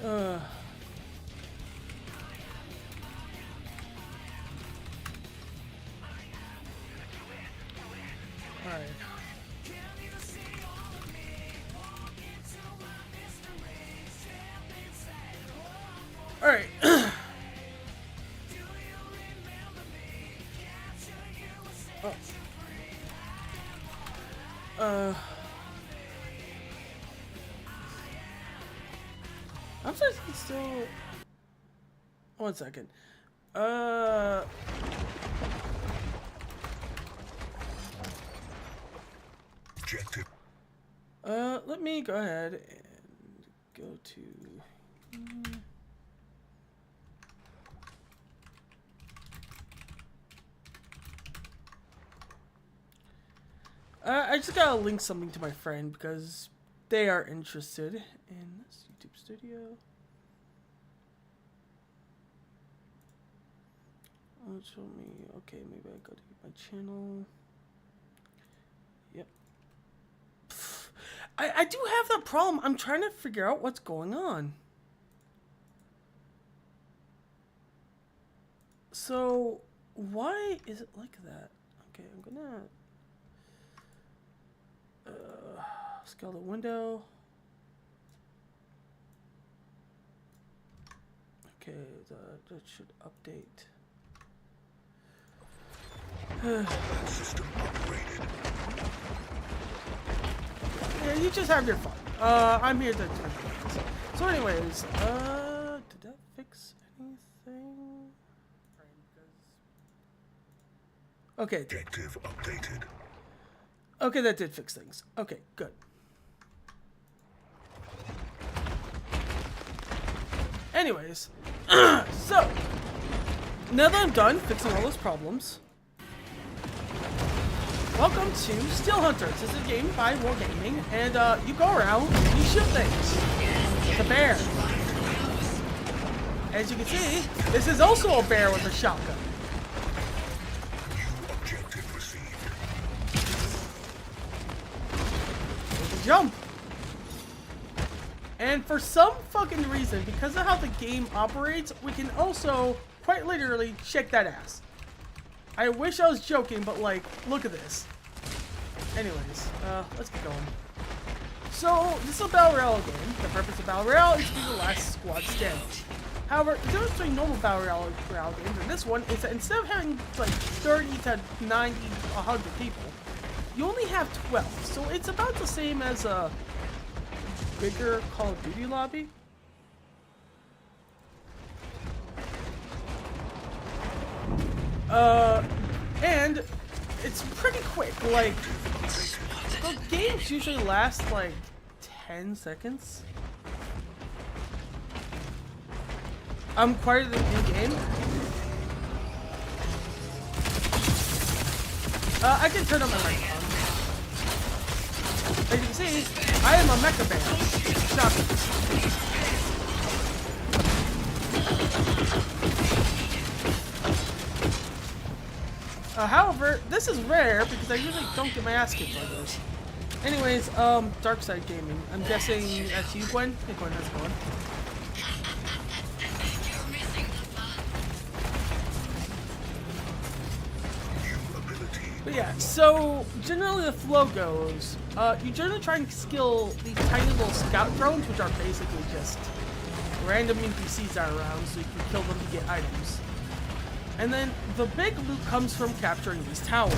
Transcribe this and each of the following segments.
Alright. Alright. I'm sorry, it's still. 1 second. Objective. Let me go ahead and go to. I just gotta link something to my friend because they are interested in this YouTube studio. Show me. Okay, maybe I go to my channel. Yep. I do have that problem. I'm trying to figure out what's going on. So why is it like that? Okay, I'm gonna scale the window. Okay, that should update. System upgraded. Yeah, you just have your fun. I'm here to turn things. So anyways, did that fix anything? Okay. Objective updated. Okay, that did fix things. Okay, good. Anyways, so now that I'm done fixing all those problems, welcome to Steel Hunters. This is a game by Wargaming, and you go around and you shoot things. It's a bear. As you can see, this is also a bear with a shotgun. New objective received. There's a jump. And for some fucking reason, because of how the game operates, we can also quite literally shake that ass. I wish I was joking, but like, look at this. Anyways, let's get going. So, this is a Battle Royale game. The purpose of Battle Royale is to be the last squad standing. However, the difference between normal Battle Royale games and this one is that instead of having like 30 to 90, 100 people, you only have 12. So it's about the same as a bigger Call of Duty lobby. And it's pretty quick. Like, the games usually last like 10 seconds. I'm quieter than in-game. I can turn on my microphone. As you can see, I am a mecha band. Shocking. However, this is rare because I usually don't get my ass kicked like this. Anyways, Dark Side Gaming. I'm guessing that's you, Gwen? Hey, Gwen, how's it going? But yeah, so generally the flow goes, you generally try and skill these tiny little scout drones, which are basically just random NPCs that are around, so you can kill them to get items. And then the big loot comes from capturing these towers.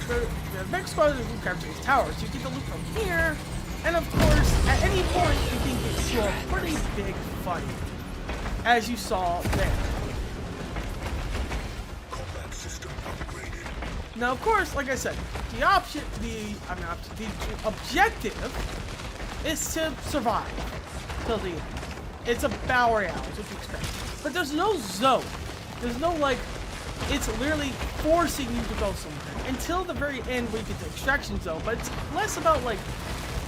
The big squad is loot capture these towers. You get the loot from here, and of course, at any point you can get to a pretty big fight, as you saw there. Combat system upgraded. Now, of course, like I said, the objective is to survive till the end. It's a battle royale, is what you expect. But there's no zone. There's no like. It's literally forcing you to go somewhere until the very end where you get the extraction zone. But it's less about like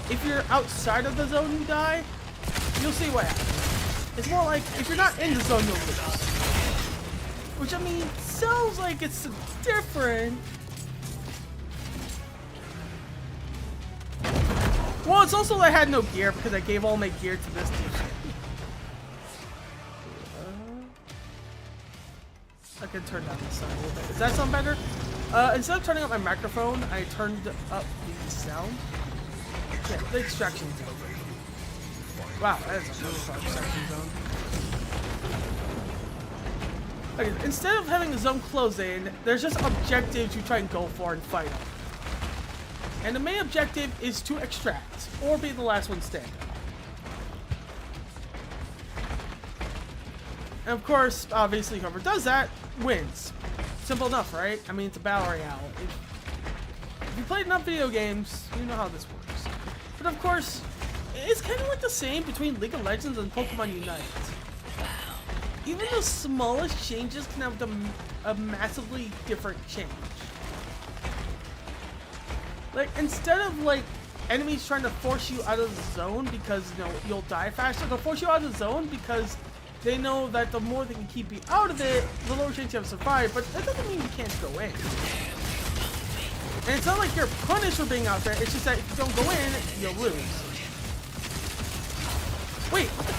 if you're outside of the zone you die, you'll see what happens. It's more like if you're not in the zone you'll lose. Which I mean sounds like it's different. Well, it's also that I had no gear because I gave all my gear to this dude. I can turn down the sound a little bit. Does that sound better? Instead of turning up my microphone, I turned up the sound. Yeah, the extraction zone. Wow, that is a really far extraction zone. Okay, instead of having the zone close in, there's just objectives you try and go for and fight them. And the main objective is to extract, or be the last one standing. And of course, obviously, whoever does that wins. Simple enough, right? I mean, it's a battle royale. If you played enough video games, you know how this works. But of course, it's kind of like the same between League of Legends and Pokemon Unite. Even the smallest changes can have a massively different change. Like, instead of like enemies trying to force you out of the zone because you know you'll die faster, they'll force you out of the zone because they know that the more they can keep you out of it, the lower chance you have to survive. But that doesn't mean you can't go in. And it's not like you're punished for being out there. It's just that if you don't go in, you'll lose. Wait, what the?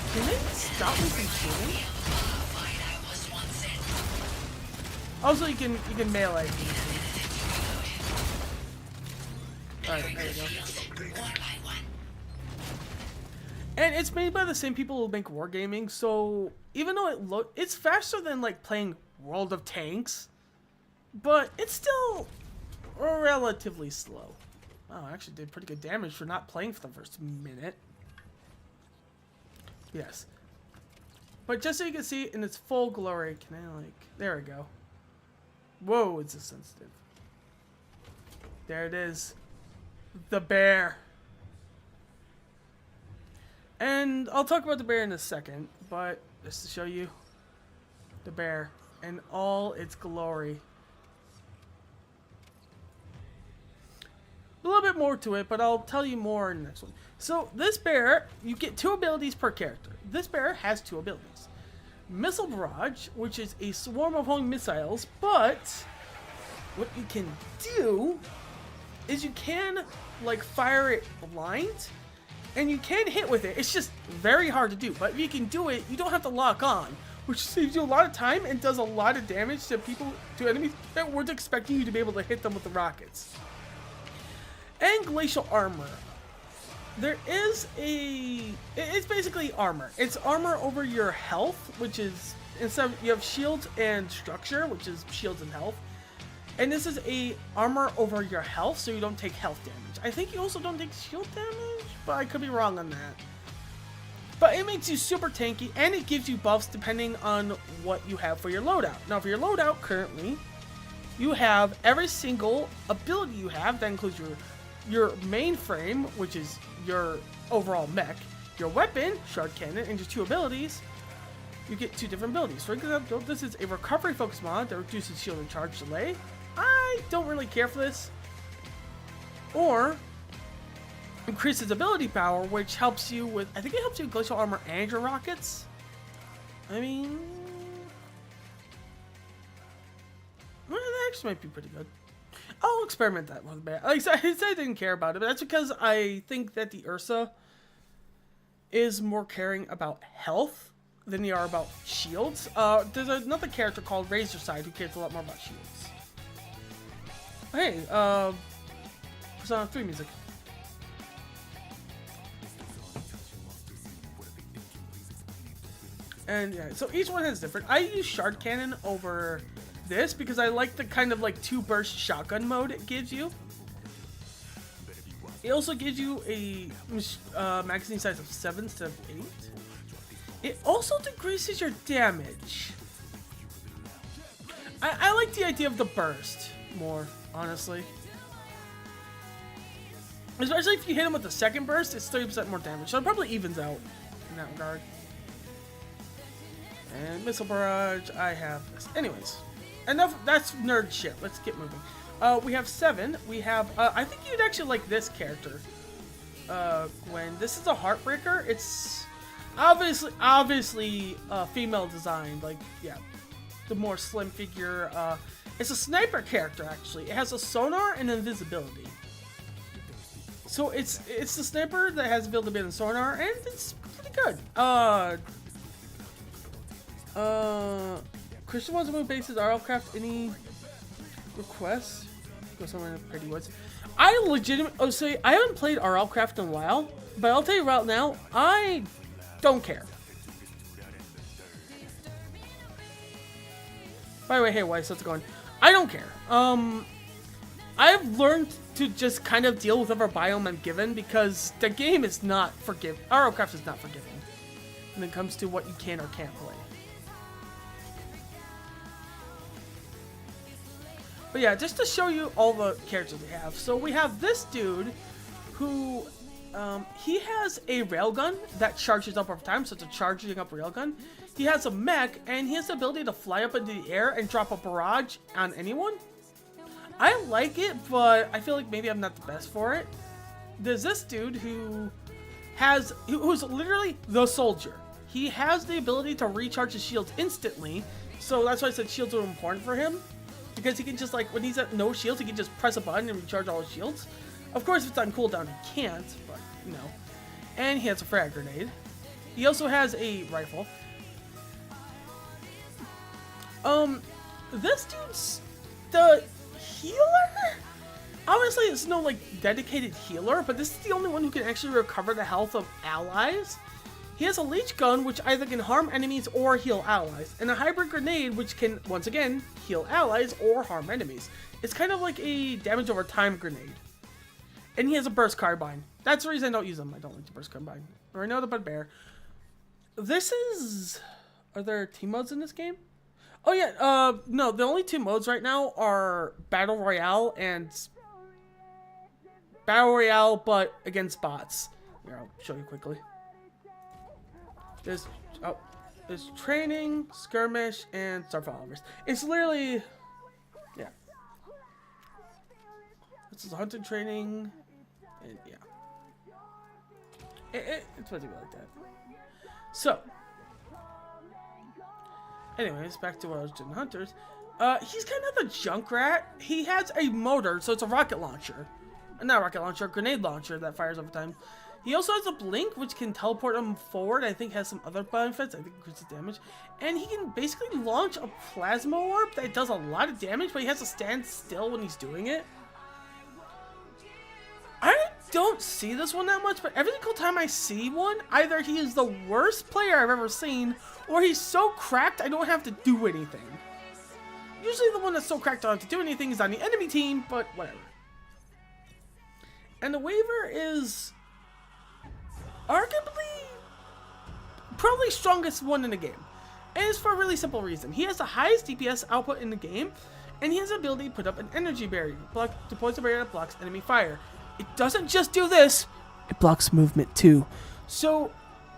Can they stop me from shooting? Also, you can melee. Alright, there we go. And it's made by the same people who make wargaming, so even though it's faster than like playing World of Tanks, but it's still relatively slow. Wow, I actually did pretty good damage for not playing for the first minute. Yes. But just so you can see it in its full glory, can I like, there we go. Whoa, it's a sensitive. There it is. The bear. And I'll talk about the bear in a second, but just to show you the bear and all its glory. A little bit more to it, but I'll tell you more in the next one. So this bear, you get 2 abilities per character. This bear has 2 abilities. Missile Barrage, which is a swarm of homing missiles, but what you can do is you can like fire it blind, and you can hit with it. It's just very hard to do, but if you can do it, you don't have to lock on, which saves you a lot of time and does a lot of damage to enemies that weren't expecting you to be able to hit them with the rockets. And Glacial Armor. There is it's basically armor. It's armor over your health, which is, instead of, you have shields and structure, which is shields and health. And this is a armor over your health, so you don't take health damage. I think you also don't take shield damage, but I could be wrong on that. But it makes you super tanky, and it gives you buffs depending on what you have for your loadout. Now, for your loadout, currently, you have every single ability you have. That includes your main frame, which is your overall mech, your weapon, Shard Cannon, and your 2 abilities. You get 2 different abilities. For example, this is a recovery focus mod that reduces shield and charge delay. I don't really care for this. Or increases ability power, which helps you with, I think it helps you with glacial armor and your rockets. I mean, well, that actually might be pretty good. I'll experiment that one bit. Like I said, I didn't care about it, but that's because I think that the Ursa is more caring about health than they are about shields. There's another character called Razorside who cares a lot more about shields. Hey, Persona 3 music. And yeah, so each one has different. I use Shard Cannon over this because I like the kind of like 2-burst shotgun mode it gives you. It also gives you a magazine size of 7 instead of 8. It also decreases your damage. I like the idea of the burst more, honestly. Especially if you hit him with the second burst, it's 30% more damage. So it probably evens out in that regard. And Missile Barrage, I have this. Anyways, enough, that's nerd shit. Let's get moving. We have 7. We have, I think you'd actually like this character, Gwen. This is a Heartbreaker. It's obviously female designed, like, yeah, the more slim figure. It's a sniper character, actually. It has a sonar and invisibility. So it's the sniper that has built a bit of sonar, and it's pretty good. Christian wants to move bases. RLcraft any requests? Go somewhere in the pretty woods. I legitimately, say I haven't played RLcraft in a while, but I'll tell you right now, I don't care. By the way, hey Weiss, how's it going? I don't care. I've learned to just kind of deal with whatever biome I'm given because the game is not forgiving. RLcraft is not forgiving when it comes to what you can or can't play. But yeah, just to show you all the characters we have. So we have this dude who, he has a railgun that charges up over time, so it's a charging up railgun. He has a mech, and he has the ability to fly up into the air and drop a barrage on anyone. I like it, but I feel like maybe I'm not the best for it. There's this dude who's literally the soldier. He has the ability to recharge his shields instantly, so that's why I said shields are important for him. Because he can just, like, when he's at no shields, he can just press a button and recharge all his shields. Of course, if it's on cooldown, he can't, but, you know. And he has a frag grenade. He also has a rifle. This dude's the healer? Obviously, it's no, like, dedicated healer, but this is the only one who can actually recover the health of allies. He has a leech gun, which either can harm enemies or heal allies, and a hybrid grenade, which can, once again, heal allies or harm enemies. It's kind of like a damage over time grenade. And he has a burst carbine. That's the reason I don't use them. I don't like the burst carbine. Or I know the bugbear. This is... Are there team modes in this game? Oh yeah, no, the only two modes right now are Battle Royale and... Battle Royale, but against bots. Here, I'll show you quickly. There's training, skirmish, and star followers. It's literally, yeah. This is hunting training, and yeah. It's supposed to be like that. So, anyways, back to what I was doing, hunters. He's kind of a Junkrat. He has a motor, so it's a rocket launcher. Not a rocket launcher, a grenade launcher that fires over time. He also has a blink, which can teleport him forward. I think has some other benefits. I think increases damage. And he can basically launch a plasma orb that does a lot of damage, but he has to stand still when he's doing it. I don't see this one that much, but every single time I see one, either he is the worst player I've ever seen, or he's so cracked I don't have to do anything. Usually the one that's so cracked I don't have to do anything is on the enemy team, but whatever. And the waiver is... arguably, probably strongest one in the game. And it's for a really simple reason. He has the highest DPS output in the game, and he has the ability to put up an energy barrier. Deploys a barrier that blocks enemy fire. It doesn't just do this, it blocks movement too. So,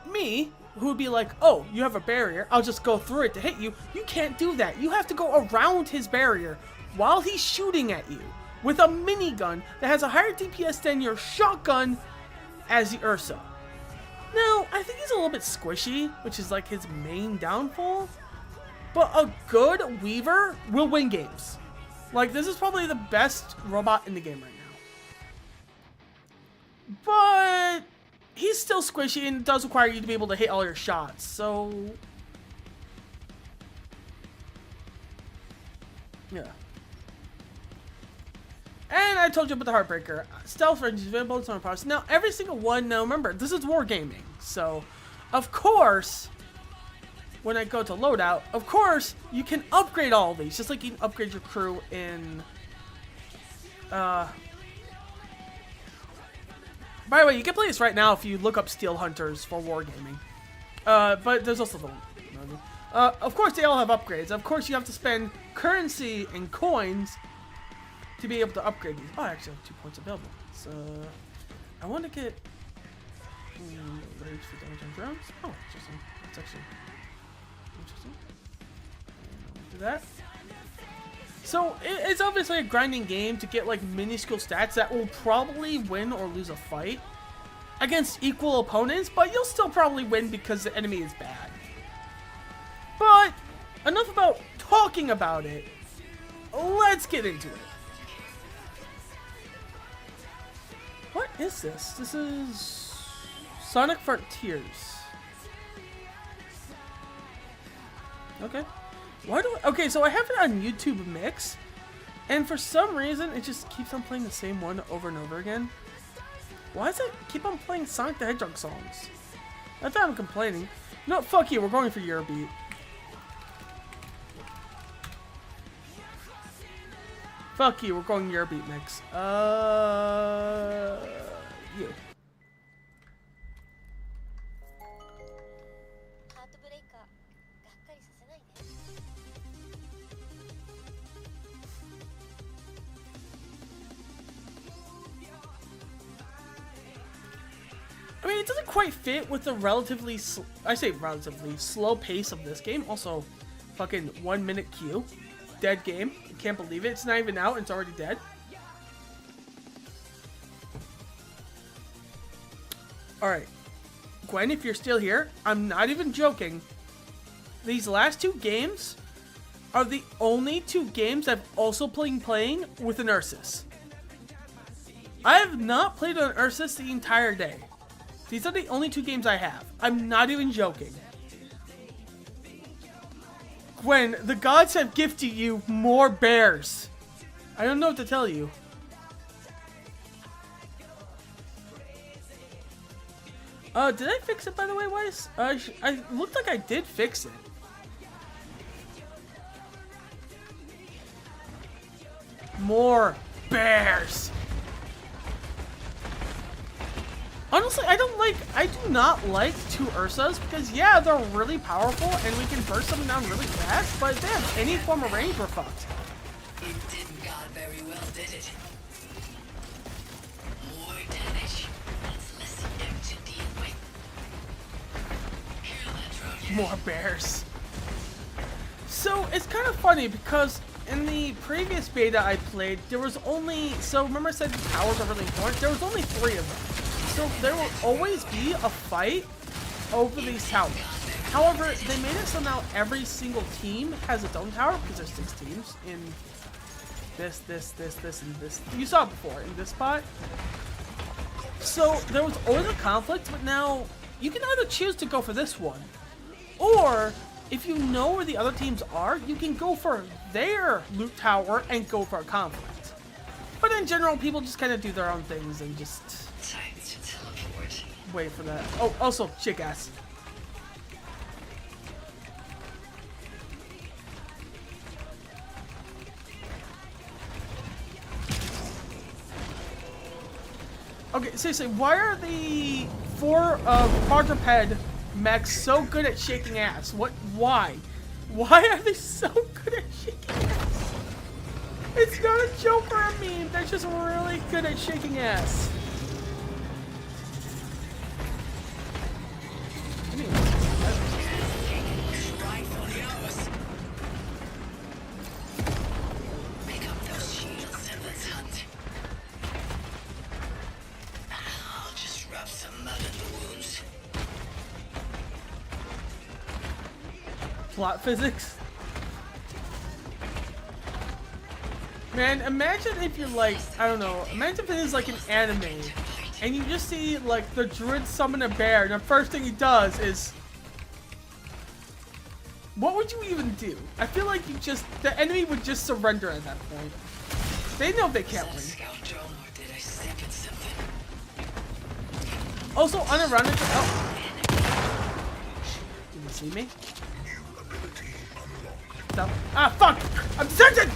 me, who would be like, oh, you have a barrier, I'll just go through it to hit you. You can't do that. You have to go around his barrier while he's shooting at you with a minigun that has a higher DPS than your shotgun as the Ursa. Now, I think he's a little bit squishy, which is like his main downfall, but a good Weaver will win games. Like, this is probably the best robot in the game right now. But he's still squishy and it does require you to be able to hit all your shots, so... yeah. And I told you about the Heartbreaker. Stealth range is available in some parts. Now, every single one, now remember, this is wargaming. So, of course, when I go to loadout, of course, you can upgrade all of these. Just like you can upgrade your crew in... By the way, you can play this right now if you look up Steel Hunters for wargaming. But there's also the... of course, they all have upgrades. Of course, you have to spend currency and coins to be able to upgrade these. Oh, I actually have 2 points available. So, I want to get rage for damage on drones. Oh, interesting. That's actually interesting. Do that. So, it's obviously a grinding game to get like minuscule stats that will probably win or lose a fight against equal opponents, but you'll still probably win because the enemy is bad. But enough about talking about it. Let's get into it. What is this? This is Sonic Frontiers. Okay. Why do I, okay, so I have it on YouTube Mix, and for some reason it just keeps on playing the same one over and over again. Why does it keep on playing Sonic the Hedgehog songs? Not that I'm complaining. No, fuck you, we're going for Eurobeat. Fuck you, we're going Eurobeat Mix. You. I mean, it doesn't quite fit with the relatively, I say relatively, slow pace of this game. Also, fucking 1 minute queue. Dead game. I can't believe it. It's not even out and it's already dead. Alright. Gwen, if you're still here, I'm not even joking. These last 2 games are the only 2 games I've also playing with an Ursus. I have not played on Ursus the entire day. These are the only 2 games I have. I'm not even joking. Gwen, the gods have gifted you more bears. I don't know what to tell you. Did I fix it, by the way, Weiss? I looked like I did fix it. More bears. Honestly, I do not like 2 Ursas because, yeah, they're really powerful and we can burst them down really fast, but if they have any form of range, we're fucked. It didn't go very well, did it? More damage. That's less of them to deal with. Kill that Trojan. More bears. So, it's kind of funny because in the previous beta I played, there was only, so remember I said the towers are really important? There was only 3 of them. So there will always be a fight over these towers. However, they made it so now every single team has its own tower because there's 6 teams in this, and this. You saw it before in this spot. So there was always a conflict, but now you can either choose to go for this one, or if you know where the other teams are, you can go for their loot tower and go for a conflict. But in general, people just kind of do their own things and just wait for that. Oh, also, chick ass. Okay, seriously, why are the 4 quadruped mechs so good at shaking ass? What? Why? Why are they so good at shaking ass? It's not a joke or a meme. They're just really good at shaking ass. Plot physics. Man, imagine if you're like, I don't know, imagine if it is like an anime and you just see like the druid summon a bear and the first thing he does is, what would you even do? I feel like the enemy would just surrender at that point. They know they can't win. Also, unironically, oh. Did you see me? So, ah, fuck! I'm deserted!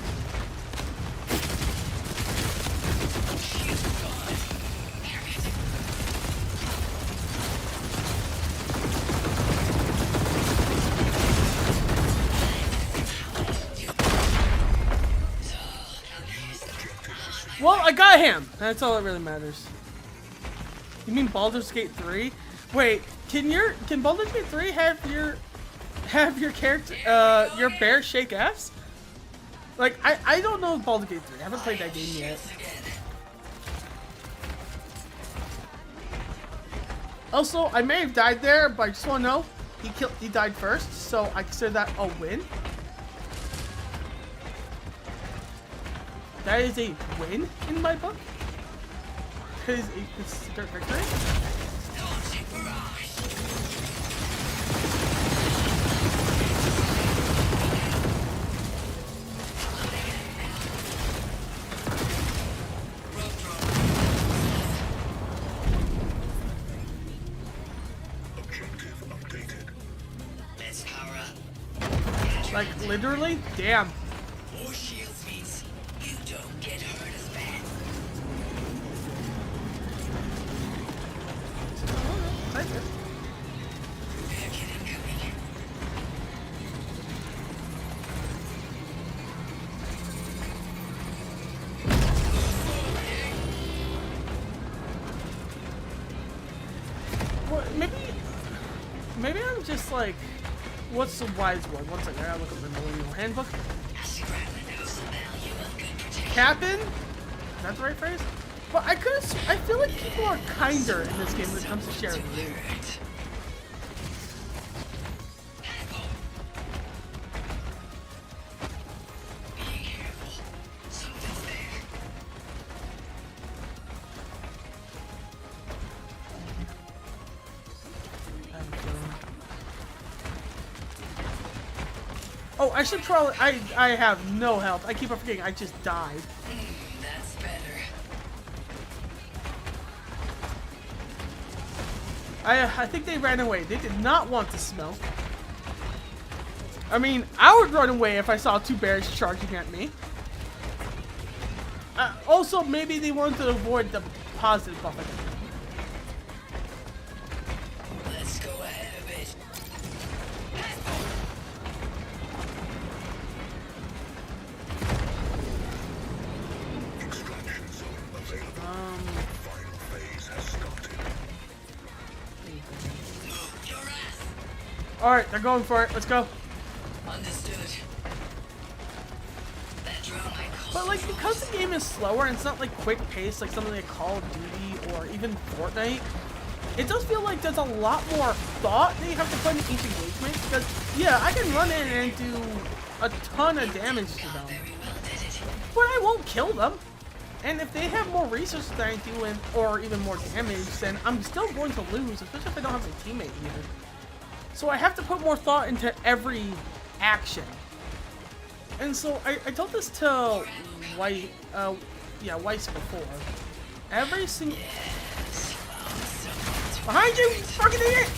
Well, I got him! That's all that really matters. You mean Baldur's Gate 3? Wait, can Baldur's Gate 3 have your character, your bear shake ass? Like, I don't know Baldur's Gate 3. I haven't played that game yet. Also, I may have died there, but I just want to know, he died first, so I consider that a win. That is a win in my book. his instant victory. Objective updated. Let's power up. Like literally, damn. More shields means you don't get hurt as bad. Thank you. Repair kit incoming. Well, maybe I'm just like, what's the wise one? One second, I gotta look up the Millennial Handbook. Scrapper knows the value of good protection. Captain? Is that the right phrase? But I feel like people are kinder in this game when it comes to sharing loot. Be careful. Something's there. Oh, I should probably. I have no health. I keep on forgetting. I just died. That's better. I think they ran away. They did not want to smoke. I mean, I would run away if I saw two bears charging at me. Also, maybe they wanted to avoid the positive buff. Let's go ahead of it. Extraction zone available. Final phase has started. Move your ass. All right, they're going for it. Let's go. Understood. That drone might cost But like, because the game is slower and it's not like quick pace like something like Call of Duty or even Fortnite, it does feel like there's a lot more thought that you have to put in each engagement. Because yeah, I can run in and do a ton of damage to them, very well, did it? but I won't kill them. And if they have more resources than I do, or even more damage, then I'm still going to lose, especially if I don't have a teammate here. So I have to put more thought into every action. And so I told this to Weiss before. Every single... Behind you, fucking idiot!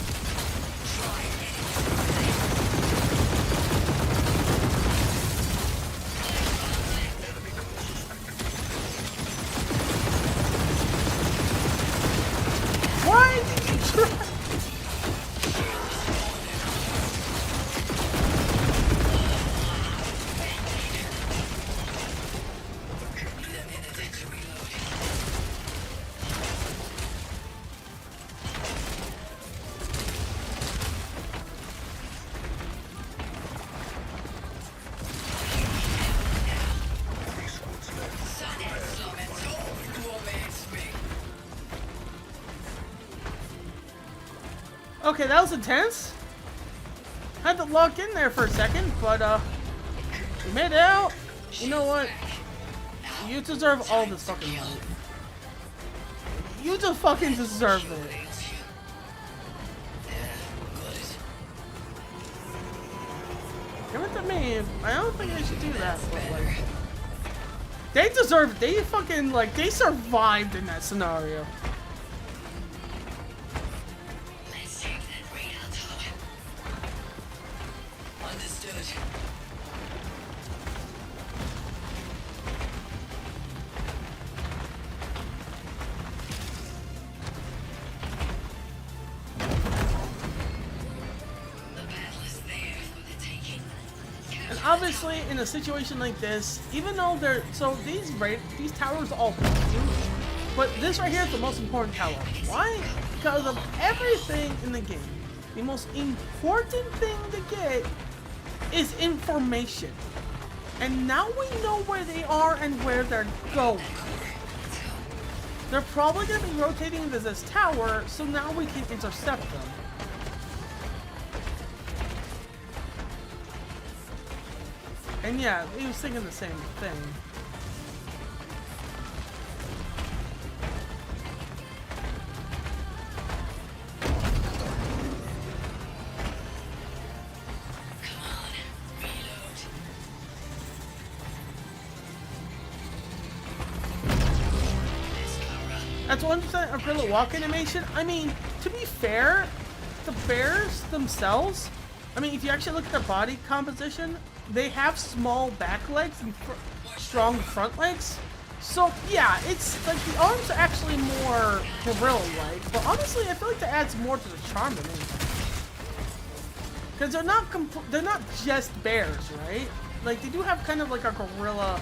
Why did you try? Okay, that was intense. Had to lock in there for a second, but we made it out. You know what? You deserve all this fucking money. You just fucking deserve it. Give it to me. I don't think I should do that, but like, they deserve it. They fucking like they survived in that scenario. Let's take that radar top. Understood. The battle is there for the taking. And obviously, in a situation like this, even though they're these towers all huge, but this right here is the most important tower. Why? Because of everything in the game, the most important thing to get is information. And now we know where they are and where they're going. They're probably going to be rotating into this tower, so now we can intercept them. And yeah, he was thinking the same thing. That's 100% a gorilla walk animation. I mean, to be fair, the bears themselves, I mean, if you actually look at their body composition, they have small back legs and strong front legs. So yeah, it's like the arms are actually more gorilla-like, but honestly, I feel like that adds more to the charm than anything. Because they're not just bears, right? Like they do have kind of like a gorilla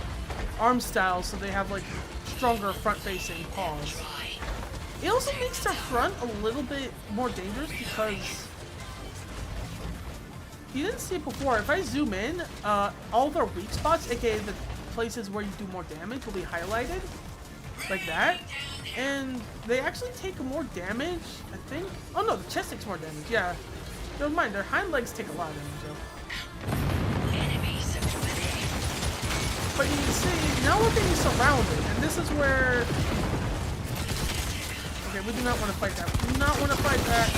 arm style, so they have like stronger front-facing paws. It also makes their front a little bit more dangerous because you didn't see it before. If I zoom in, all their weak spots, aka the places where you do more damage, will be highlighted like that, and they actually take more damage, I think. Oh no, the chest takes more damage. Yeah, never mind. Their hind legs take a lot of damage though. But you can see now we're being surrounded, and this is where. Okay, we do not want to fight that. We do not want to fight that.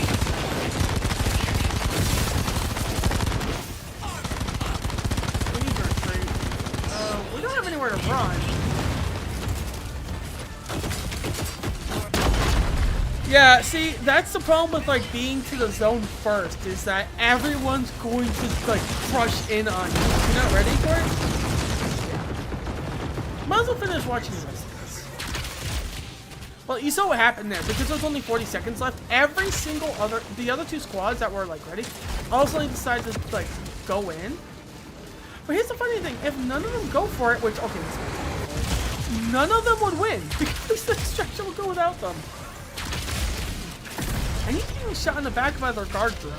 We need to retreat. We don't have anywhere to run. Yeah, see, that's the problem with like being to the zone first, is that everyone's going to like crush in on you. You're not ready for it? Yeah. Might as well finish watching the rest of this. Well, you saw what happened there. Because there's only 40 seconds left, every single the other two squads that were like ready, also decided to like go in. But here's the funny thing, if none of them go for it, which, okay, none of them would win, because the destruction will go without them. And he's getting shot in the back by their guard drone.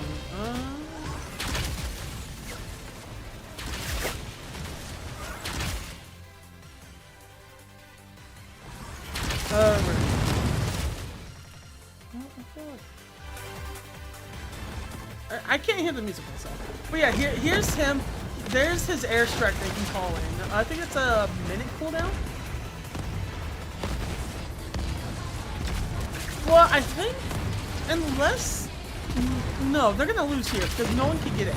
I can't hear the music myself. But yeah, here's him. There's his airstrike they can call in. I think it's a minute cooldown. Well, I think, unless, no, they're gonna lose here because no one can get in.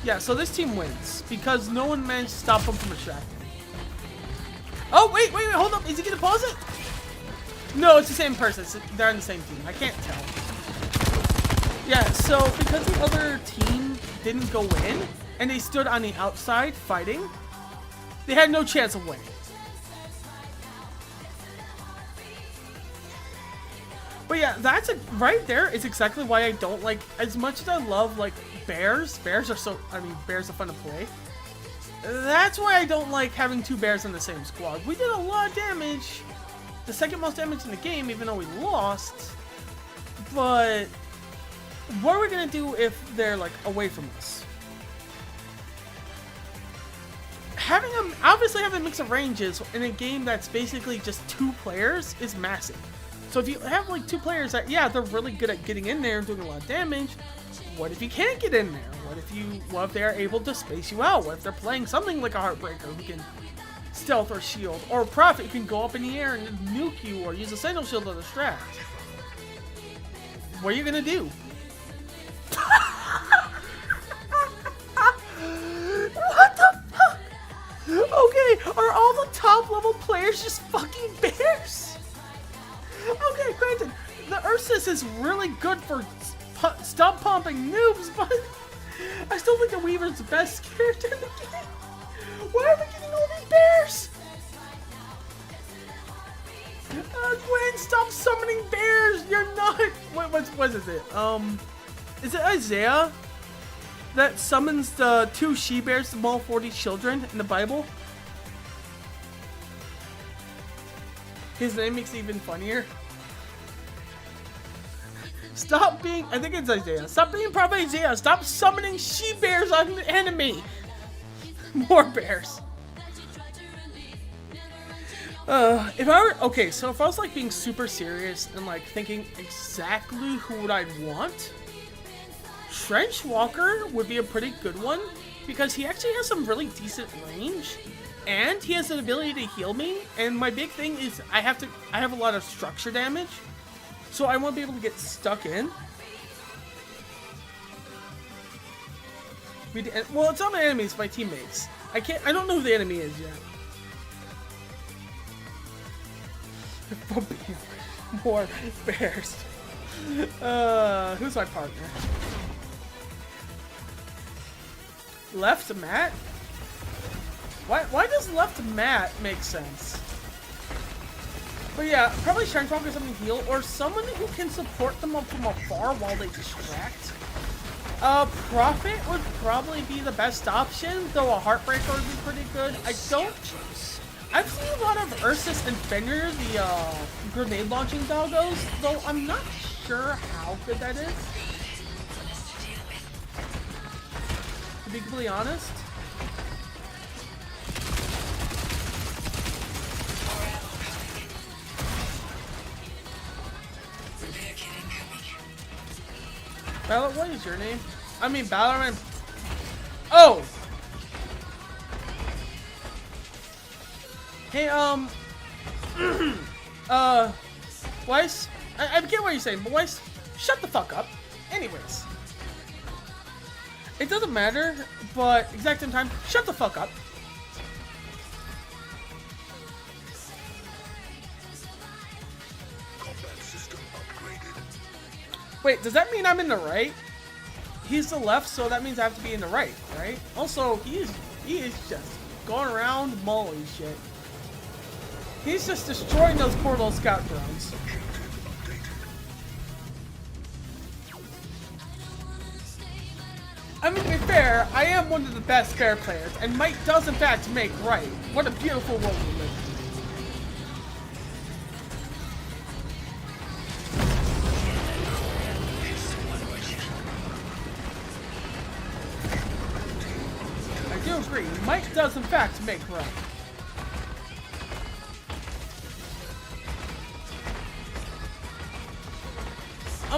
Yeah, so this team wins because no one managed to stop him from extracting. Oh, wait, hold up. Is he gonna pause it? No, it's the same person. They're on the same team. I can't tell. Yeah, so because the other team didn't go in and they stood on the outside fighting, they had no chance of winning. But yeah, right there is exactly why I don't like, as much as I love like bears are so, bears are fun to play. That's why I don't like having two bears in the same squad. We did a lot of damage, the second most damage in the game, even though we lost. But what are we gonna do if they're like away from us? Obviously having a mix of ranges in a game that's basically just two players is massive. So if you have like two players that, yeah, they're really good at getting in there and doing a lot of damage, what if you can't get in there? What if they're able to space you out? What if they're playing something like a Heartbreaker who can stealth or shield, or a Prophet who can go up in the air and nuke you, or use a Sentinel Shield to distract? What are you gonna do? What the fuck? Okay, are all the top level players just fucking bears? Okay, granted, the Ursus is really good for stop pumping noobs, but I still think the Weaver's the best character in the game. Why are we getting all these bears? Gwen, stop summoning bears! You're not. What is it? Is it Isaiah that summons the two she-bears, the small 40 children in the Bible? His name makes it even funnier. Stop being, I think it's Isaiah. Stop being Prophet Isaiah. Stop summoning she-bears on the enemy. More bears. If I were, okay, so if I was like being super serious and like thinking exactly who would I want, Trench Walker would be a pretty good one because he actually has some really decent range and he has the ability to heal me. And my big thing is I have a lot of structure damage. So I want to be able to get stuck in. Well, it's not my enemies, it's my teammates. I don't know who the enemy is yet. For more bears. Who's my partner? Left Matt? Why does left Matt make sense? But yeah, probably Strength Walker, something to heal, or someone who can support them from afar while they distract. Prophet would probably be the best option, though a Heartbreaker would be pretty good. I've seen a lot of Ursus and Fenrir, the grenade launching doggos, though I'm not sure how good that is. To be completely honest. Ballard, what is your name? I mean, Ballerman. Oh! Hey, Weiss? I get what you're saying, but Weiss, shut the fuck up. Anyways. It doesn't matter, but exact same time, shut the fuck up. Combat system upgraded. Wait, does that mean I'm in the right? He's the left, so that means I have to be in the right, right? Also, he is just going around mauling shit. He's just destroying those poor little scout drones. I mean, to be fair, I am one of the best bear players, and might does in fact make right. What a beautiful world we live in. I do agree, might does in fact make right.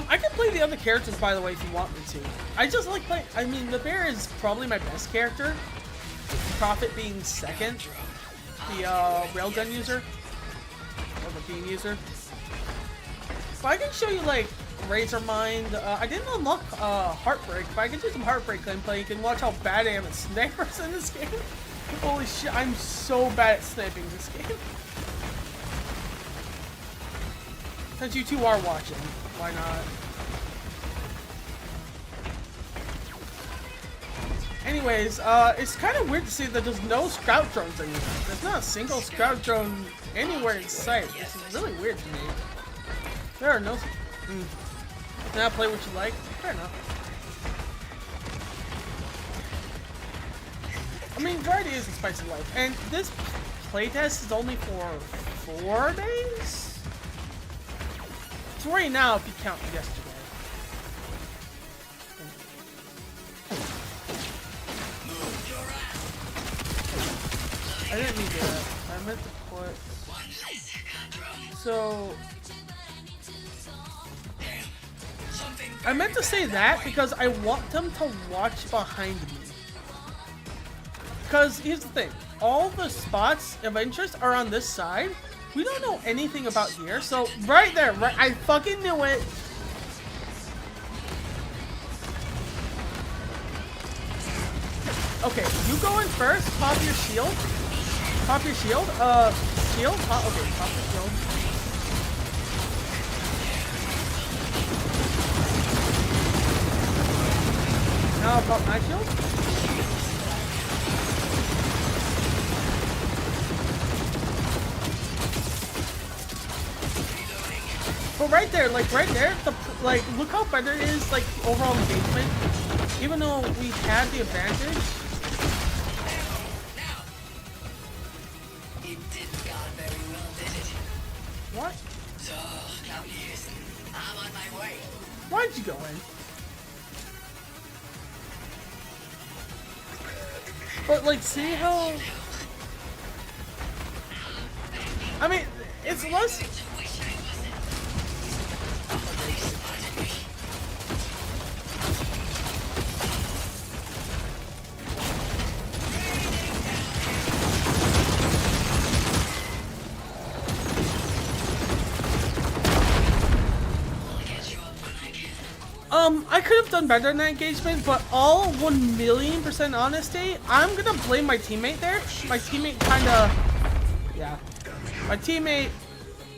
I can play the other characters, by the way, if you want me to. I just like playing. I mean, the bear is probably my best character. Prophet being second. The railgun user. Or the beam user. But I can show you, like, Razor Mind. I didn't unlock Heartbreak, but I can do some Heartbreak gameplay. You can watch how bad I am at snipers in this game. Holy shit, I'm so bad at sniping this game. Since you two are watching, why not? Anyways, it's kind of weird to see that there's no scout drones anymore. There's not a single scout drone anywhere in sight. This is really weird to me. There are no... Now play what you like? Fair enough. I mean, variety is the spice of life. And this playtest is only for 4 days? 3 now if you count yesterday. I didn't mean that. I meant to put... So... I meant to say that because I want them to watch behind me. Because here's the thing. All the spots of interest are on this side. We don't know anything about here. So right there, right, I fucking knew it. Okay, you go in first. Pop your shield. Pop your shield. Shield. Okay, pop your shield. Now I'll pop my shield. But right there, like right there, like look how better it is, like overall engagement. Even though we had the advantage. It didn't go very well, did it? What? So, now listen, I'm on my way. Why'd you go in? But like, see how? I mean, it's less. I could have done better in that engagement, but all 1,000,000% honesty, I'm gonna blame my teammate there. My teammate kinda, yeah. My teammate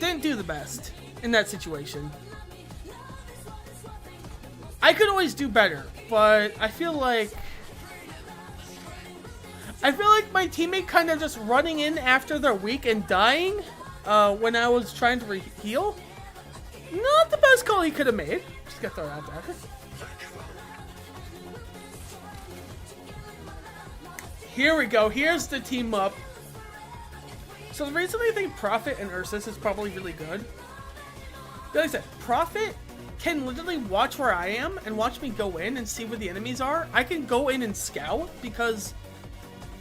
didn't do the best in that situation. I could always do better, but I feel like my teammate kind of just running in after they're weak and dying when I was trying to heal. Not the best call he could have made. Just gotta throw it out there. Here we go. Here's the team up. So the reason I think Prophet and Ursus is probably really good. Like I said, Prophet can literally watch where I am and watch me go in and see where the enemies are. I can go in and scout because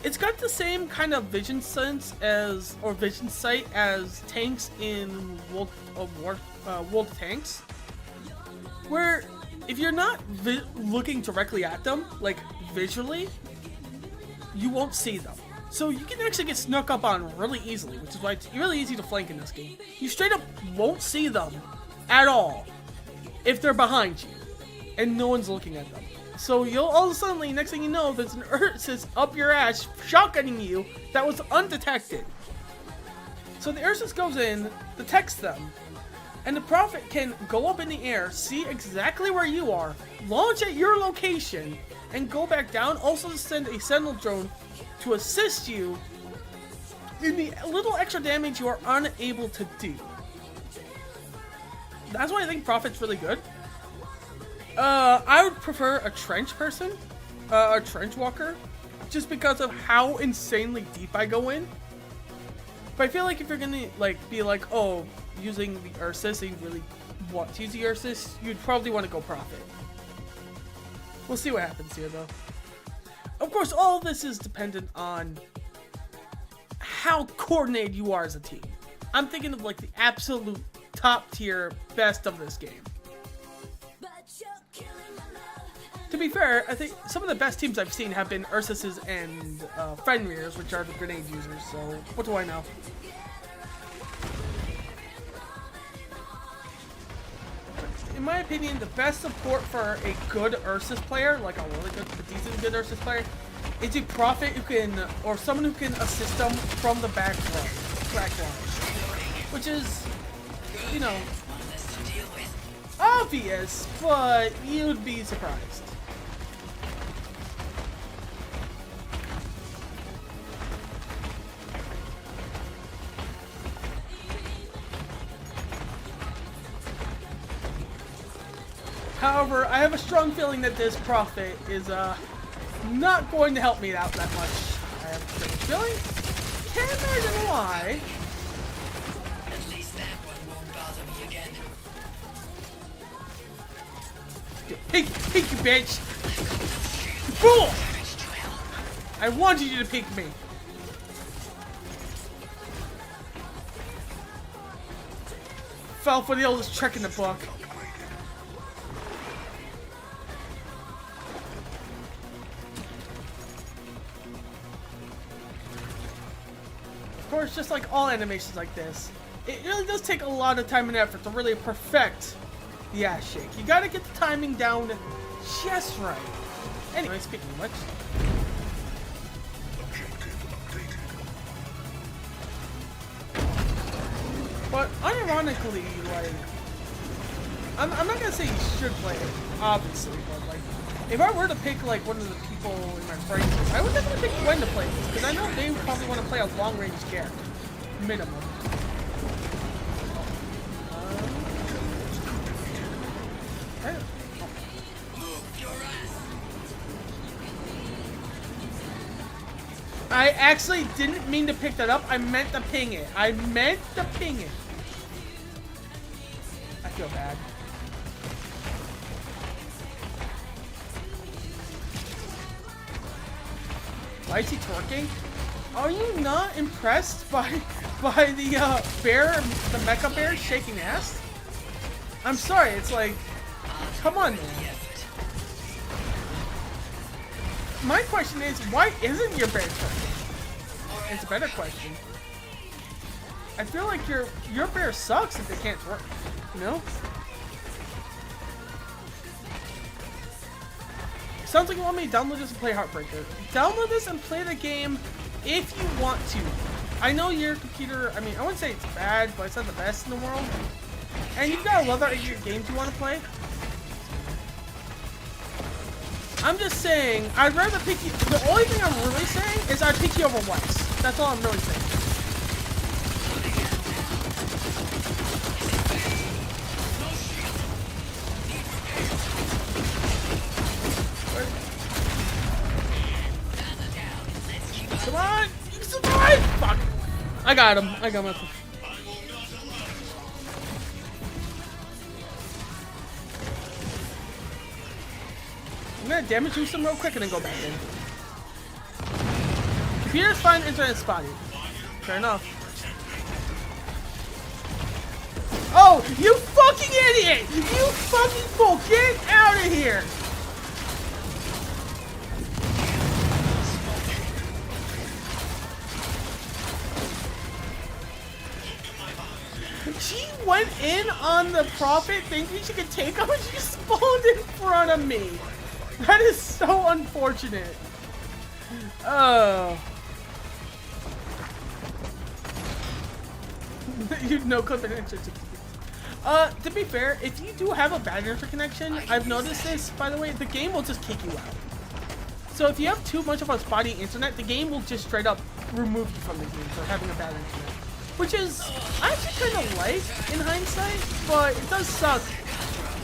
it's got the same kind of vision sense as, or vision sight as tanks in World of Tanks. Where if you're not looking directly at them, like visually, you won't see them. So you can actually get snuck up on really easily, which is why it's really easy to flank in this game. You straight up won't see them at all if they're behind you and no one's looking at them. So you'll all of a sudden, next thing you know, there's an Ursus up your ass shotgunning you that was undetected. So the Ursus goes in, detects them, and the Prophet can go up in the air, see exactly where you are, launch at your location, and go back down. Also send a Sentinel drone to assist you in the little extra damage you are unable to do. That's why I think Prophet's really good. I would prefer a trench person, a trench walker, just because of how insanely deep I go in. But I feel like if you're gonna be like, oh, using the Ursus, and you really want to use the Ursus, you'd probably want to go Prophet. We'll see what happens here, though. Of course, all of this is dependent on how coordinated you are as a team. I'm thinking of like the absolute top tier best of this game. To be fair, I think some of the best teams I've seen have been Ursuses and Fenrir's, which are the grenade users, so what do I know? In my opinion, the best support for a good Ursus player, like a really good, a decent good Ursus player, is a Prophet who can, or someone who can assist them from the back line, which is, you know, obvious, but you'd be surprised. However, I have a strong feeling that this Prophet is not going to help me out that much. I have a strange feeling. Can't imagine why. At least that one won't bother me again. Peek, peek, you bitch! You fool! I wanted you to peek me. Fell for the oldest trick in the book. Of course, just like all animations like this, it really does take a lot of time and effort to really perfect the ass shake. You gotta get the timing down just right. Anyway, speaking of which, but unironically, like, I'm not gonna say you should play it, obviously, but like, if I were to pick like one of the people in my friends list, I would definitely pick Gwen to play this, because I know they would probably want to play a long-range character, minimum. I actually didn't mean to pick that up. I meant to ping it. I meant to ping it. I feel bad. Why is he twerking? Are you not impressed by the bear, the mecha bear shaking ass? I'm sorry. It's like, come on, man. My question is, why isn't your bear twerking? It's a better question. I feel like your bear sucks if they can't twerk, you know? Sounds like you want me to download this and play Heartbreaker. Download this and play the game if you want to. I know your computer, I mean, I wouldn't say it's bad, but it's not the best in the world. And you've got a lot of other games you want to play. I'm just saying, I'd rather pick you. The only thing I'm really saying is I'd pick you over Weiss. That's all I'm really saying. Come on! You can survive! Fuck! I got him. I got myself. I'm gonna damage you some real quick and then go back in. Computer's fine, internet spotty. Fair enough. Oh, you fucking idiot! You fucking fool! Get out of here! She went in on the Prophet thinking she could take him and she spawned in front of me. That is so unfortunate. Oh. You know clip internet. To be fair, if you do have a bad internet connection, I've noticed this, by the way, the game will just kick you out. So if you have too much of a spotty internet, the game will just straight up remove you from the game for having a bad internet. Which is, I actually kind of like in hindsight, but it does suck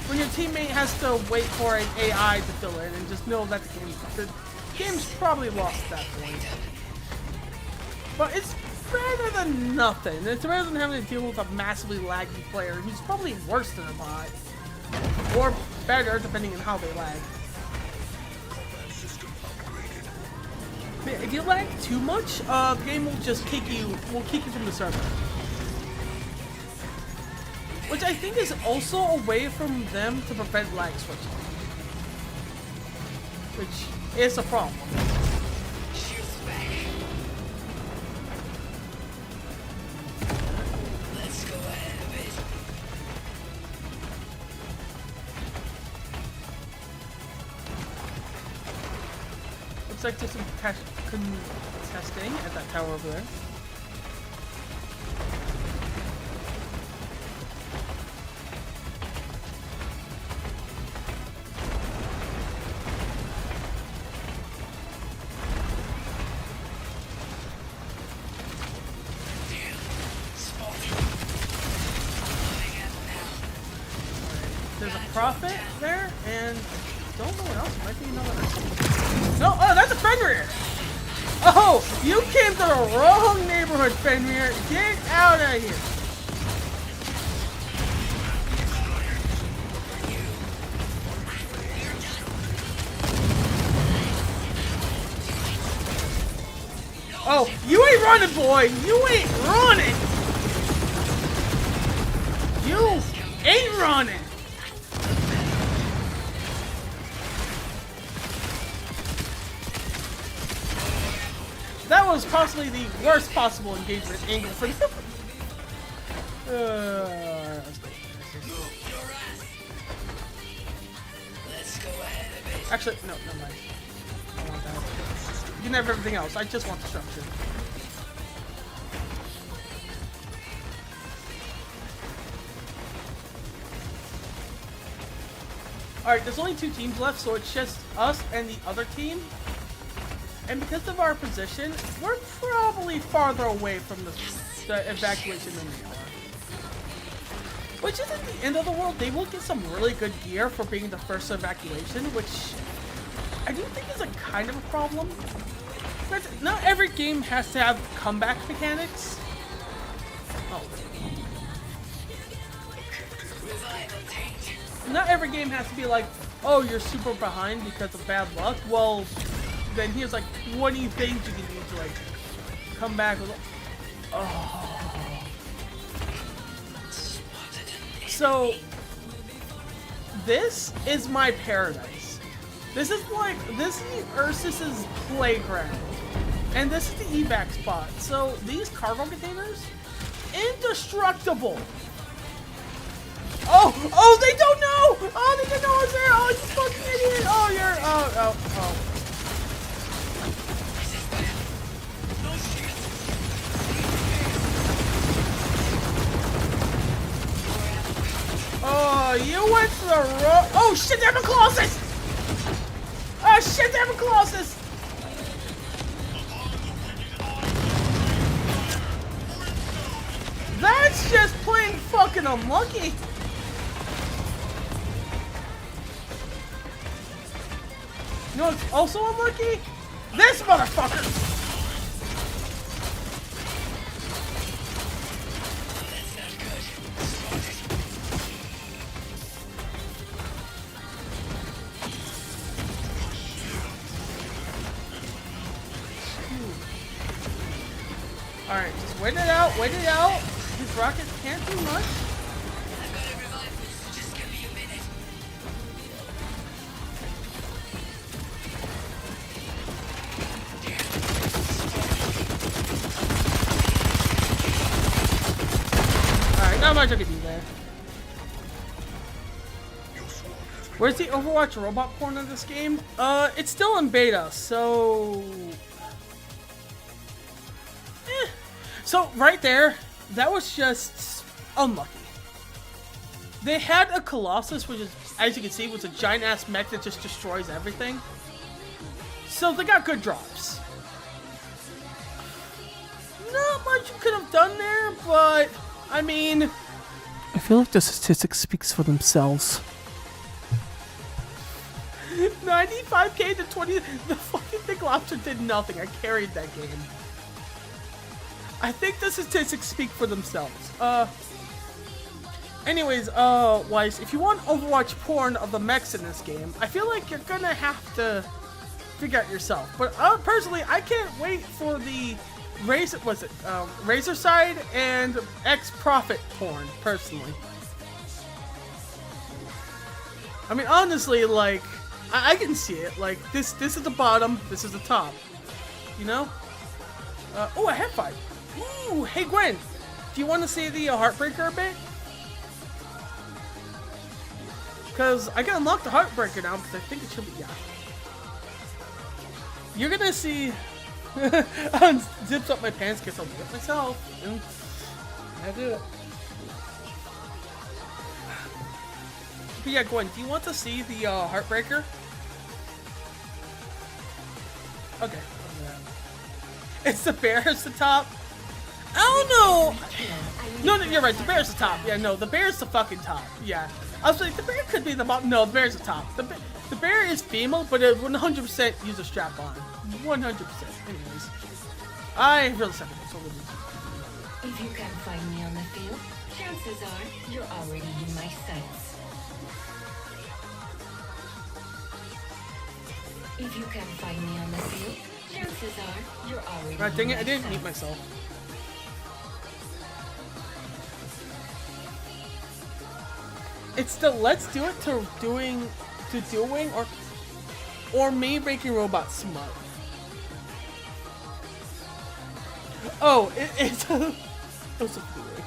when your teammate has to wait for an AI to fill in and just know that the game's probably lost at that point. But it's better than nothing. It's better than having to deal with a massively laggy player who's probably worse than a bot. Or better, depending on how they lag. If you lag too much, the game will just kick you from the server. Which I think is also a way from them to prevent lag switching. Which is a problem. Let's go ahead of it. Looks like there's some contesting at that tower over there. There's a Prophet there, and don't know what else. It might be another. No, oh, that's a Fenrir! Oh, you came to the wrong neighborhood, Fenrir. Get out of here! Oh, you ain't running, boy! You ain't running! You ain't running! That was possibly the worst possible engagement angle for them. Actually, no, never mind. I don't want that. You can have everything else. I just want the structure. Alright, there's only 2 teams left, so it's just us and the other team. And because of our position, we're probably farther away from the evacuation than they are. Which isn't the end of the world. They will get some really good gear for being the first evacuation, which I do think is a kind of a problem. But not every game has to have comeback mechanics. Oh. Not every game has to be like, oh, you're super behind because of bad luck. Well, then here's like 20 things you can do to like come back with. Oh. So this is my paradise. This is the Ursus's playground, and this is the evac spot. So these cargo containers, indestructible. Oh, they don't know. Oh, they didn't know I was there. Oh, you fucking idiot. Oh, you're. Oh. the road. Oh shit, they have a Colossus! Oh shit, they have a Colossus! That's just plain fucking unlucky. You know what's also unlucky? This motherfucker! Alright, just wait it out, wait it out. These rockets can't do much. Alright, not much I can do there. Where's the Overwatch robot porn in this game? It's still in beta, so... So, right there, that was just unlucky. They had a Colossus, which is, as you can see, was a giant-ass mech that just destroys everything. So, they got good drops. Not much you could have done there, but, I mean... I feel like the statistics speaks for themselves. 95k to 20... The fucking Big Lobster did nothing. I carried that game. I think the statistics speak for themselves. Anyways, Weiss, if you want Overwatch porn of the mechs in this game, I feel like you're gonna have to figure out yourself. But personally, I can't wait for the Razor Side and X-Profit porn, personally. I mean, honestly, like, I can see it. Like, this is the bottom, this is the top. You know? Oh, a head fight. Ooh, hey Gwen, do you want to see the Heartbreaker a bit? Because I can unlock the Heartbreaker now, because I think it should be, yeah. You're gonna see... Zips up my pants because I'll do it myself. And I do it. But yeah, Gwen, do you want to see the Heartbreaker? Okay. It's the bear at the top. Oh no! No, you're right. The bear's the top. Yeah, no, the bear's the fucking top. Yeah, I was like, the bear could be the bottom. No, the bear's the top. The bear is female, but it 100% use a strap on. 100%. Anyways, I really suck at this. So If you can't find me on the field, chances are you're already in my sights. If you can't find me on the field, chances are you're already right, dang in it! I my didn't sights. mute myself. It's the let's do it to doing or me making robots smart. Oh, it's a theory.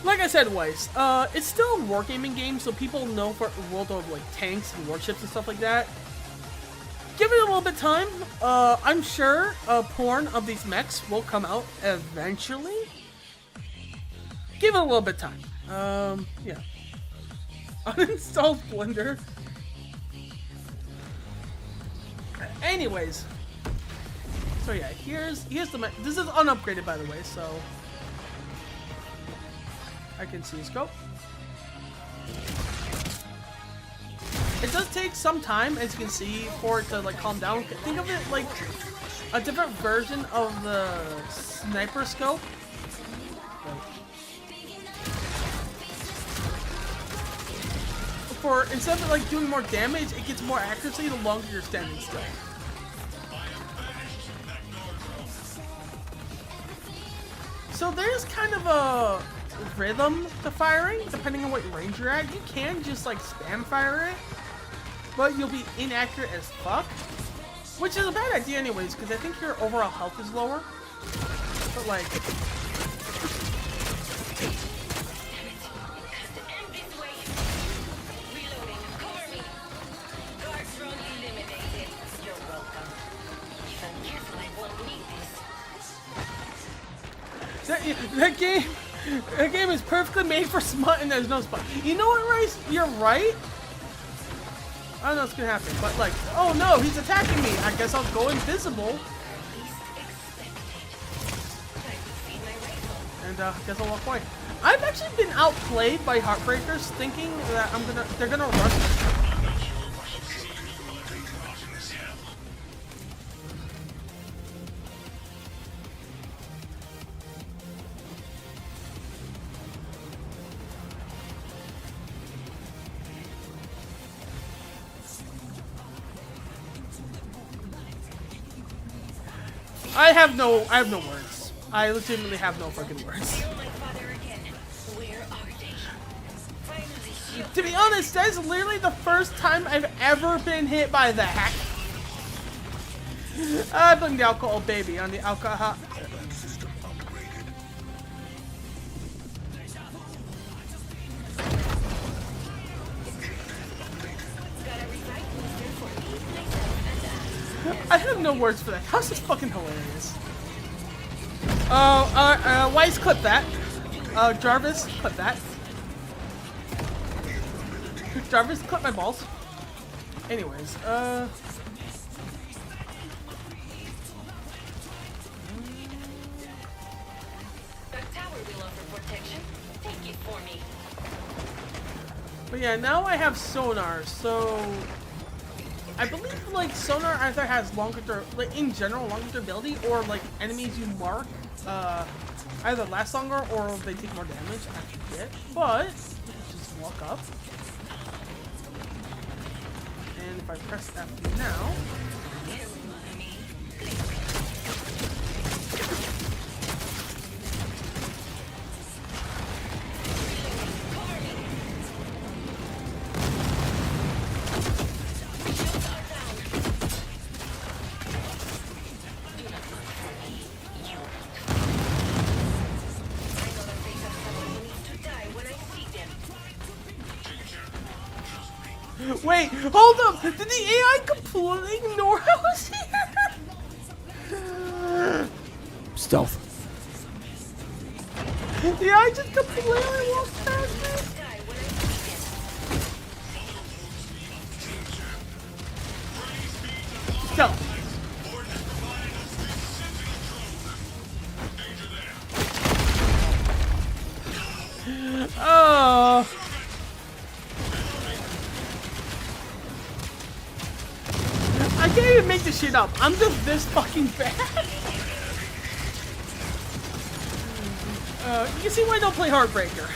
Like I said, Weiss, it's still a wargaming game, so people know for a world of like tanks and warships and stuff like that. Give it a little bit of time. I'm sure porn of these mechs will come out eventually. Give it a little bit of time. Yeah. Uninstalled Blender. Anyways. So yeah, here's the mech. This is unupgraded, by the way, so I can see scope. It does take some time, as you can see, for it to like calm down. Think of it like a different version of the sniper scope. Instead of like doing more damage, it gets more accuracy the longer you're standing still. So there's kind of a rhythm to firing, depending on what range you're at. You can just like spam fire it, but you'll be inaccurate as fuck. Which is a bad idea anyways, because I think your overall health is lower. But like... That game, The game is perfectly made for smut and there's no spot. You know what, Rice? You're right. I don't know what's gonna happen, but like, oh no, he's attacking me. I guess I'll go invisible. And I guess I'll walk away. I've actually been outplayed by Heartbreakers, thinking that they're gonna rush me. I have no words. I legitimately have no fucking words. To be honest, that's literally the first time I've ever been hit by that. I blame the alcohol baby on the alcohol. I have no words for that. How's this fucking hilarious? Weiss, clip that. Jarvis, clip that. Jarvis, clip my balls. Anyways, The tower will offer protection. Take it for me. but yeah, now I have sonar, so I believe like sonar either has longer, like in general, longer durability, or like enemies you mark either last longer or they take more damage. I forget, but just walk up, and if I press F now. Wait, hold up! Did the AI completely ignore I was here? Stealth. The AI just completely walked past me? Stealth. Oh. I can't even make this shit up. I'm just this fucking bad. You can see why I don't play Heartbreaker.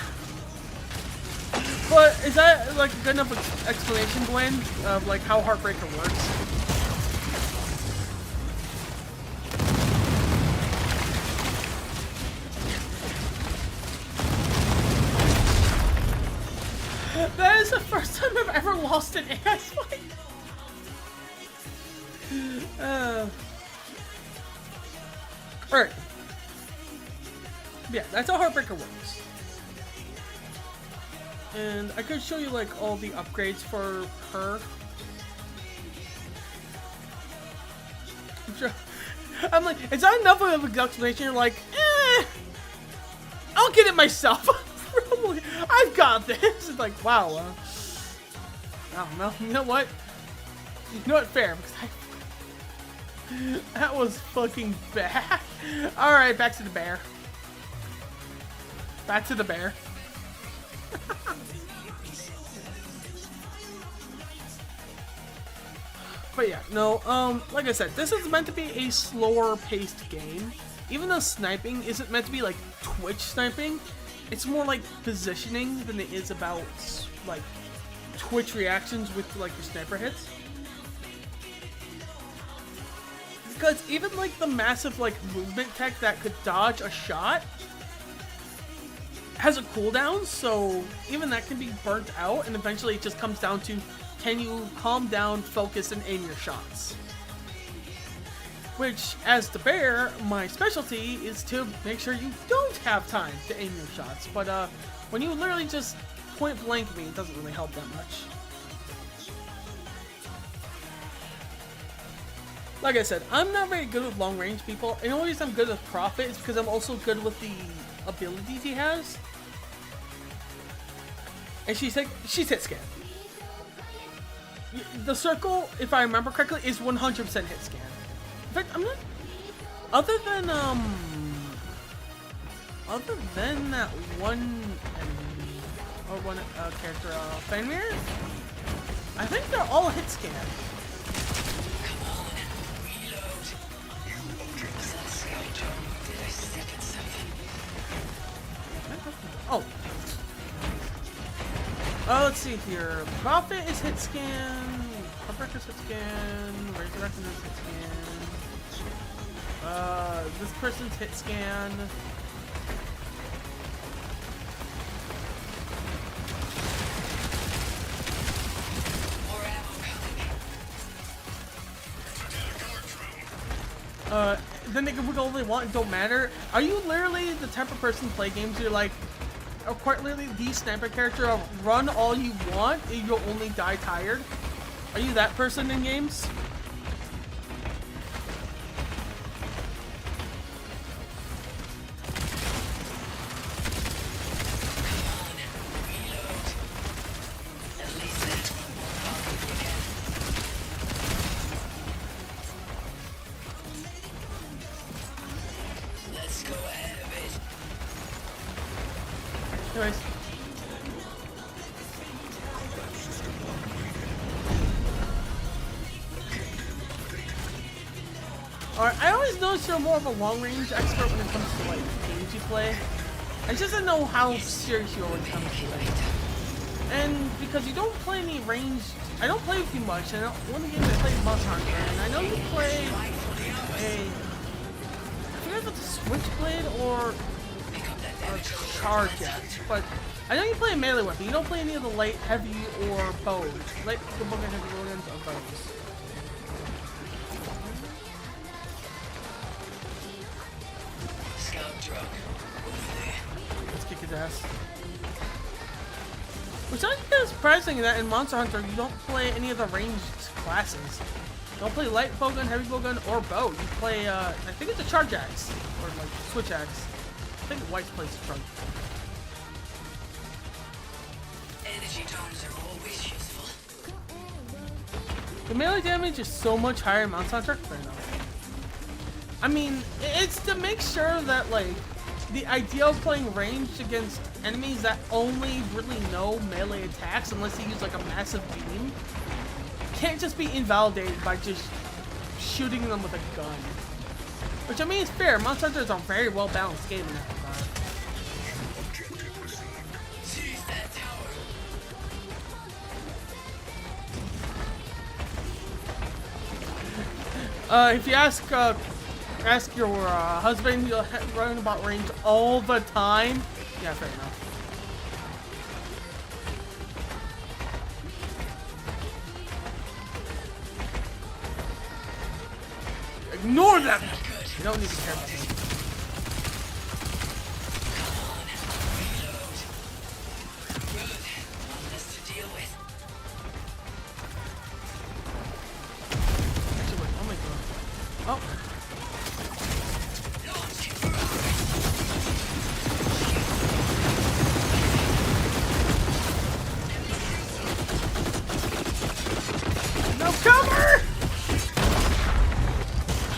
But is that like a good enough explanation, Gwen, of like how Heartbreaker works? That is the first time I've ever lost an AI fight. Alright. Yeah, that's how Heartbreaker works. And I could show you like all the upgrades for her. I'm like, is that enough of an explanation? You're like, I'll get it myself. Probably, I've got this. It's like, wow. I don't know. You know what? You know what? Fair, because that was fucking bad. Alright, back to the bear. Back to the bear. But yeah, no, like I said, this is meant to be a slower paced game. Even though sniping isn't meant to be like Twitch sniping, it's more like positioning than it is about like Twitch reactions with like your sniper hits. Because even like the massive like movement tech that could dodge a shot has a cooldown, so even that can be burnt out, and eventually it just comes down to, can you calm down, focus, and aim your shots? Which, as the bear, my specialty is to make sure you don't have time to aim your shots. But when you literally just point blank me, it doesn't really help that much. Like I said, I'm not very good with long range people. And the only reason I'm good with Prophet is because I'm also good with the abilities he has. And she's hit scan. The circle, if I remember correctly, is 100% hit scan. In fact, I'm not. Other than that one enemy or one character, Fenrir, I think they're all hit scan. Oh. Let's see here. Prophet is hit scan. Heartbreaker's hit scan. Resurrection is hit scan. This person's hit scan. Then they can wiggle all they want, it don't matter. Are you literally the type of person to play games where you're like, quite literally the sniper character, run all you want, you'll only die tired? Are you that person in games? Anyways. Alright, I always notice you're more of a long-range expert when it comes to like games you play. I just don't know how serious you are when it comes to it. And because you don't play any range, I don't play with you much, and one of the games I played Monster Hunter, and I know you play I forget if it's a switchblade or charge axe, but I know you play a melee weapon. You don't play any of the light, heavy, or bows. Light, the bow gun, heavy, bow guns, or bows. Let's kick his ass. Which I think is surprising that in Monster Hunter you don't play any of the ranged classes. You don't play light bowgun, heavy bowgun, or bow. You play, I think it's a charge axe, or like switch axe. I think White's plays a charge. Energy tones are always useful. The melee damage is so much higher in Monster Hunter. Fair enough. I mean, it's to make sure that like the idea of playing ranged against enemies that only really know melee attacks, unless you use like a massive beam, can't just be invalidated by just shooting them with a gun. Which I mean is fair. Monster Hunter is a very well balanced game in that regard. Seize that tower. If you ask your husband, you'll run about range all the time. Yeah, fair enough. Ignore them! You don't need to care about them. Actually, wait, oh my god. Oh. No cover!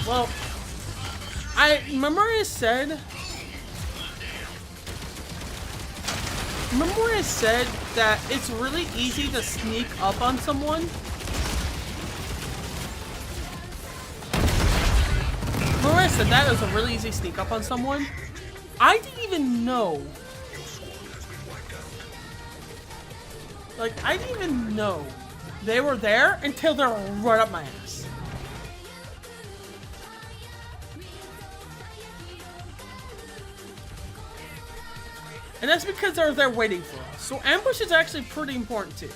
Well, I remember I said that it's really easy to sneak up on someone. Remember I said that it was a really easy sneak up on someone? I didn't even know. Like, I didn't even know they were there until they were right up my ass. And that's because they're there waiting for us. So ambush is actually pretty important too.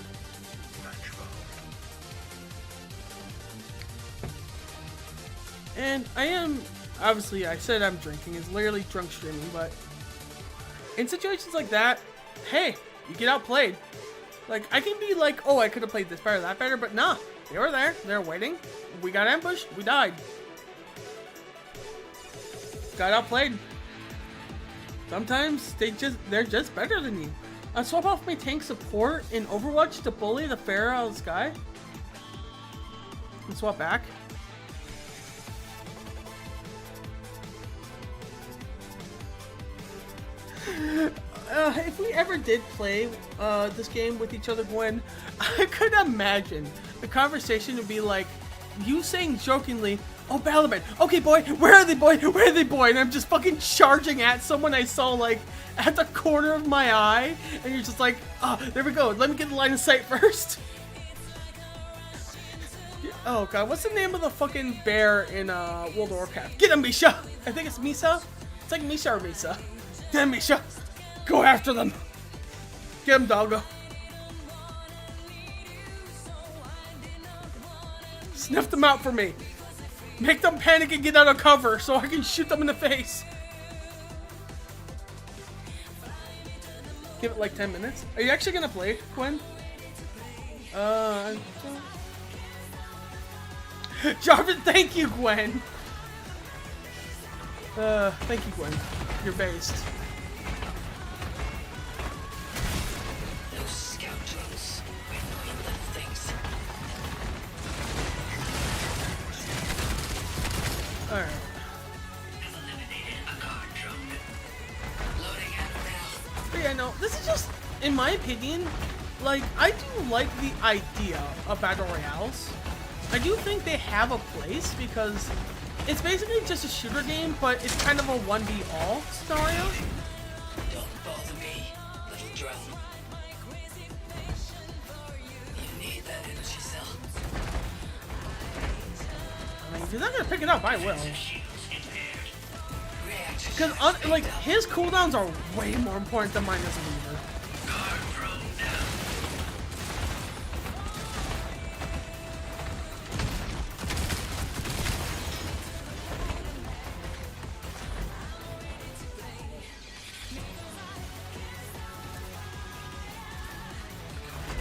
And I am, obviously I said I'm drinking, it's literally drunk streaming, but in situations like that, hey, you get outplayed. Like, I can be like, oh, I could have played this better, that better, but nah, they were there, they're waiting. We got ambushed, we died. Got outplayed. Sometimes they're just better than you. I swap off my tank support in Overwatch to bully the Pharaoh out of the sky. And swap back. If we ever did play this game with each other, Gwen, I could imagine the conversation would be like you saying jokingly, "Oh, Balaban, okay, boy, where are they, boy? Where are they, boy?" And I'm just fucking charging at someone I saw like at the corner of my eye, and you're just like, "Oh, there we go. Let me get the line of sight first." Oh god, what's the name of the fucking bear in World of Warcraft? Get him, Misha! I think it's Misa. It's like Misha or Misa. Get him, Misha! Go after them! Get him, doggo! Sniff them out for me! Make them panic and get out of cover so I can shoot them in the face! Give it like 10 minutes. Are you actually gonna play it, Gwen? Jarvan, thank you, Gwen! Thank you, Gwen. You're based. Those scoundrels. I know you left things. Alright. Eliminated a guard drone. Loading out now. But yeah, no, this is just, in my opinion, like, I do like the idea of Battle Royales. I do think they have a place because it's basically just a shooter game, but it's kind of a 1v all scenario. Don't bother me, little drone. You need that energy cell. I mean, if you're not gonna pick it up, I will. Reaction. Because, like, his cooldowns are way more important than mine as a leader. Guard drone down.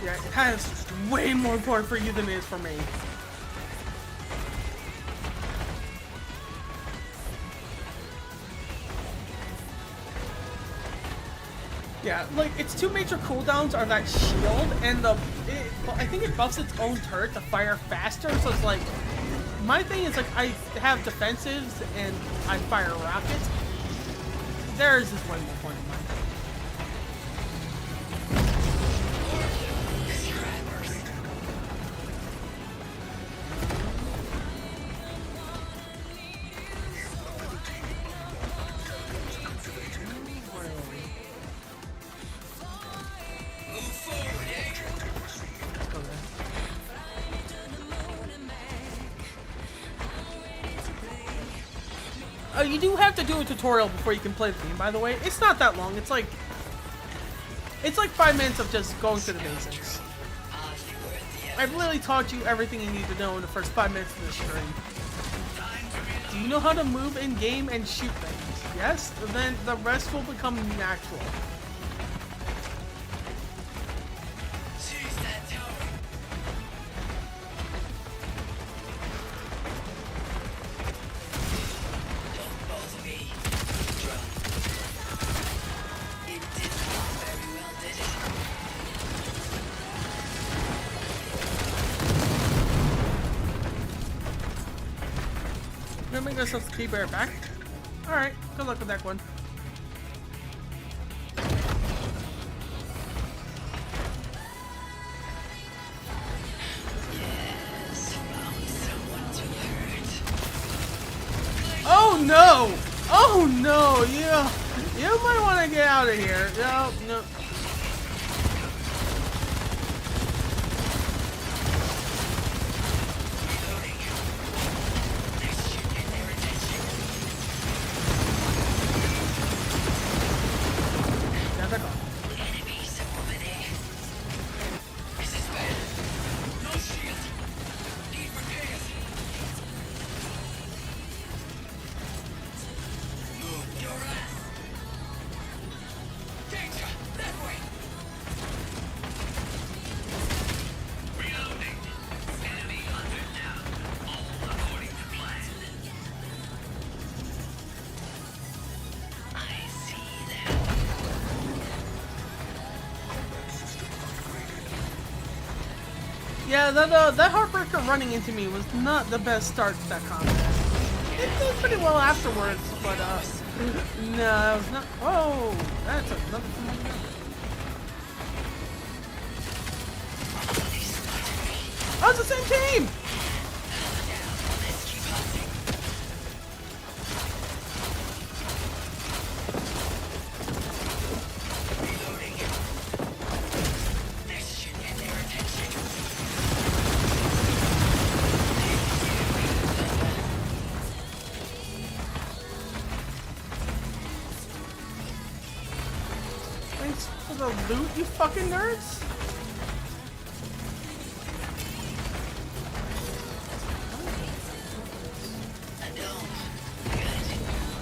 Yeah, it has way more important for you than it is for me. Yeah, like, its two major cooldowns are that shield and I think it buffs its own turret to fire faster, so it's like, my thing is like, I have defensives and I fire rockets. Theirs is way more important than mine. You do have to do a tutorial before you can play the game, by the way. It's not that long. It's like 5 minutes of just going through the basics. I've literally taught you everything you need to know in the first 5 minutes of the stream. Do you know how to move in game and shoot things? Yes? Then the rest will become natural. Gonna make ourselves keep air back. Alright, good luck with that one. Oh no! Oh no! You might want to get out of here. No, no. Yeah, that Heartbreaker running into me was not the best start to that combat. It did pretty well afterwards, but no, it was not. Oh, that's another thing. Oh, it's the same team! Thanks for the loot, you fucking nerds!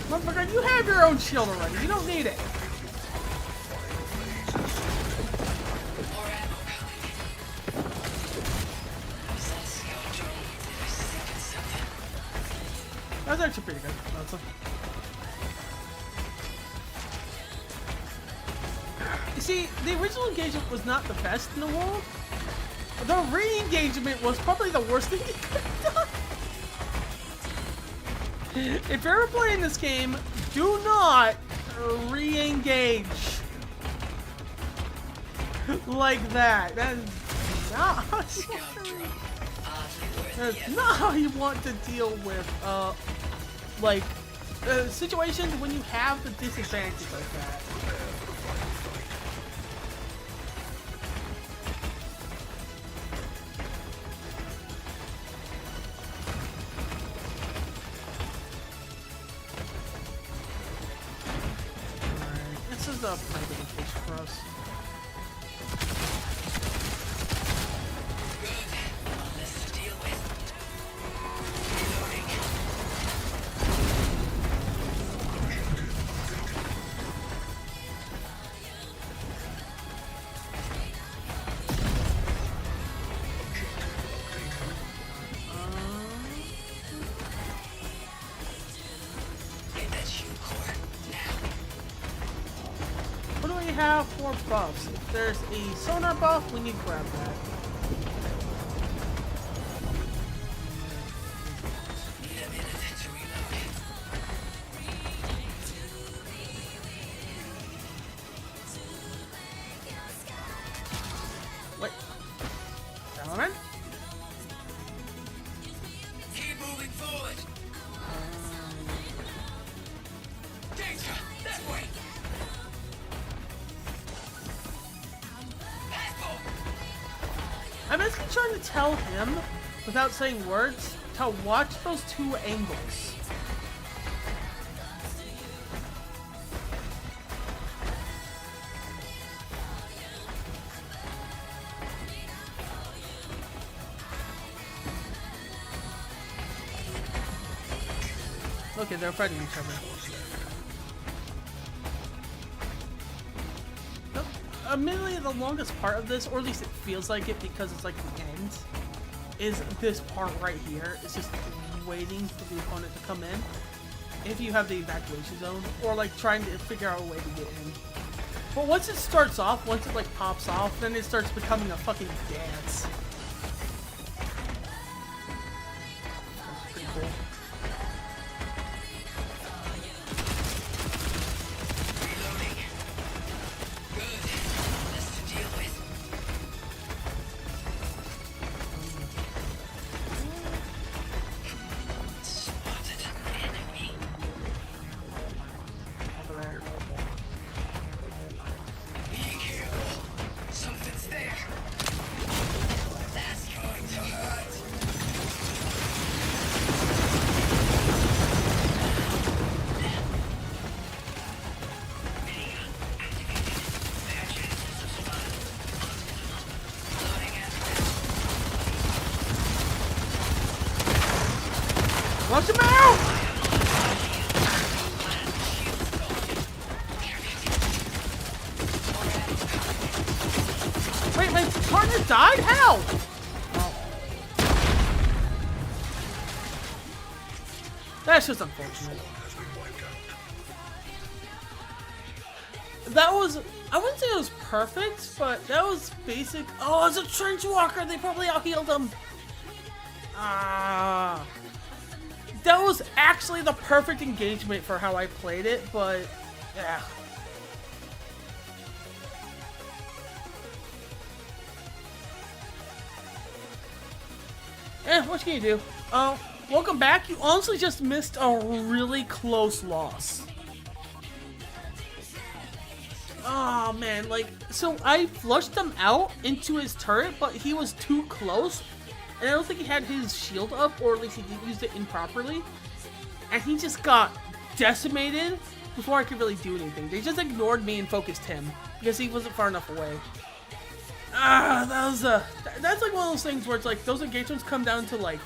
Motherfucker, you have your own shield already. You don't need it. That's actually pretty good. You see, the original engagement was not the best in the world. The re-engagement was probably the worst thing you could have done. If you're ever playing this game, do not re-engage like that. That's not how you want to deal with situations when you have the disadvantages like that. This is a pretty good location for us. What do we have for buffs? If there's a sonar buff, we need to grab that. Wait. Gentlemen? Keep moving forward. Danger, that way. I'm basically trying to tell him, without saying words, to watch those two angles. Okay, they're fighting each other. Admittedly, the longest part of this, or at least it feels like it because it's like the end, is this part right here. It's just waiting for the opponent to come in. If you have the evacuation zone, or like trying to figure out a way to get in. But once it starts off, once it like pops off, then it starts becoming a fucking dance. That's pretty cool. Watch him out! Wait, my partner died? How? That's just unfortunate. That was I wouldn't say it was perfect, but that was basic. Oh, it's a trench walker. They probably out-healed him. Ah. That was actually the perfect engagement for how I played it, but yeah. What can you do? Welcome back. You honestly just missed a really close loss. Oh man, like, so I flushed him out into his turret, but he was too close. And I don't think he had his shield up, or at least he used it improperly. And he just got decimated before I could really do anything. They just ignored me and focused him because he wasn't far enough away. That was that's like one of those things where it's like those engagements come down to like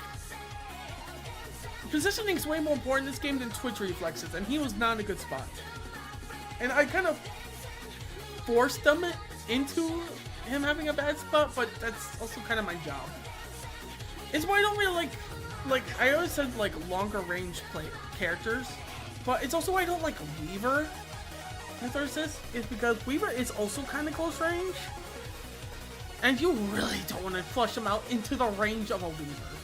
positioning is way more important in this game than twitch reflexes, and he was not in a good spot. And I kind of forced them into him having a bad spot, but that's also kind of my job. It's why I don't really like I always said like longer range play characters, but it's also why I don't like Weaver. Catharsis is because Weaver is also kind of close range, and you really don't want to flush them out into the range of a Weaver,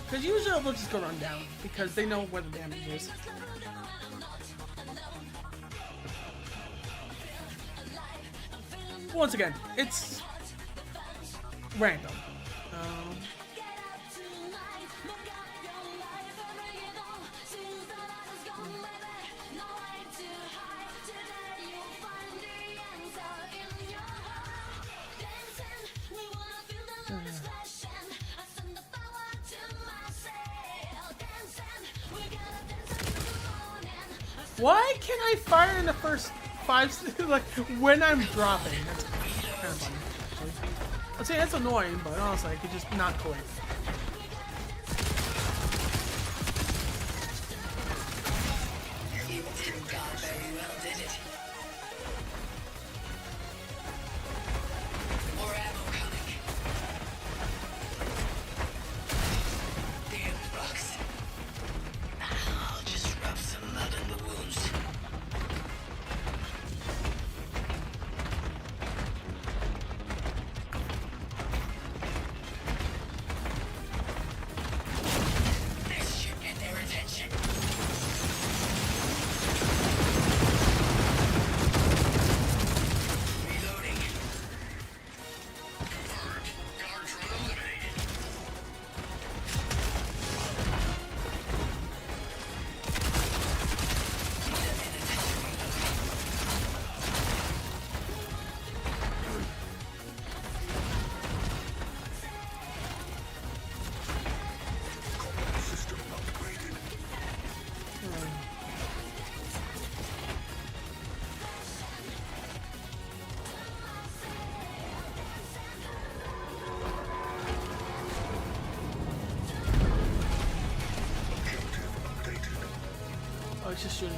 because usually they'll just go run down because they know where the damage is. Once again, it's random. Why can't I fire in the first 5 like when I'm dropping? That's kind of funny, actually. I'd say that's annoying, but honestly, I could just not quit. Oh, it's just shooting.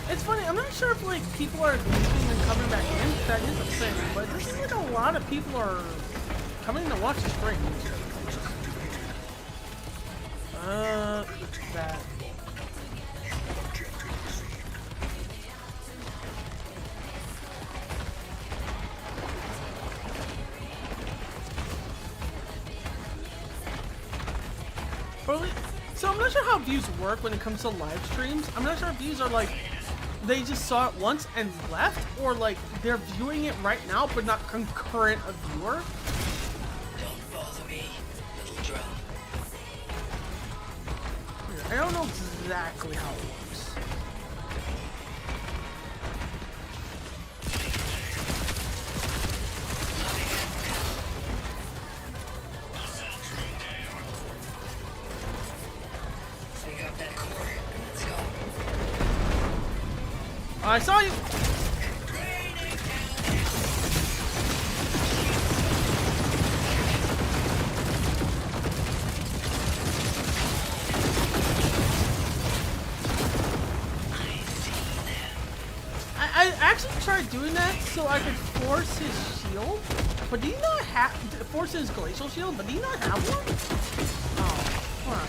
It's funny, I'm not sure if like people are leaving and coming back in. That is a thing, but this is like a lot of people are coming to watch the stream. That. So I'm not sure how views work when it comes to live streams. I'm not sure if views are like, they just saw it once and left, or like they're viewing it right now but not concurrent a viewer. Don't bother me, little drone. I don't know exactly how it works. I saw you! I actually tried doing that so I could force his shield, but do you not have force his glacial shield? But do you not have one? Oh, hold on.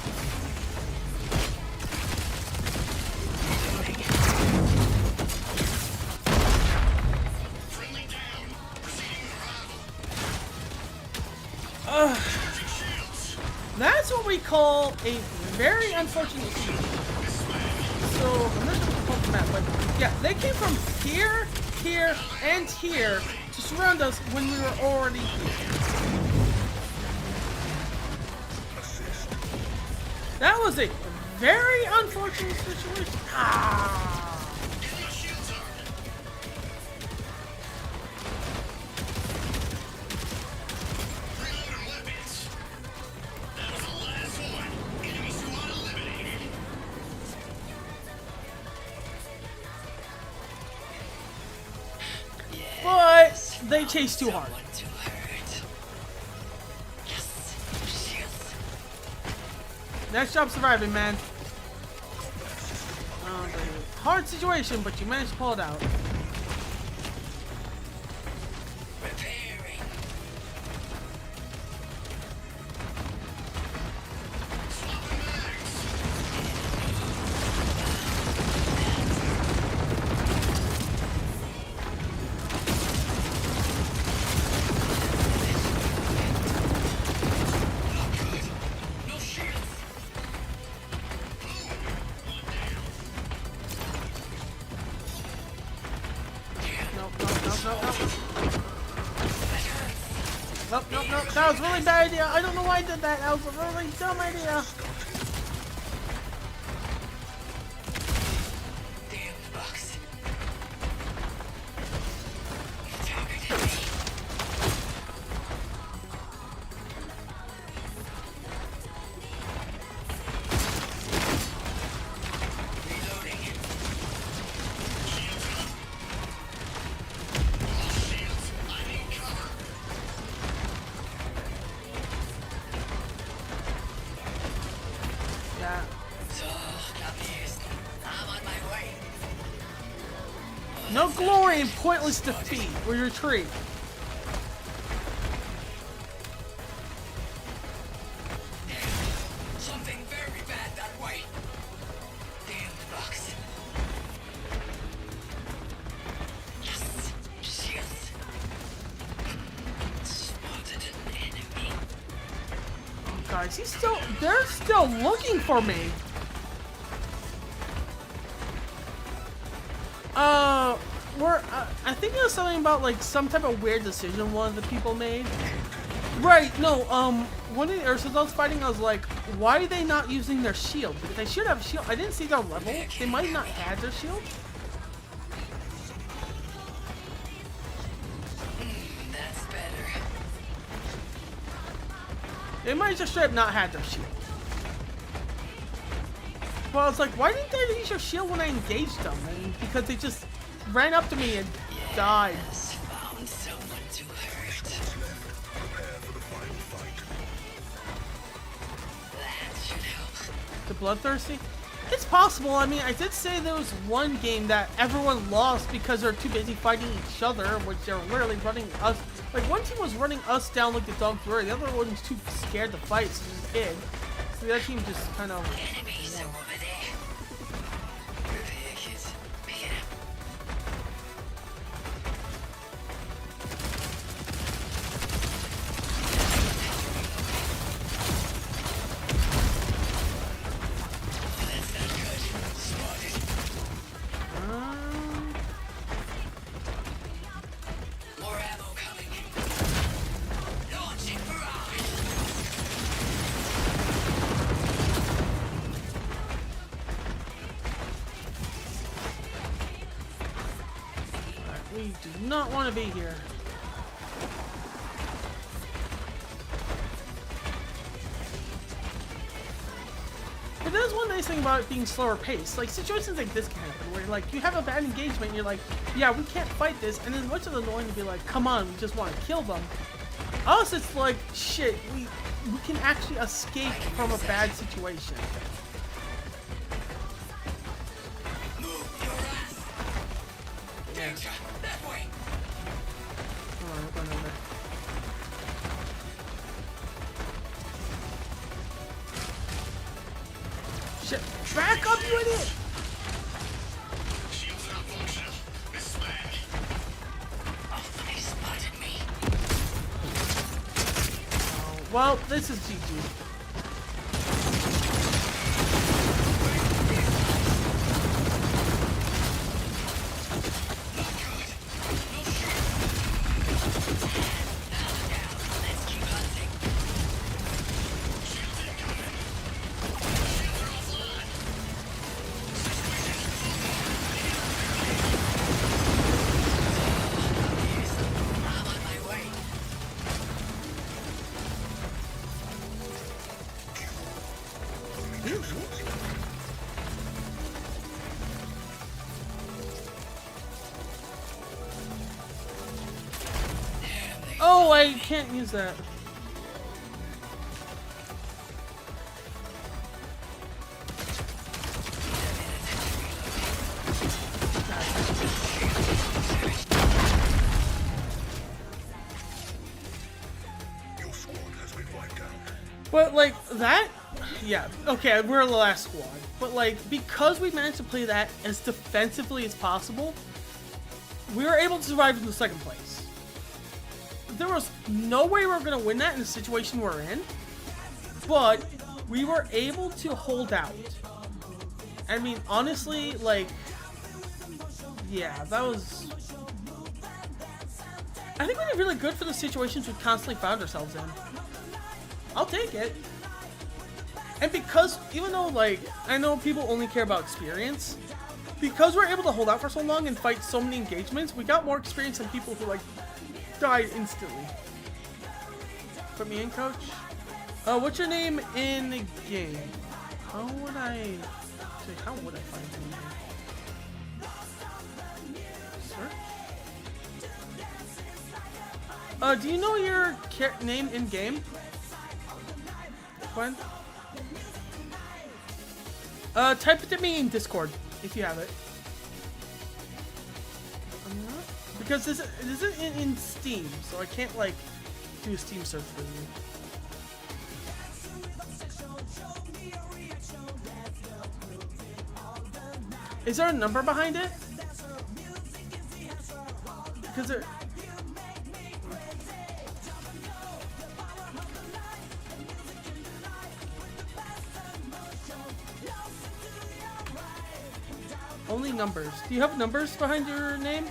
That's what we call a very unfortunate situation. So, I'm not sure what to call the map, but yeah, they came from here, here, and here to surround us when we were already here. That was a very unfortunate situation. Ah! But they chase too hard. Next job surviving, man. Hard situation, but you managed to pull it out. Nope. That was a really bad idea. I don't know why I did that. That was a really dumb idea. Damn box. No glory in pointless defeat or retreat. Something very bad that way. Damn box. Yes. Shields. Spotted an enemy. Oh, guys, they're still looking for me. I think it was something about like some type of weird decision one of the people made. Right, no, one of the Ursas I was fighting, I was like, why are they not using their shield? Because they should have a shield. I didn't see their level. They might not have their shield. That's better. They might just straight up not have their shield. Well, I was like, why didn't they use your shield when I engaged them? And because they just ran up to me and died. Found someone to hurt. Prepare for the final fight. That should help. The bloodthirsty? It's possible. I mean, I did say there was one game that everyone lost because they're too busy fighting each other, which they're literally running us. Like, one team was running us down like the dogs were. The other one was too scared to fight, so just hid. So the other team just kind of... Enemies are over there. Repair kits. Pick it up. That's not good. Spotted. More ammo coming. Launching barrage. We do not want to be here. But there's one nice thing about it being slower paced. Like, situations like this can happen where, like, you have a bad engagement and you're like, yeah, we can't fight this. And then much of the annoying to be like, come on, we just want to kill them. Us, it's like, shit, we can actually escape from a bad situation. Danger! That way! Hold on, we're going over. Shit! Back up, you idiot! Shields malfunction. Miss Mag. Oh, they spotted me. Oh, well, this is GG. Let's keep hunting. I'm on my way. Oh, I can't use that. Your squad has been wiped out. But like that, yeah, okay, we're the last squad. But like, because we managed to play that as defensively as possible, we were able to survive in the second place. There was no way we were gonna win that in the situation we're in, but we were able to hold out. I mean, honestly, like, yeah, that was. I think we did really good for the situations we constantly found ourselves in. I'll take it. And because, even though, like, I know people only care about experience, because we're able to hold out for so long and fight so many engagements, we got more experience than people who, like, died instantly. Put me in, coach. What's your name in the game? How would I find you? Search? Do you know your name in game? Gwen? Type it to me in Discord if you have it. I'm not, because this isn't in Steam, so I can't like do a Steam search for you. Is there a number behind it? Because there. Only numbers. Do you have numbers behind your name?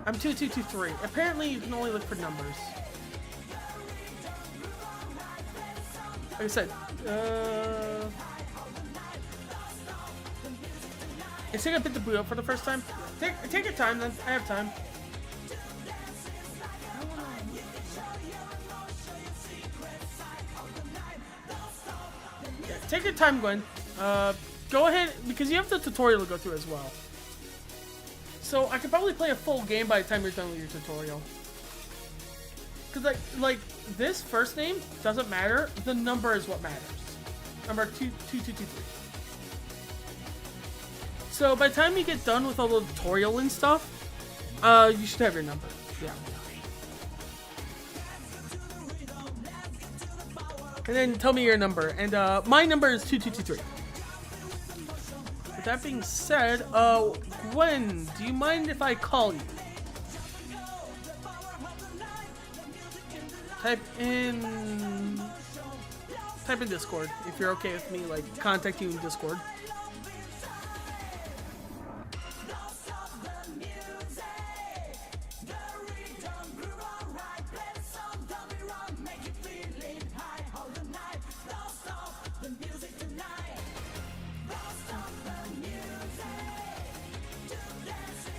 I'm 2223. Apparently, you can only look for numbers. Like I said, it's taking a bit to boot up for the first time. Take your time, then. I have time. Yeah, take your time, Gwen. Go ahead, because you have the tutorial to go through as well. So I could probably play a full game by the time you're done with your tutorial. Because like this first name doesn't matter. The number is what matters. Number 2223. So by the time you get done with all the tutorial and stuff, you should have your number. Yeah. And then tell me your number. And my number is 2223. With that being said, Gwen, do you mind if I call you? Type in Discord if you're okay with me, like, contact you in Discord.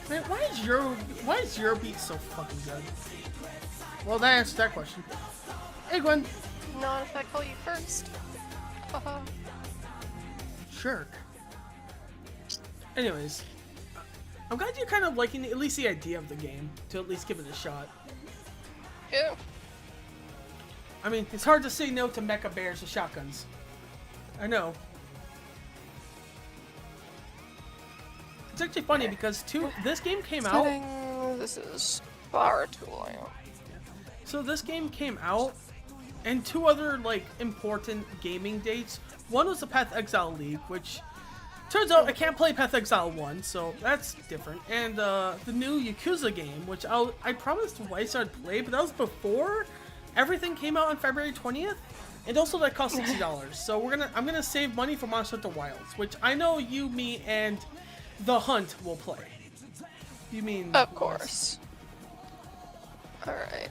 Man, why is your beat so fucking good? Well, that answers that question. Hey, Gwen. Not if I call you first. Haha. Jerk. Anyways, I'm glad you're kind of liking at least the idea of the game, to at least give it a shot. Yeah. I mean, it's hard to say no to mecha bears with shotguns. I know. It's actually funny because this game came I out. think this is far too long. So this game came out, and 2 other like important gaming dates. One was the Path Exile League, which turns out I can't play Path Exile 1, so that's different. And the new Yakuza game, which I promised Weiss I'd play, but that was before everything came out on February 20th. And also that cost $60. So I'm gonna save money for Monster Hunter Wilds, which I know you, me, and The Hunt will play. You mean? Of course. Alright.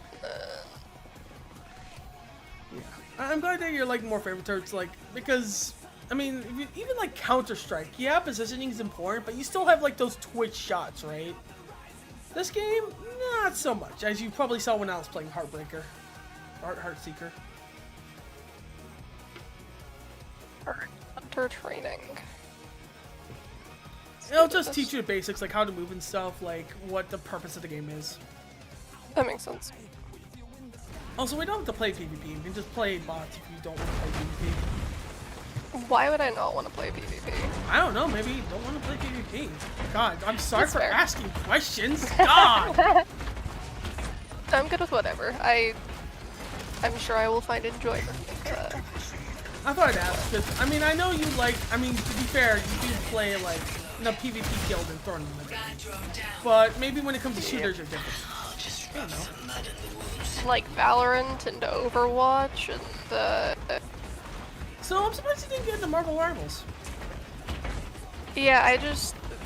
Yeah. I'm glad that you're like more favorite turrets, like, because I mean, even like Counter-Strike, yeah, positioning is important, but you still have like those twitch shots, right? This game, not so much, as you probably saw when I was playing Heartbreaker, Heartseeker. Hunter training. It'll just teach you the basics, like how to move and stuff, like what the purpose of the game is. That makes sense. Also, we don't have to play PvP. We can just play bots if you don't want to play PvP. Why would I not want to play PvP? I don't know, maybe you don't want to play PvP. God, I'm sorry That's for fair. asking questions. God! I'm good with whatever. I'm sure I will find enjoyment. I thought I'd ask, because, I mean, I know you like, I mean, to be fair, you do play, like, in a PvP guild and Thorn in the game. But maybe when it comes to shooters, you're different. I don't know. Like Valorant and Overwatch and So I'm surprised you didn't get into Marvel Rivals. yeah,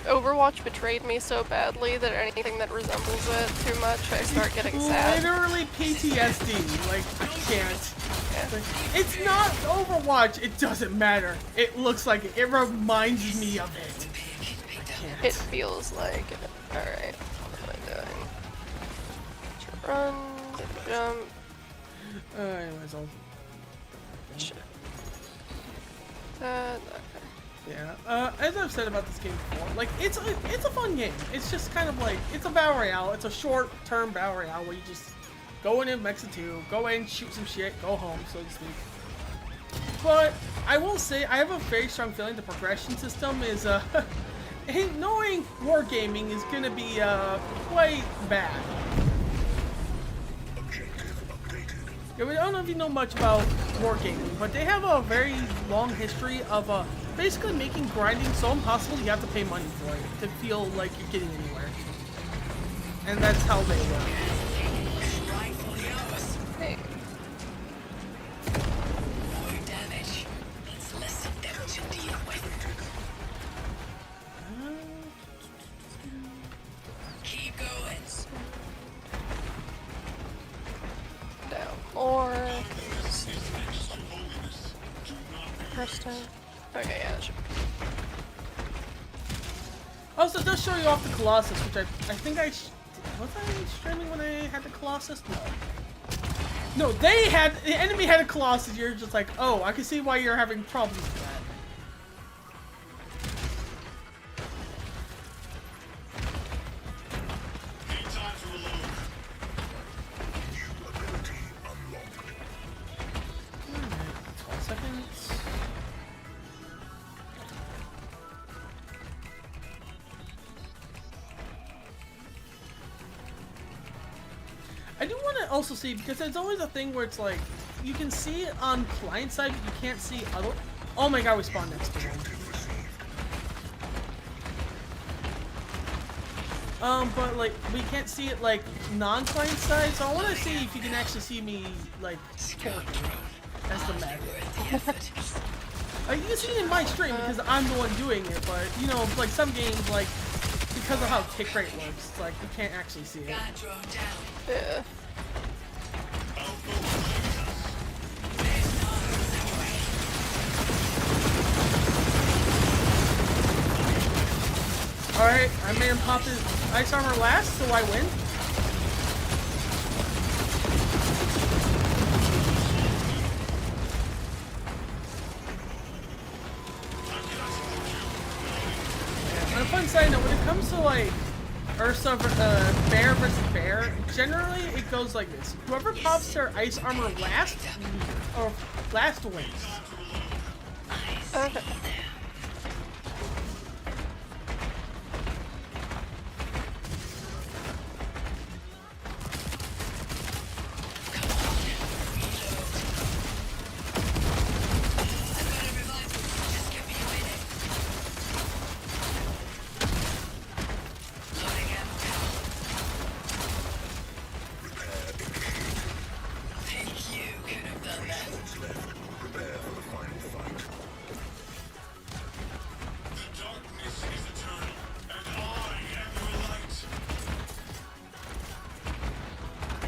Overwatch betrayed me so badly that anything that resembles it too much, I start getting sad. Literally PTSD. Like, I can't. Yeah. It's not Overwatch. It doesn't matter. It looks like it. It reminds me of it. I It can't. feels like it. Alright, what am I doing? To run, to jump. Anyways, I'll... Shit. Okay. Yeah. As I've said about this game before, like, it's a fun game. It's just kind of like, it's a battle royale. It's a short-term battle royale where you just go in and Mexa 2, go in, shoot some shit, go home, so to speak. But I will say, I have a very strong feeling the progression system is, knowing wargaming is gonna be, quite bad. Objective updated. Yeah, I don't know if you know much about wargaming, but they have a very long history of, basically making grinding so impossible you have to pay money for it to feel like you're getting anywhere. And that's how they work. Hey. More damage means less of them to deal with. Keep going. Down more. First time. Okay, yeah, that should be. Also, it does show you off the Colossus, which I think was I streaming when I had the Colossus? No, the enemy had a Colossus. You're just like, oh, I can see why you're having problems with that. New ability unlocked. Alright, 12 seconds. I do want to also see, because there's always a thing where it's like, you can see it on client side, but you can't see other. Oh my god, we spawned next to one. But like, we can't see it like non-client side, so I want to see if you can actually see me like torquing as the mech. You can see it in my stream because I'm the one doing it, but you know, like some games, like because of how tick rate works, it's like you can't actually see it. Yeah. Alright, I made him pop his ice armor last, so I win. On a fun side note, when it comes to like Ursa, bear versus bear, generally it goes like this. Whoever pops their ice armor last, or last wins. Okay.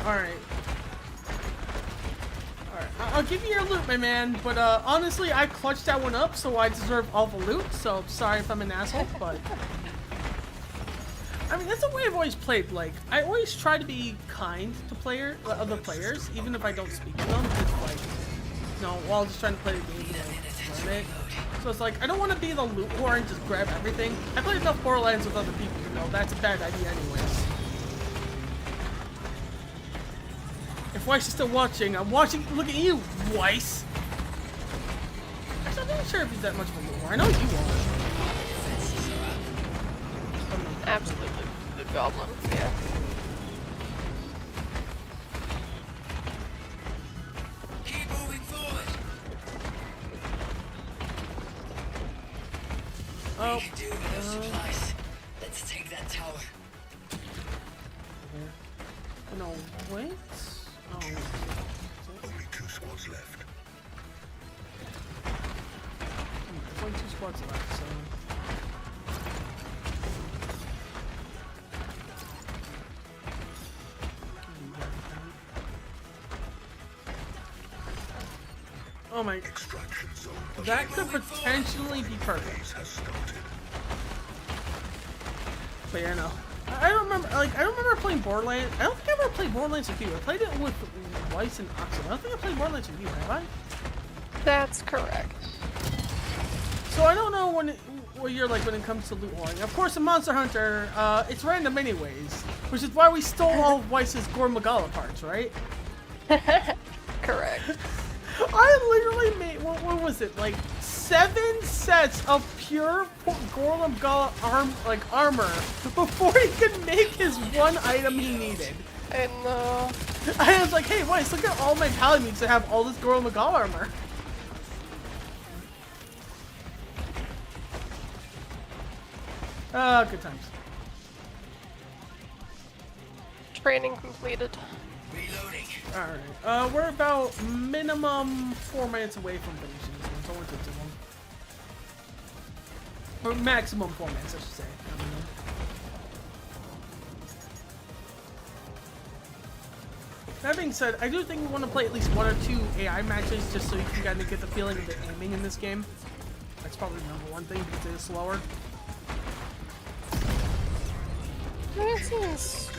Alright. Alright, I'll give you your loot, my man, but honestly, I clutched that one up, so I deserve all the loot, so sorry if I'm an asshole, but... I mean, that's the way I've always played, like, I always try to be kind to other players, even if I don't speak to them, it's like, you know, while just trying to play the game, like, learn it. So it's like, I don't want to be the loot whore and just grab everything. I played enough Borderlands with other people, you know, that's a bad idea anyways. If Weiss is still watching, I'm watching, look at you, Weiss! Actually, I'm not sure if he's that much of a loot whore. I know you are. Absolutely. The goblin, yeah. Keep moving forward. Oh. We can do with those supplies. Let's take that tower. No, wait. Oh. Only 2 squads left. There's only 2 squads left, so... Oh my... Extraction zone. That could potentially be perfect. Phase has started. But yeah, no. I don't remember, like, I don't remember playing Borderlands. I don't think I ever played Borderlands with you. I played it with Weiss and Oxen. I don't think I played Borderlands with you, have I? That's correct. So I don't know what you're like when it comes to loot hoarding. Of course, in Monster Hunter, it's random anyways, which is why we stole all of Weiss's Gore Magala parts, right? Correct. I literally made, what was it, like 7 sets of pure Gore Magala armor before he could make his one item he needed. And I was like, hey, Weiss, look at all my paladins that have all this Gore Magala armor. Good times. training completed. Reloading. Alright, we're about minimum 4 minutes away from finishing this one, so we're good to one. Or maximum 4 minutes, I should say. That being said, I do think we want to play at least 1 or 2 AI matches just so you can kind of get the feeling of the aiming in this game. That's probably the number 1 thing because it is slower. It seems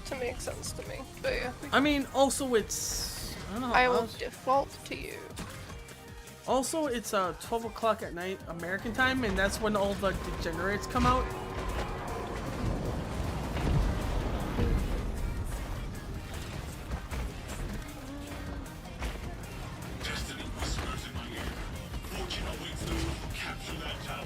to make sense to me, but yeah. I mean, also it's... I don't know. I will default to you. Also, it's 12 o'clock at night American time, and that's when all the degenerates come out. Destiny whispers in my ear. Fortune awaits those who capture that tower.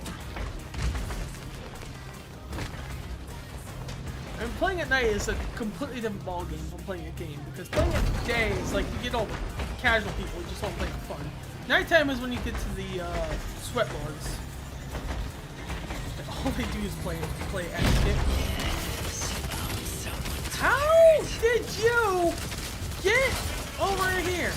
And playing at night is a completely different ballgame from playing a game, because playing at day is like you get all the casual people who just don't play for fun. Nighttime is when you get to the sweat lords. All they do is play etiquette. How did you get over here?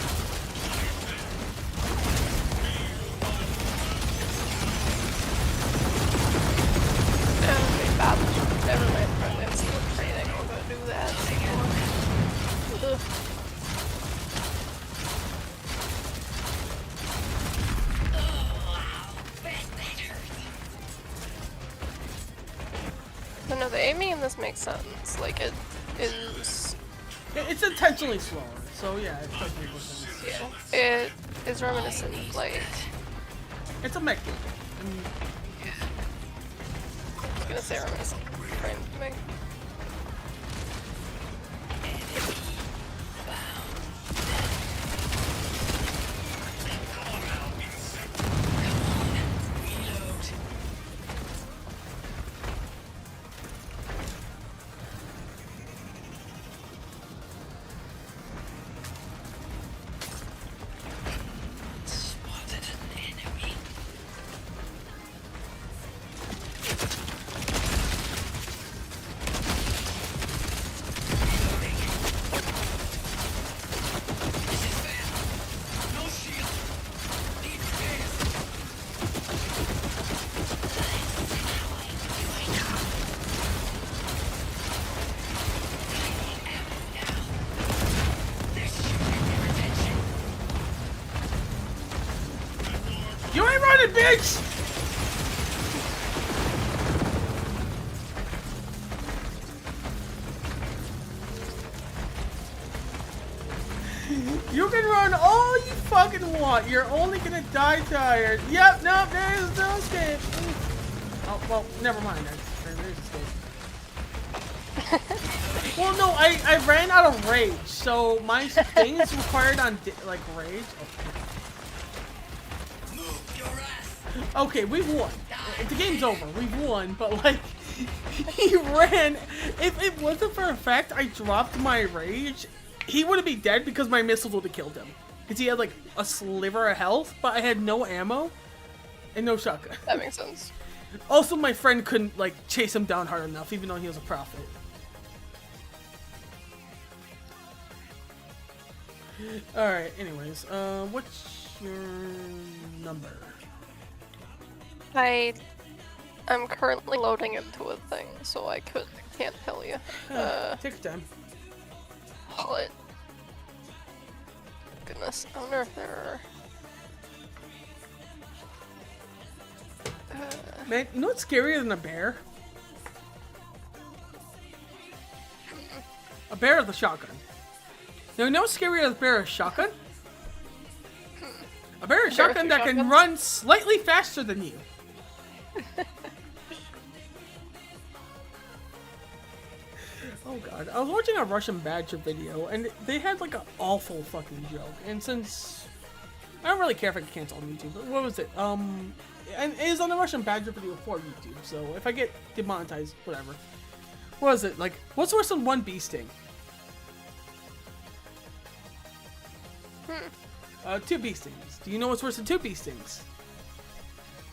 Okay, bad. Never mind. I'm still training. I'm gonna do that. Ugh. But no, the aiming in this makes sense. Like, it is... It's intentionally slower, so yeah, it does make more sense. Yeah. It is reminiscent of, like... It's a mech game. I was gonna say reminiscent of frame to me. Spotted an enemy. it, bitch! You can run all you fucking want. You're only gonna die tired. Yep, nope, there's no escape. Oh, well, never mind. There's escape. Well, no, I ran out of rage, so my thing is required on, like, rage. Okay, we've won. The game's over. We've won, but, like, he ran. If it wasn't for a fact I dropped my rage, he wouldn't be dead because my missiles would have killed him. Because he had, like, a sliver of health, but I had no ammo and no shotgun. That makes sense. Also, my friend couldn't, like, chase him down hard enough, even though he was a prophet. Alright, anyways, what's your number? I'm currently loading into a thing, so I can't tell you. Take your time. What? Goodness, I wonder if there are... Man, you know what's scarier than a bear? A bear with a shotgun. Now, you know what's scarier than a bear with a shotgun? A bear with a shotgun that can run slightly faster than you. Oh god, I was watching a Russian Badger video, and they had like an awful fucking joke. And since I don't really care if I can cancel on YouTube, but what was it? And it is on the Russian Badger video for YouTube, so if I get demonetized, whatever. What was it? Like, what's worse than one bee sting? Two bee stings. Do you know what's worse than two bee stings?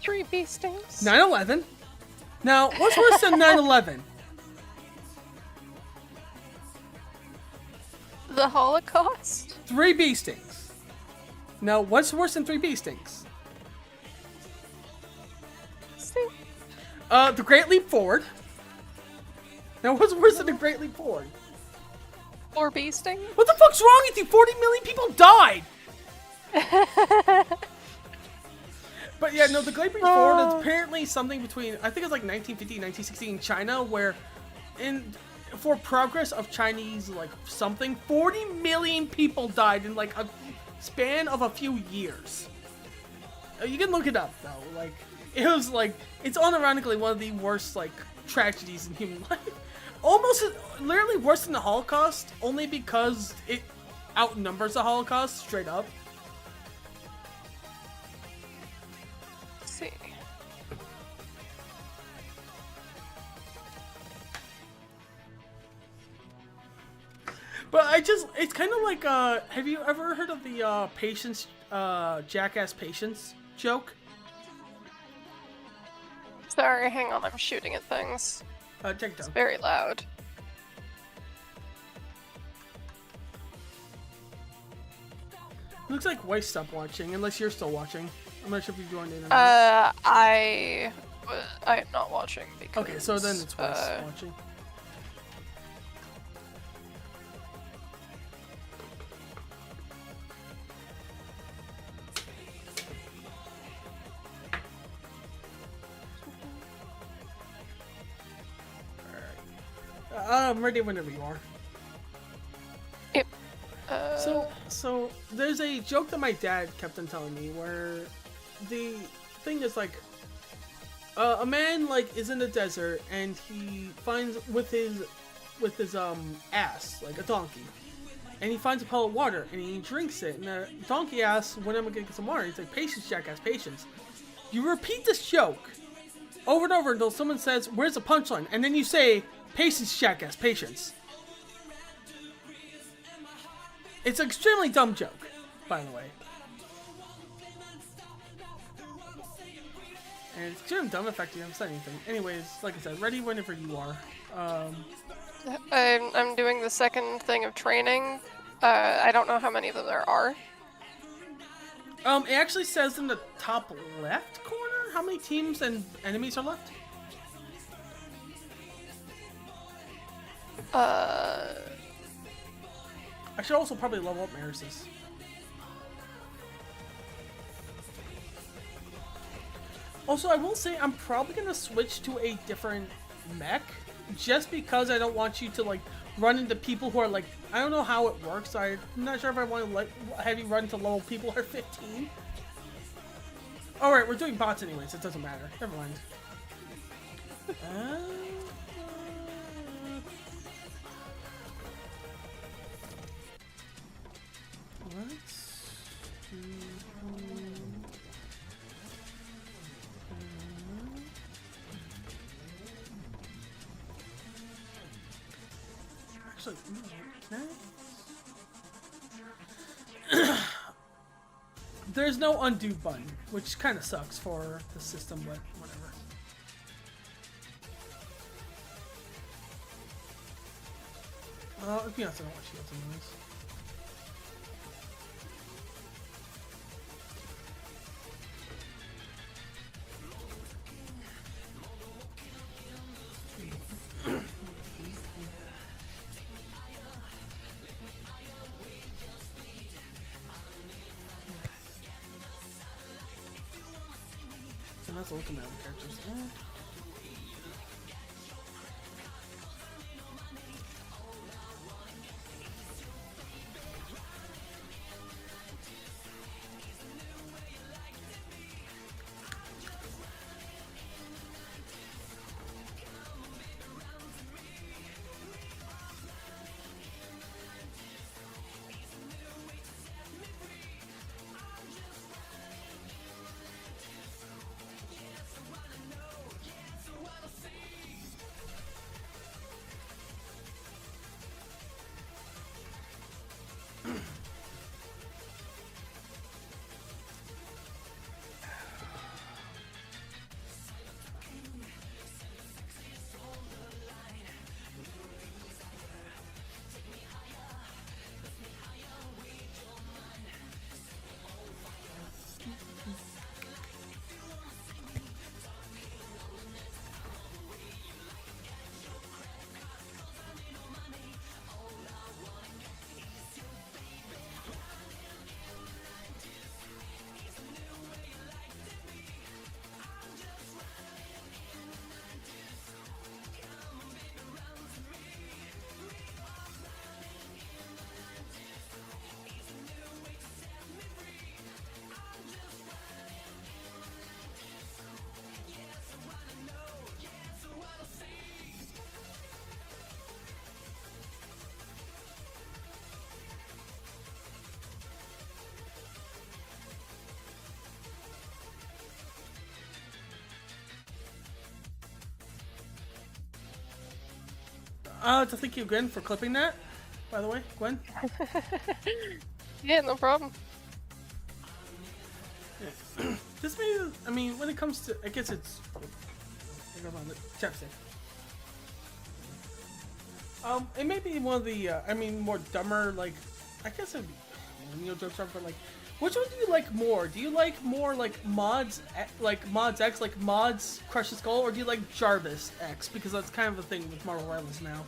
3 bee stings? 9/11. Now, what's worse than 9/11? The Holocaust? 3 bee stings. Now, what's worse than 3 bee stings? Sting. The Great Leap Forward. Now, what's worse than the Great Leap Forward? 4 bee stings? What the fuck's wrong with you? 40 million people died! But yeah, no, the Great Leap Forward is apparently something between, I think it's like 1950 and 1960 in China, where for progress of Chinese, like, something, 40 million people died in, like, a span of a few years. You can look it up, though. Like, it was, like, it's unironically one of the worst, like, tragedies in human life. Almost, literally worse than the Holocaust, only because it outnumbers the Holocaust, straight up. Let's see. But it's kind of like, have you ever heard of the, Patience, Jackass Patience joke? Sorry, hang on, I'm shooting at things. Check it It's out. very loud. Looks like Weiss stopped watching, unless you're still watching. I'm not sure if you joined in or not. I am not watching because... Okay, so then it's Weiss watching. I'm ready whenever you are. Yep. So there's a joke that my dad kept on telling me where the thing is like a man like is in the desert and he finds with his ass like a donkey, and he finds a puddle of water and he drinks it, and the donkey asks, "When am I gonna get some water?" He's like, "Patience, jackass, patience." You repeat this joke over and over until someone says, "Where's the punchline?" And then you say, "Patience, jackass, patience." It's an extremely dumb joke, by the way. And it's extremely dumb, in fact, you haven't said anything. Anyways, like I said, ready whenever you are. I'm doing the second thing of training. I don't know how many of them there are. It actually says in the top left corner how many teams and enemies are left. I should also probably level up Maris's. Also, I will say I'm probably gonna switch to a different mech, just because I don't want you to like run into people who are like, I don't know how it works. I'm not sure if I want to like have you run into level people who are 15. All right, we're doing bots anyways. It doesn't matter. Never mind. Actually, can I? There's no undo button, which kind of sucks for the system, but whatever. To be honest, I don't want shields anyways. So that's looking at the characters. To thank you, Gwen, for clipping that. By the way, Gwen. Yeah, no problem. This may, I mean, when it comes to, I guess it's. Chapstick. It may be one of the, I mean, more dumber, like, I guess it'd be, jokes are, but like, which one do you like more? Do you like more like mods, like mods X, like mods Crush the Skull, or do you like Jarvis X? Because that's kind of a thing with Marvel Rivals now.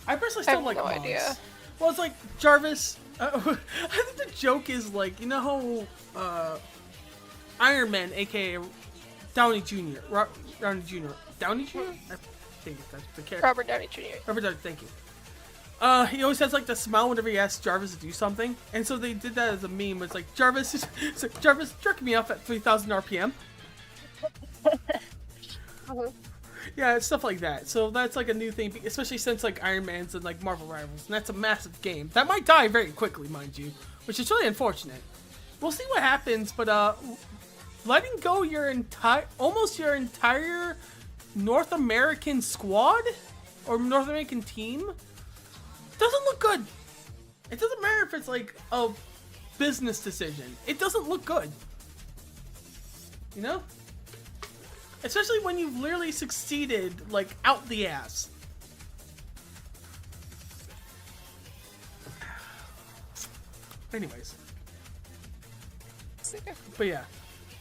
I personally still like no mods. idea. Well, it's like Jarvis. I think the joke is like, you know how Iron Man, aka Downey Jr. Downey Jr. Downey Jr. I think that's the character. Robert Downey Jr. Robert Downey, thank you. He always has like the smile whenever he asks Jarvis to do something, and so they did that as a meme. It's like Jarvis, it's like, Jarvis jerking me off at 3,000 RPM. Yeah, it's stuff like that. So that's like a new thing, especially since like Iron Man's and like Marvel Rivals, and that's a massive game that might die very quickly, mind you, which is really unfortunate. We'll see what happens, but letting go your almost your entire North American squad or North American team doesn't look good. It doesn't matter if it's like a business decision. It doesn't look good. You know? Especially when you've literally succeeded, like, out the ass. Anyways. But yeah.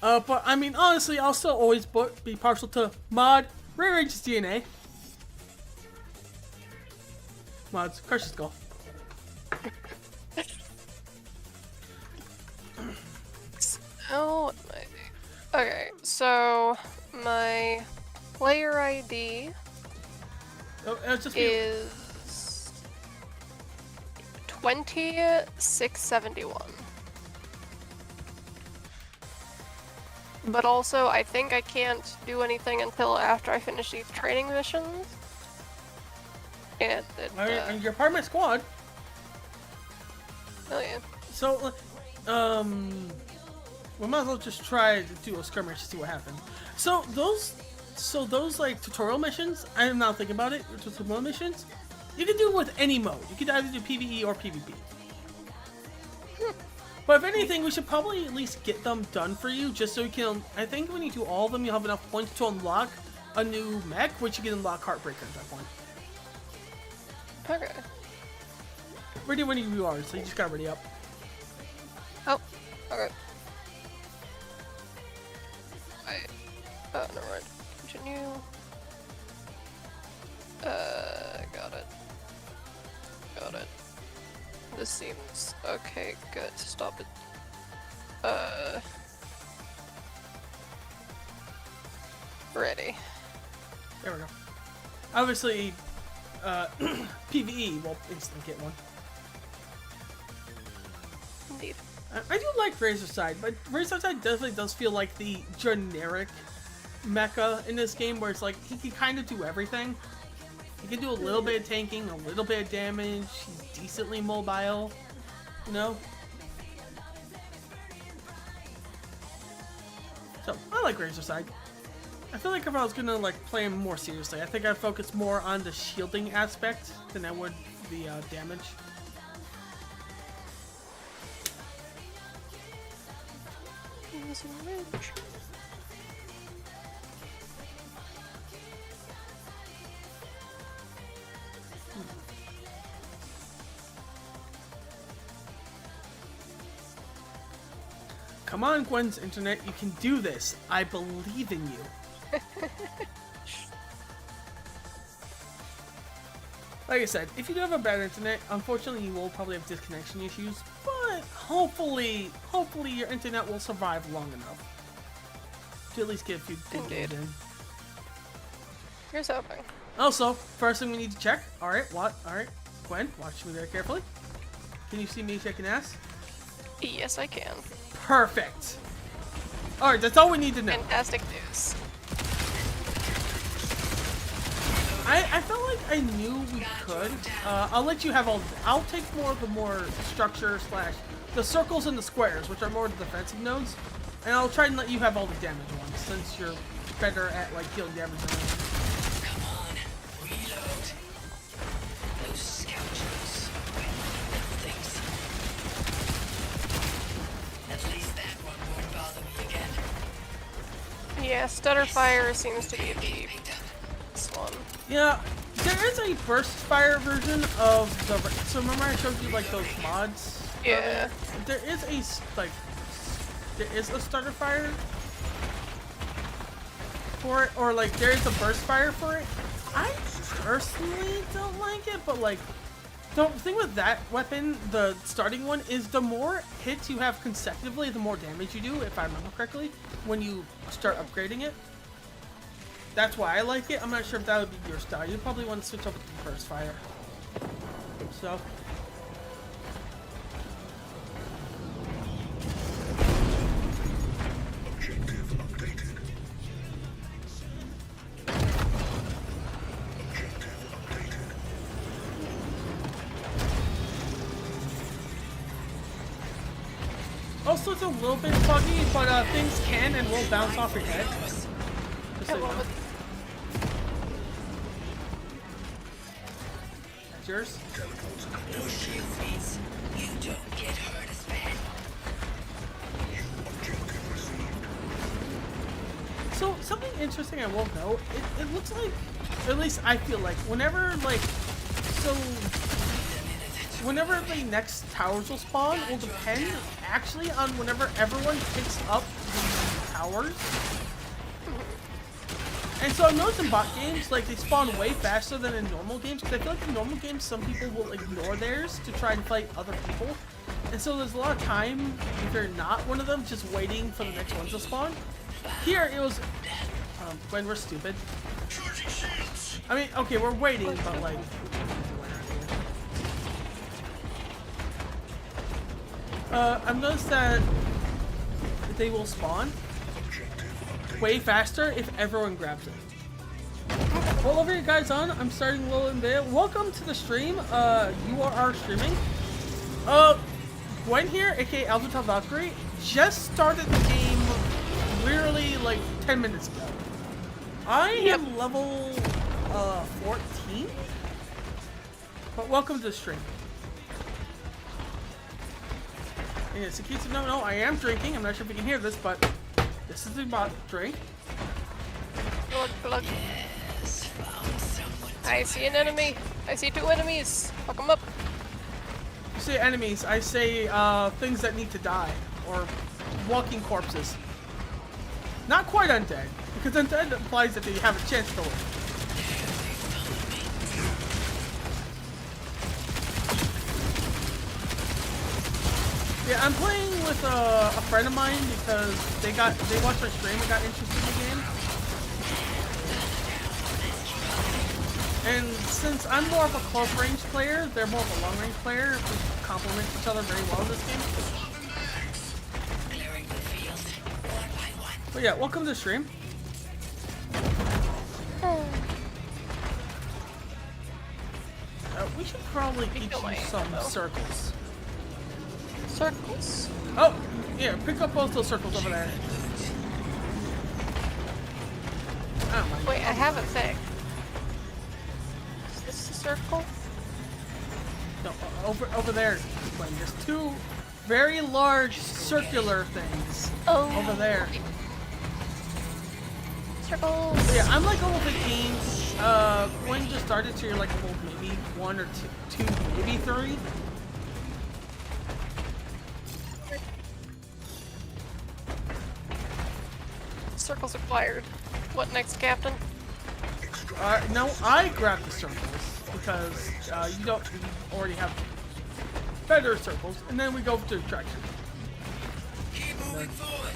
But I mean, honestly, I'll still always be partial to mod Rearranges DNA. Mods, Crush the Skull. Oh, Okay, so my player ID Oh, it's just is 20671. But also, I think I can't do anything until after I finish these training missions. And and you're part of my squad. oh yeah. So, we might as well just try to do a skirmish to see what happens. So those like tutorial missions, I am now thinking about it. Tutorial missions, you can do with any mode. You can either do PvE or PvP. But if anything, we should probably at least get them done for you, just so you can. I think when you do all of them, you'll have enough points to unlock a new mech, which you can unlock Heartbreaker at that point. Okay. Ready when you are, so you just gotta ready up. Oh, okay. Oh, never mind. Continue. Got it. Got it. This seems okay. Good. Stop it. Ready. There we go. Obviously, PvE will instantly get one. Indeed. I do like Razor Side, but Razor Side definitely does feel like the generic mecha in this game, where it's like he can kind of do everything. He can do a little bit of tanking, a little bit of damage. He's decently mobile, you know. So I like Razor Side. I feel like if I was gonna like play him more seriously, I think I'd focus more on the shielding aspect than I would the damage. Come on, Gwen's internet, you can do this. I believe in you. Like I said, if you do have a bad internet, unfortunately you will probably have disconnection issues, but hopefully your internet will survive long enough to at least get a few good games in. Here's hoping. Also, first thing we need to check. Alright, Gwen, watch me very carefully. Can you see me shaking ass? Yes, I can. Perfect. Alright, that's all we need to know. Fantastic news. I felt like I knew we could. I'll let you have all. I'll take more of the more structure / the circles and the squares, which are more the defensive nodes, and I'll try and let you have all the damage ones, since you're better at like dealing damage. Come on, reload. Those scoundrels. Things. At least that one won't bother me again. Yeah, stutter fire seems to be the this one. Yeah, there is a burst fire version of the. So remember I showed you like those mods? Yeah. There is a starter fire for it, or like there is a burst fire for it. I personally don't like it, but like the thing with that weapon, the starting one, is the more hits you have consecutively, the more damage you do, if I remember correctly, when you start upgrading it. That's why I like it. I'm not sure if that would be your style. You probably want to switch up with the burst fire. So. Objective updated. Objective updated. Also, it's a little bit buggy, but things can and will bounce off your head. Just so you know. That's yours? No shield beats. You don't get hurt as bad. Objective received. So, something interesting I will note, it looks like, at least I feel like, whenever the next towers will spawn will depend actually on whenever everyone picks up the towers. And so I've noticed in bot games, like, they spawn way faster than in normal games, because I feel like in normal games, some people will ignore theirs to try and fight other people. And so there's a lot of time, if you're not one of them, just waiting for the next ones to spawn. Here it was when we're stupid. I mean, okay, we're waiting, but like. I've noticed that they will spawn way faster if everyone grabs it. Well, over you guys on, I'm starting a little in there. Welcome to the stream. You are streaming. Gwen here, aka Alpha Valkyrie, just started the game literally like 10 minutes ago. I am level 14. But welcome to the stream. And yes, Sakita, no, I am drinking. I'm not sure if you can hear this, but this is the drink. Plug. I see an enemy. I see 2 enemies. Fuck them up. You say enemies, I say things that need to die, or walking corpses. Not quite undead, because undead implies that they have a chance to live. Yeah, I'm playing with a friend of mine because they watched my stream and got interested in the game. And since I'm more of a close range player, they're more of a long range player. We complement each other very well in this game. But yeah, welcome to the stream. We should probably teach you some circles. Circles? Oh, yeah, pick up both those circles over there. Oh my Wait, I have a thing. Is this a circle? No, over there. Like, there's 2 very large circular things over there. Circles. But yeah, I'm like over the game. When you just started, so you're like level maybe 1 or 2, maybe 3. Circles acquired. What next, Captain? No, I grabbed the circles because you already have better circles, and then we go to attraction. Keep moving forward.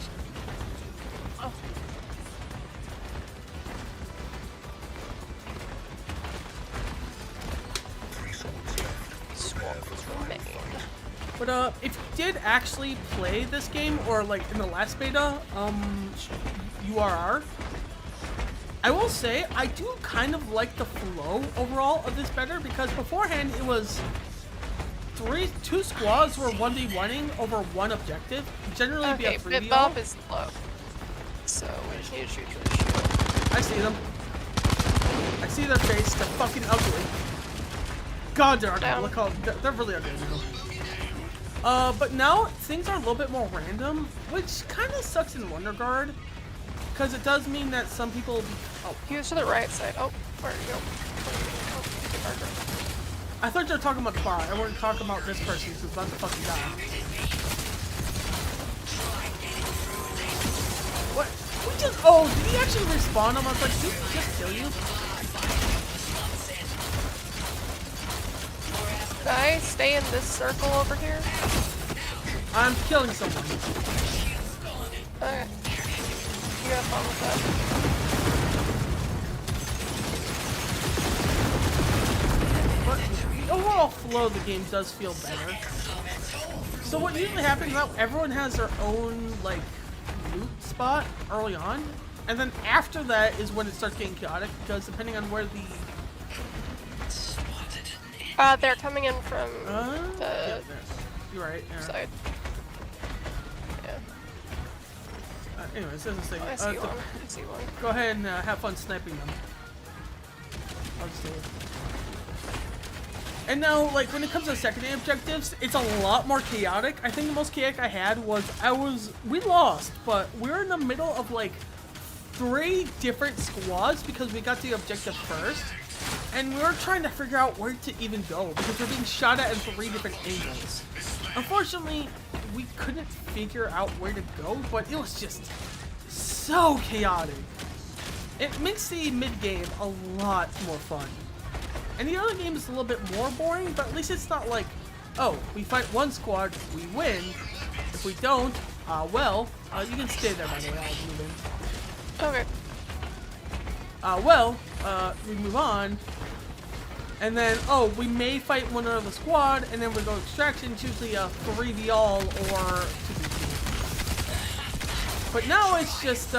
But if you did actually play this game, or like in the last beta, URR, I will say I do kind of like the flow overall of this better, because beforehand it was 2 squads were 1v1ing over 1 objective. Generally, it'd be a 3v. Bob is low, so we just need to shoot through the shield. I see them. I see their face. They're fucking ugly. God, they're ugly. Look how they're really ugly now. But now things are a little bit more random, which kind of sucks in one regard, because it does mean that some people. Oh, He was to the right side. Oh, where'd you go? I thought you were talking about the bot. I wasn't talking about this person who's about to fucking die. What? We just. Oh, did he actually respawn him? I was like, did he just kill you? Guys, stay in this circle over here. I'm killing someone. Okay. You got fun with that. But the overall flow of the game does feel better. So what usually happens is that everyone has their own like loot spot early on, and then after that is when it starts getting chaotic, because depending on where the They're coming in from yeah, the you're right. Yeah. side. Yeah. Anyways, this is the thing. I see one. I see one. Go ahead and have fun sniping them. I'll just do it. And now, like, when it comes to secondary objectives, it's a lot more chaotic. I think the most chaotic I had was, we lost, but we were in the middle of, like, 3 different squads because we got the objective first. And we were trying to figure out where to even go because we're being shot at in 3 different angles. Unfortunately, we couldn't figure out where to go, but it was just so chaotic. It makes the mid-game a lot more fun. And the other game is a little bit more boring, but at least it's not like, oh, we fight 1 squad, we win. If we don't, well, you can stay there by the way, I'll move in. Okay. We move on. And then, we may fight one out of the squad, and then we go extraction. It's usually a 3v all or 2v2. But now it's just,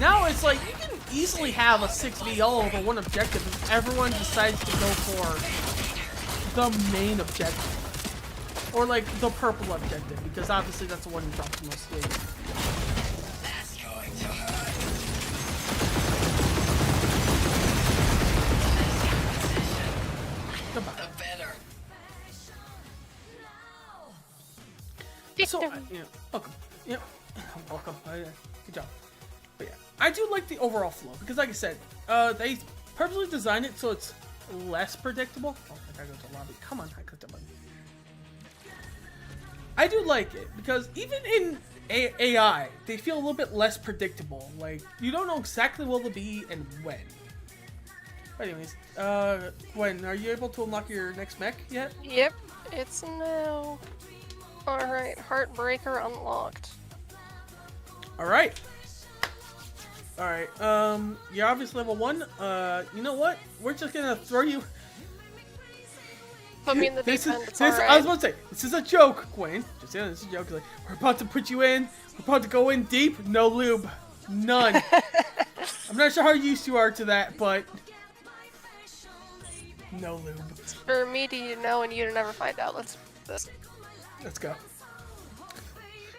now it's like, you can easily have a 6v all over one objective if everyone decides to go for the main objective. Or like, the purple objective, because obviously that's the one that drops the most weight. That's going to hurt. Goodbye. The better. So, welcome. Yep, welcome. Good job. But yeah, I do like the overall flow because, like I said, they purposely designed it so it's less predictable. Oh, I gotta go to the lobby. Come on, I clicked the button. I do like it because even in AI, they feel a little bit less predictable. Like, you don't know exactly what they'll be and when. But anyways, Gwen, are you able to unlock your next mech yet? Yep, it's now. Alright, Heartbreaker unlocked. Alright. Alright, you're obviously level 1. You know what? We're just gonna throw you... Put me in the deep end, it's alright. I was about to say, this is a joke, Gwen. Just saying, this is a joke. Like, we're about to put you in. We're about to go in deep. No lube. None. I'm not sure how used you are to that, but... No lube. For me to know and you to never find out, let's do this. Let's go.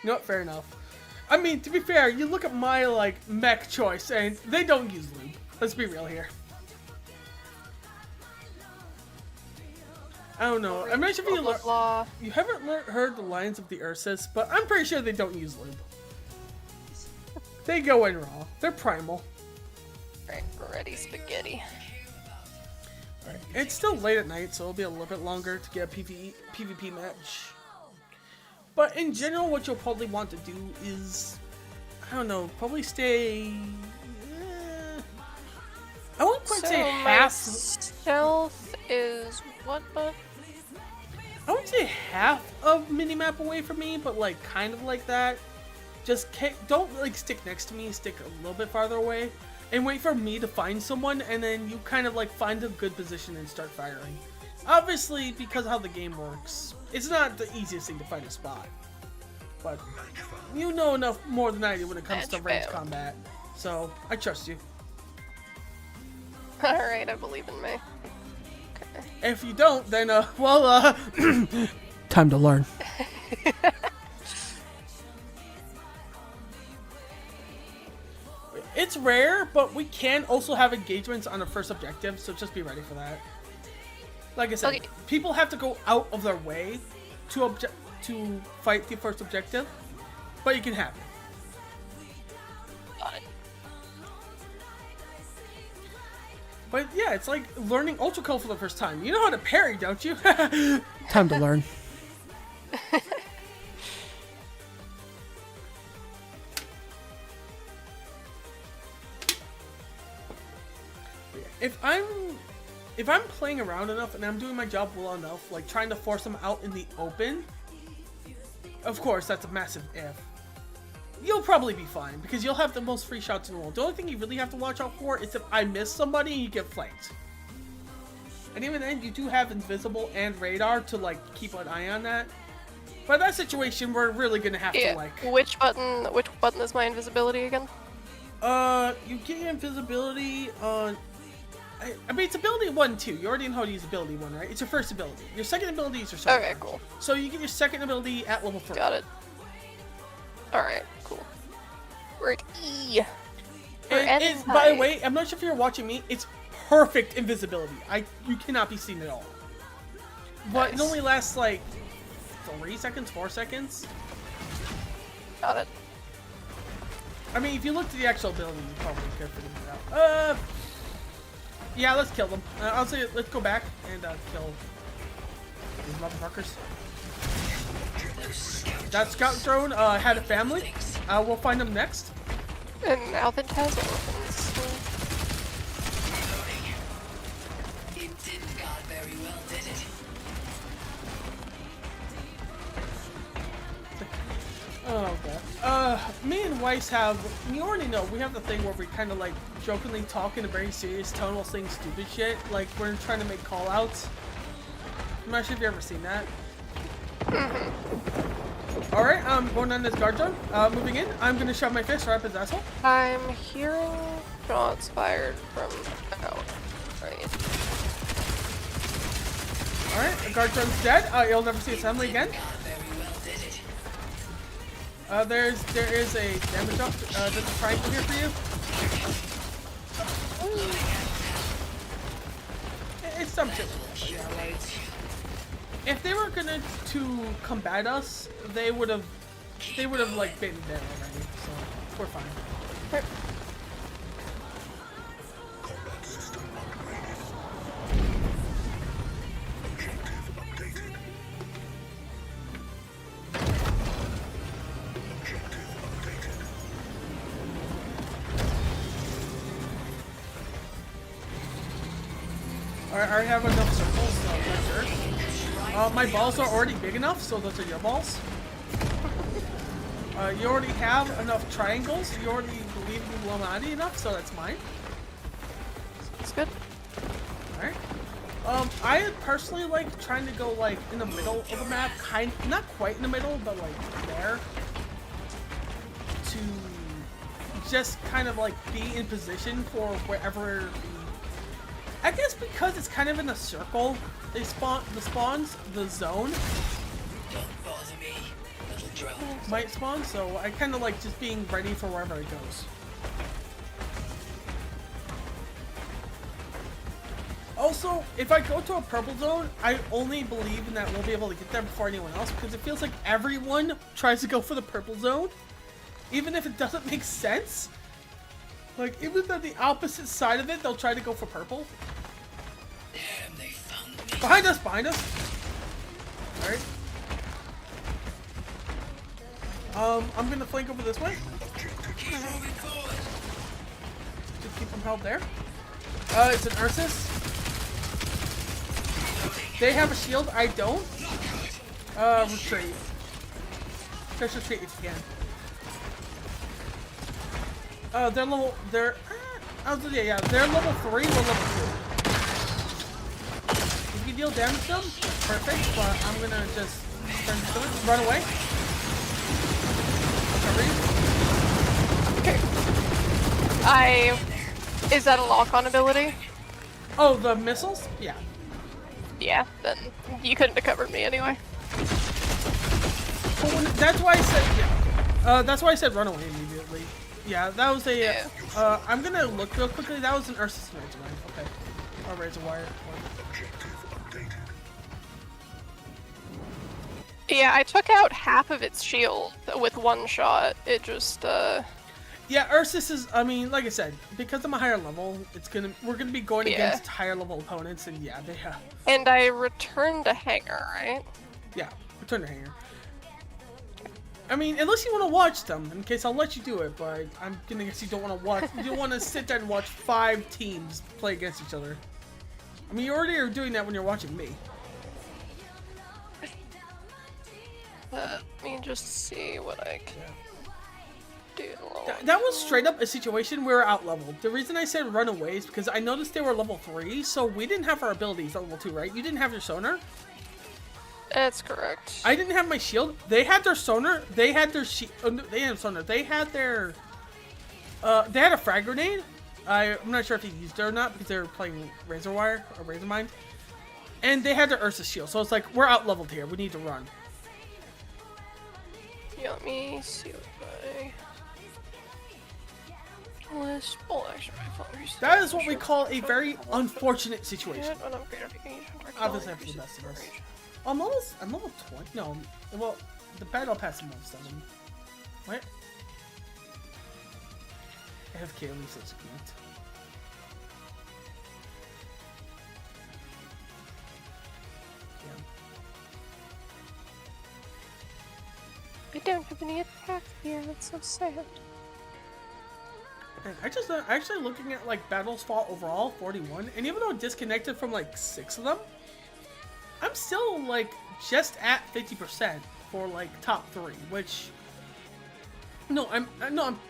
You know what? Fair enough. I mean, to be fair, you look at my, like, mech choice, and they don't use lube. Let's be real here. I don't know. I'm not sure if you haven't heard the lines of the Ursus, but I'm pretty sure they don't use lube. They go in raw. They're primal. Alright, ready spaghetti. Right. It's still late at night, so it'll be a little bit longer to get a PvP match. But in general, what you'll probably want to do is, I don't know, probably stay... I wouldn't quite say half... Stealth is what, bud? I wouldn't say half of minimap away from me, but like kind of like that. Just don't like stick next to me, stick a little bit farther away, and wait for me to find someone, and then you kind of like find a good position and start firing. Obviously, because of how the game works, it's not the easiest thing to find a spot. But you know enough more than I do when it comes to ranged combat, so I trust you. Alright, I believe in me. Okay. If you don't, then, time to learn. It's rare, but we can also have engagements on the first objective, so just be ready for that. Like I said, okay. People have to go out of their way to fight the first objective, but you can have it. Got it. But yeah, it's like learning Ultra Call for the first time. You know how to parry, don't you? Time to learn. If I'm playing around enough and I'm doing my job well enough, like trying to force them out in the open, of course that's a massive if. You'll probably be fine because you'll have the most free shots in the world. The only thing you really have to watch out for is if I miss somebody and you get flanked. And even then, you do have invisible and radar to like keep an eye on that. But in that situation, we're really gonna have to like. Which button is my invisibility again? You get your invisibility on. I mean, it's ability 1, 2. You already know how to use ability 1, right? It's your first ability. Your second ability is your second. Okay, cool. So you get your second ability at level 3. Got it. Alright, cool. We're at E. And by the way, I'm not sure if you're watching me, it's perfect invisibility. You cannot be seen at all. But nice. It only lasts like 3 seconds, 4 seconds. Got it. I mean, if you look to the actual ability, you probably could figure it out. Yeah, let's kill them. I'll say let's go back and kill these motherfuckers. That scout drone had a family. We'll find them next. And Alvin has orphans. It didn't go very well, did it? Oh god. Me and Weiss have, you already know, we have the thing where we kind of like jokingly talk in a very serious tone while saying stupid shit. Like we're trying to make call outs. I'm not sure if you've ever seen that. Alright, I'm going down this guard zone. Moving in. I'm gonna shove my fist right up his asshole. I'm hearing shots fired from out. Right. Alright, the guard zone's dead. You'll never see assembly again. There is a damage up. There's a triangle here for you. It's some shit. Yeah, like, if they were gonna to combat us, they would have like been dead already. So we're fine. Combat system upgraded. Objective updated. Objective updated. Alright, I already have enough circles, so that's sure. My balls are already big enough, so those are your balls. You already have enough triangles. You already believe in Illuminati enough, so that's mine. It's good. Alright. I personally like trying to go like in the middle of the map, not quite in the middle, but like there. To just kind of like be in position for wherever I guess because it's kind of in a circle, the zone Don't bother me, little drone. might spawn, so I kind of like just being ready for wherever it goes. Also, if I go to a purple zone, I only believe in that we'll be able to get there before anyone else, because it feels like everyone tries to go for the purple zone, even if it doesn't make sense. Like, even though the opposite side of it, they'll try to go for purple. Damn, they found me. Behind us, behind us. Alright. I'm gonna flank over this way. Keep moving forward. Just keep them held there. It's an Ursus. They have a shield, I don't. Retreat. Just retreat if you can. They're level, they're level 3, we're level 2. If you deal damage to them, that's perfect, but I'm gonna just turn to it. Run away. Okay. Is that a lock-on ability? Oh, the missiles? Yeah. Yeah, then you couldn't have covered me anyway. That's why I said, yeah. That's why I said run away immediately. Yeah, that was a, Yeah. I'm gonna look real quickly. That was an Ursus Razor Wire. Okay. Or Razor Wire. Objective updated. Yeah, I took out half of its shield with one shot. It just, Yeah, Ursus is, I mean, like I said, because I'm a higher level, we're gonna be going Yeah. against higher level opponents, and yeah, they have, and I returned a hanger, right? yeah, return to hanger. I mean, unless you want to watch them, in case I'll let you do it, but I'm gonna guess you don't want to watch, you don't want to sit there and watch 5 teams play against each other. I mean, you already are doing that when you're watching me. Let me just see what I can do. That was straight up a situation we were out leveled. The reason I said run away is because I noticed they were level 3, so we didn't have our abilities at level 2, right? You didn't have your sonar? That's correct. I didn't have my shield. They had their sonar. They had their shield. Oh, no, they had sonar. They had their. They had a frag grenade. I'm not sure if he used it or not because they were playing Razor Wire or Razor Mind. And they had their Ursa shield. So it's like, we're out leveled here. We need to run. Yeah, let me see what I list full action rifle. That is what we call a very unfortunate situation. Obviously, I'm the best of us. I'm level 20. No, well, the battle pass is level 7. What? AFK at least that's cute. I don't have any attack here. That's so sad. And I just actually looking at like battles fought overall 41, and even though I disconnected from like 6 of them, I'm still like just at 50% for like top 3, which No, I'm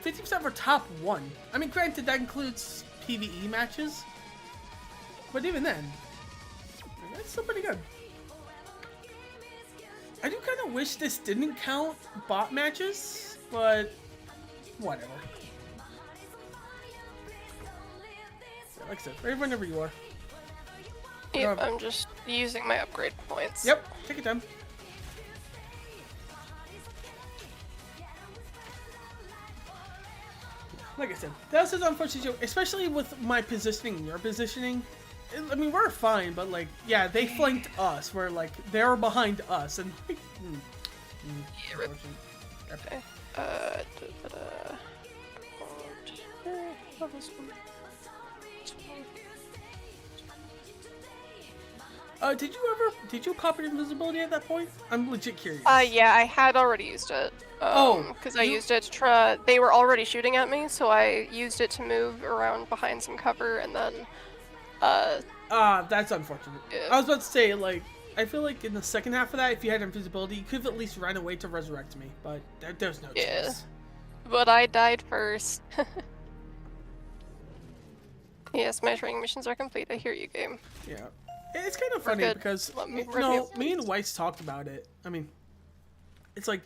50% for top 1. I mean, granted, that includes PvE matches. But even then, that's still pretty good. I do kind of wish this didn't count bot matches, but whatever. Yeah, like I said, right whenever you are. Yep, I'm just using my upgrade points. Yep, take your time. Like I said, that's an unfortunate joke, especially with my positioning and your positioning. I mean, we're fine, but like, yeah, they flanked us. We're like, they're behind us, and Okay. Did you copy invisibility at that point? I'm legit curious. Yeah, I had already used it. Because I used it to try. They were already shooting at me, so I used it to move around behind some cover, and then. That's unfortunate. Yeah. I was about to say, like, I feel like in the second half of that, if you had invisibility, you could have at least ran away to resurrect me, but there's no chance. But I died first. Yes, my training missions are complete. I hear you, game. Yeah. It's kind of funny good. because, Let me me and Weiss talked about it. I mean, it's like,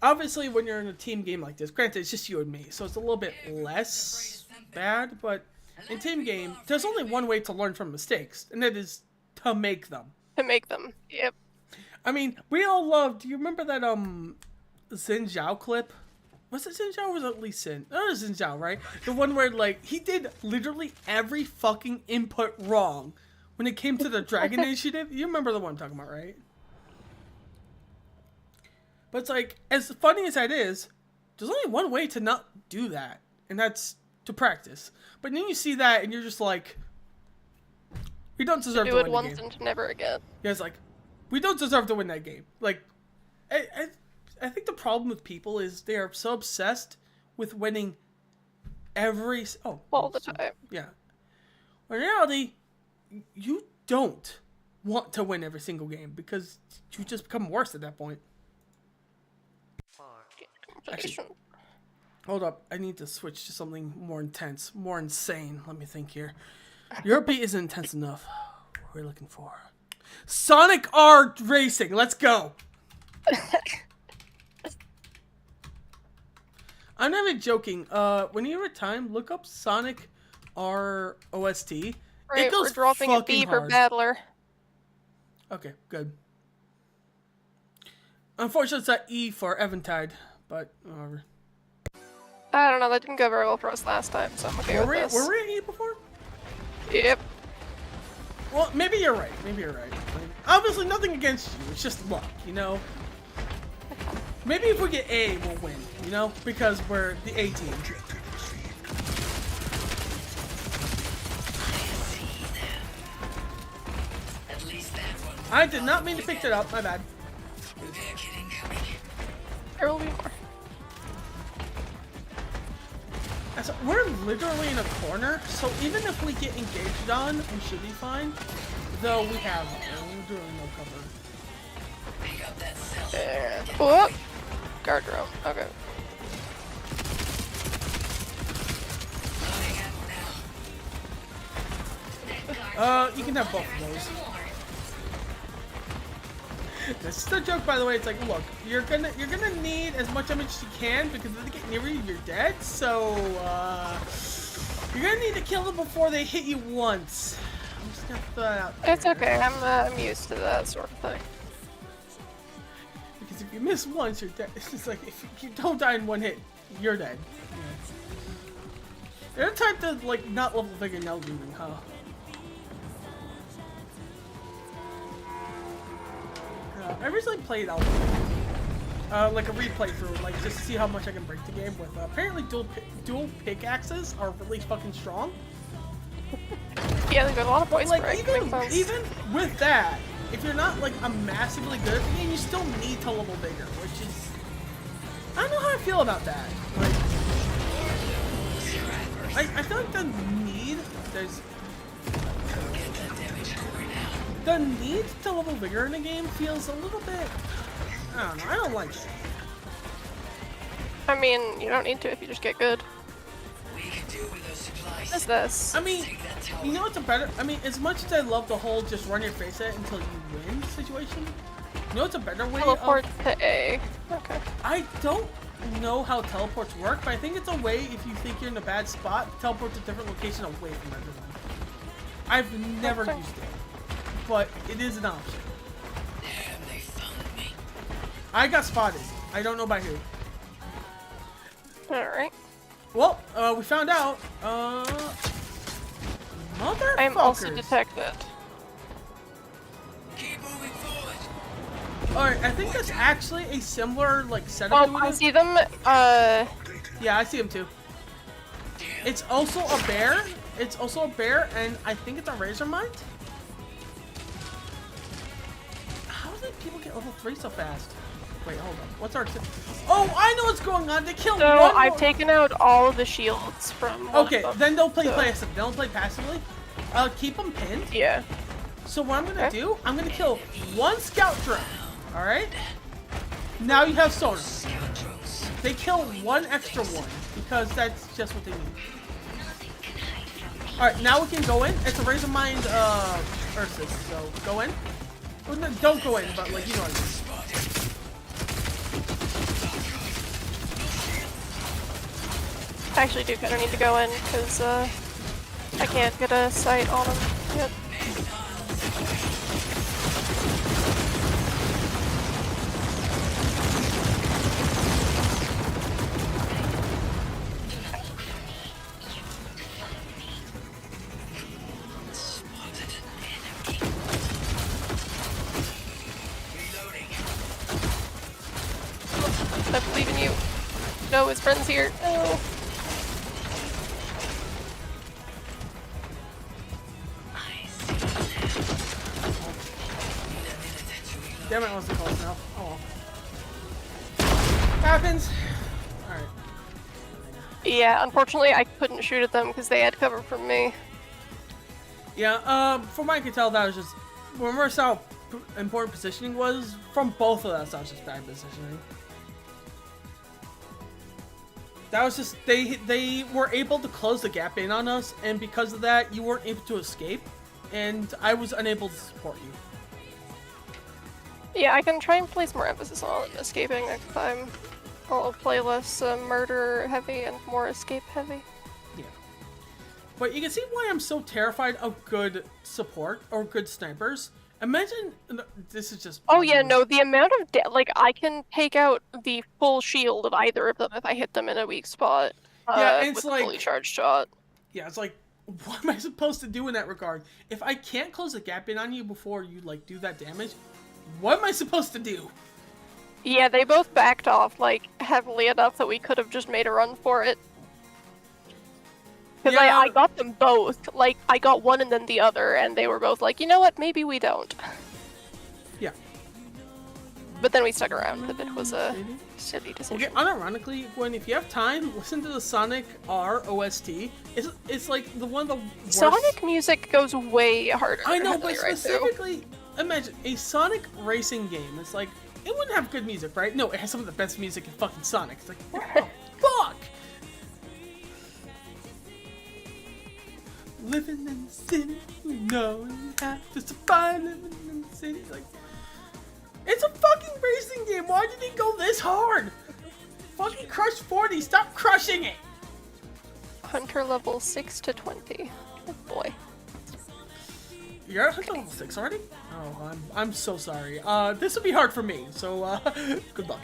obviously when you're in a team game like this, granted it's just you and me, so it's a little bit less bad, but in team game, there's only one way to learn from mistakes, and that is to make them. Yep. I mean, we all loved, do you remember that, Xin Zhao clip? Was it Xin Zhao or was it at least Xin? Oh, it was Xin Zhao, right? The one where, like, he did literally every fucking input wrong when it came to the Dragon Initiative. You remember the one I'm talking about, right? But it's like, as funny as that is, there's only one way to not do that, and that's to practice. But then you see that, and you're just like, we don't deserve to Do win it the once game. and never again. Yeah, it's like, we don't deserve to win that game. Like, I think the problem with people is they are so obsessed with winning every... All the time. Yeah. In reality, you don't want to win every single game because you just become worse at that point. Actually, hold up. I need to switch to something more intense, more insane. Let me think here. Your beat isn't intense enough. What are we looking for? Sonic R Racing. Let's go. I'm not even joking. When you have time, look up Sonic R OST. Right, it goes we're dropping a B for hard. Battler. Okay, good. Unfortunately, it's that E for Eventide, but whatever. I don't know, that didn't go very well for us last time, so I'm okay with this. Were we at E before? Yep. Well, maybe you're right. Maybe you're right. Like, obviously, nothing against you. It's just luck, you know? Maybe if we get A, we'll win, you know? Because we're the A team. I did not mean to pick that up. My bad. There will be more. So we're literally in a corner, so even if we get engaged on, we should be fine. Though we have literally no cover. Pick up that cell. And whoop! Guard drone. Okay. You can have both of those. This is a joke, by the way. It's like, look, you're gonna need as much damage as you can because if they get near you, you're dead. So you're gonna need to kill them before they hit you once. I'm just gonna throw that out there. It's okay. I'm used to that sort of thing. Because if you miss once, you're dead. It's just like if you don't die in one hit, you're dead. They're the type to like not level figure now looting, huh? I recently played out like a replay through, like just to see how much I can break the game with. Apparently, dual pickaxes are really fucking strong. Yeah, they've got a lot of points Like break. even with that, if you're not like a massively good at the game, you still need to level bigger, which is I don't know how I feel about that. Like, I feel like the need to level bigger in a game feels a little bit, I don't know, I don't like it. I mean, you don't need to if you just get good. We can do with those supplies. What is this? I mean, Take that tower. you know what's a better? I mean, as much as I love the whole just run your face at it until you win situation, you know what's a better way? Teleport to A. Okay. I don't know how teleports work, but I think it's a way if you think you're in a bad spot, teleport to a different location away from everyone. I've never Okay. used it, but it is an option. Damn, they found me. I got spotted. I don't know by who. Alright. Well, we found out. Motherfuckers. I'm also detected. Keep moving forward. Alright, I think that's actually a similar, like, setup to Oh, I it. see them. Yeah, I see him too. It's also a bear. It's also a bear, and I think it's a razor mind. How did people get level 3 so fast? Wait, hold on. What's our... Oh, I know what's going on. They killed So one I've more- taken out all of the shields from. one Okay, of them, then don't play so- passively. Don't play passively. Keep them pinned. Yeah. So what I'm gonna Okay. do, I'm gonna kill one scout drone. All right. Now you have sonar. Scoundrels. They kill one extra one because that's just what they need. All right, now we can go in. It's a razor mind Ursus, so go in. Well, no, don't go in, but like you know what I mean. I actually do kind of need to go in because I can't get a sight on them yet. Spotted. Reloading. I believe in you. No, his friend's here. No. I see. Damn it, I wasn't close enough. Oh well. Happens. All right. Yeah, unfortunately, I couldn't shoot at them because they had cover from me. Yeah. From what I could tell, that was just. Remember how important positioning was from both of us. That was just bad positioning. That was just they were able to close the gap in on us, and because of that, you weren't able to escape, and I was unable to support you. Yeah, I can try and place more emphasis on escaping next time. I'll play less murder heavy and more escape heavy. Yeah. But you can see why I'm so terrified of good support or good snipers. Imagine this is just. Oh yeah, no, the amount of like I can take out the full shield of either of them if I hit them in a weak spot. Yeah, it's with like- a fully charged shot. Yeah, it's like, what am I supposed to do in that regard? If I can't close the gap in on you before you like do that damage, what am I supposed to do? Yeah, they both backed off like heavily enough that we could have just made a run for it. Because Yeah. I got them both. Like, I got one and then the other, and they were both like, you know what, maybe we don't. Yeah. But then we stuck around, but it was a silly Okay, decision. unironically, Gwen, if you have time, listen to the Sonic R OST. It's like the one of the worst... Sonic music goes way harder. I know, than but Heavily right through. specifically, imagine a Sonic racing game. It's like, it wouldn't have good music, right? No, it has some of the best music in fucking Sonic. It's like, what the fuck? Living in the city, you know you have to survive living in the city. Like, it's a fucking racing game. Why did it go this hard? Fucking crush 40. Stop crushing it. Hunter level 6 to 20. Good boy. You're at level 6 already? Oh, I'm so sorry. This will be hard for me. So, good luck.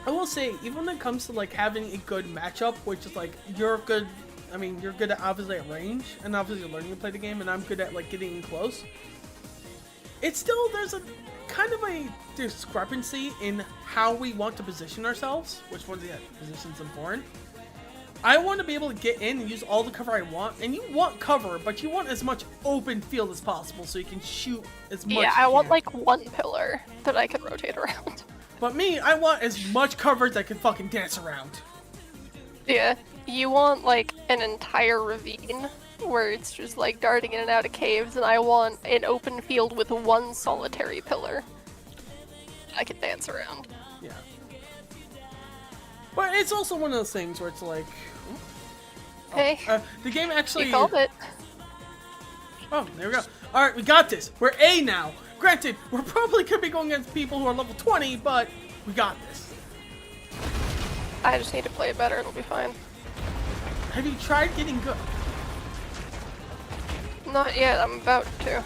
I will say, even when it comes to like having a good matchup, which is like you're good. I mean, you're good at obviously at range, and obviously you're learning to play the game, and I'm good at like getting in close. It's still there's a kind of a discrepancy in how we want to position ourselves. Which one? Yeah, position's important. I want to be able to get in and use all the cover I want, and you want cover, but you want as much open field as possible so you can shoot as much. Yeah, as I you want can. like one pillar that I can rotate around. But me, I want as much cover as I can fucking dance around. Yeah, you want like an entire ravine where it's just like darting in and out of caves, and I want an open field with one solitary pillar I can dance around. Yeah. But it's also one of those things where it's like, Hey, the game actually. you called it. Oh, there we go. All right, we got this. We're A now. Granted, we're probably could be going against people who are level 20, but we got this. I just need to play it better, it'll be fine. Have you tried getting good? Not yet, I'm about to.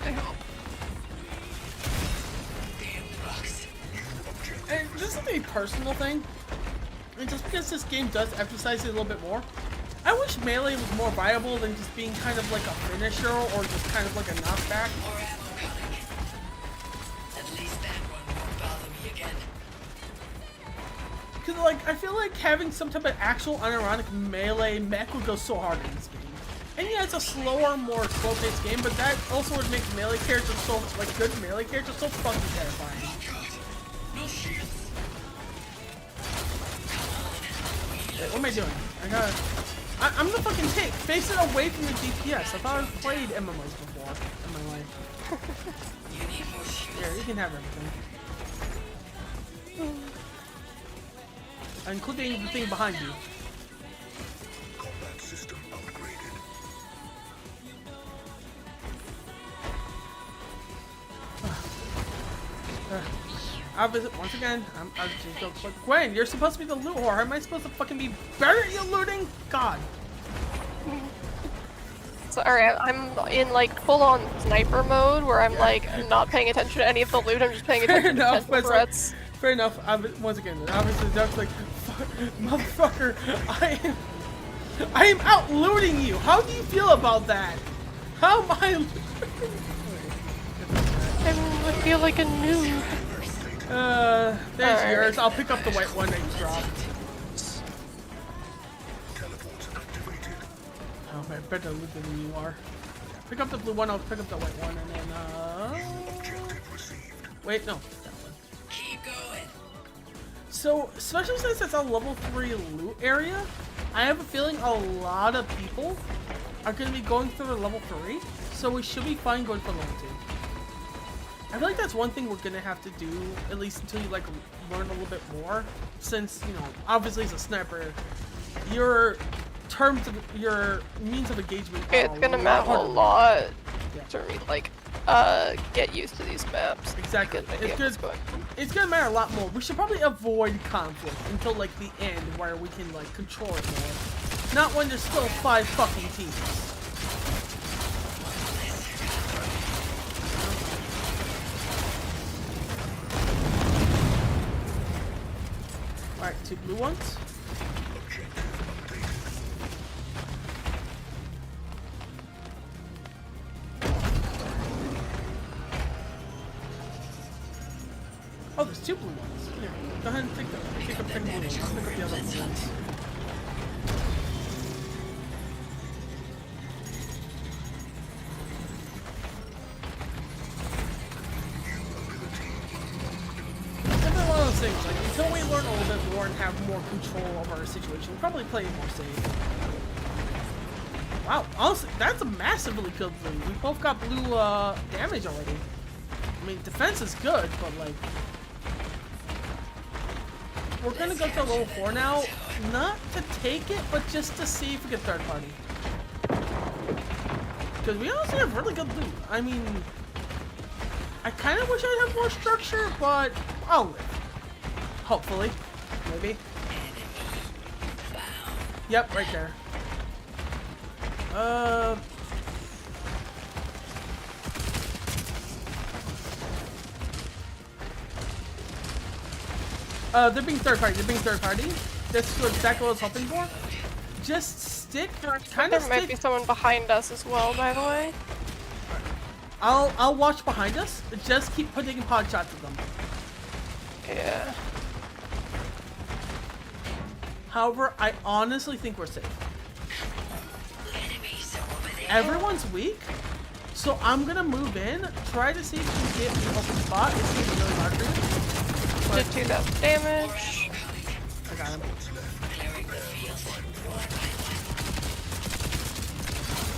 I hope. And this is a personal thing. And just because this game does emphasize it a little bit more, I wish melee was more viable than just being kind of like a finisher or just kind of like a knockback. More ammo coming. At least that one won't bother me again. Because like, I feel like having some type of actual unironic melee mech would go so hard in this game. And yeah, it's a slower, more slow-paced game, but that also would make melee characters so, like good melee characters so fucking terrifying. No shield. Wait, what am I doing? I'm the fucking tank. Face it away from the DPS. I thought I've played MMOs before in my life. You need more shield. Here, you can have everything. Including the thing behind you. Combat system upgraded. Obviously, once again, I'm just go click. Gwen, you're supposed to be the loot whore. How am I supposed to fucking be better at you looting? God. Sorry, I'm in like full-on sniper mode where I'm like not paying attention to any of the loot, I'm just paying attention to enough, potential but it's threats. like, fair enough. Once again, obviously, Duck's like, motherfucker, I am out looting you. How do you feel about that? How am I? I feel like a noob. There's Alright. yours. I'll pick up the white one that you dropped. Teleports activated. Oh, I'm better looting than you are. Pick up the blue one. I'll pick up the white one, and then Objective received. wait, no, that one. Keep going. So, especially since it's a level 3 loot area, I have a feeling a lot of people are going to be going through the level 3, so we should be fine going for level 2. I feel like that's one thing we're going to have to do, at least until you, like, learn a little bit more, since, you know, obviously as a sniper, your your means of engagement are It's gonna lot matter a harder. lot Yeah. to me, like, get used to these maps. Exactly. Get an idea of what's going on. It's gonna matter a lot more. We should probably avoid conflict until like the end, where we can like control it more. Not when there's still 5 fucking teams. All right, 2 blue ones. Oh, there's 2 blue ones. Here, go ahead and take the blue ones. I'll pick up the other blue ones. It's definitely one of those things, like, until we learn a little bit more and have more control of our situation, we'll probably play it more safe. Wow, honestly, that's a massively good blue. We both got blue damage already. I mean, defense is good, but like... We're gonna go to level 4 now, not to take it, but just to see if we get third party. Because we honestly have really good loot. I mean, I kind of wish I'd have more structure, but I'll live. Hopefully. Maybe. Yep, right there. They're being third party. They're being third party. That's what exactly what I was hoping for. Just stick. Kind There of might be stick. someone behind us as well, by the way. I'll watch behind us. Just keep putting pod shots at them. Yeah. However, I honestly think we're safe. Enemies over there. Everyone's weak, so I'm gonna move in, try to see if we can get an open spot. It's gonna be really hard for you. Did 2,000 damage. I got him. Clearing the field.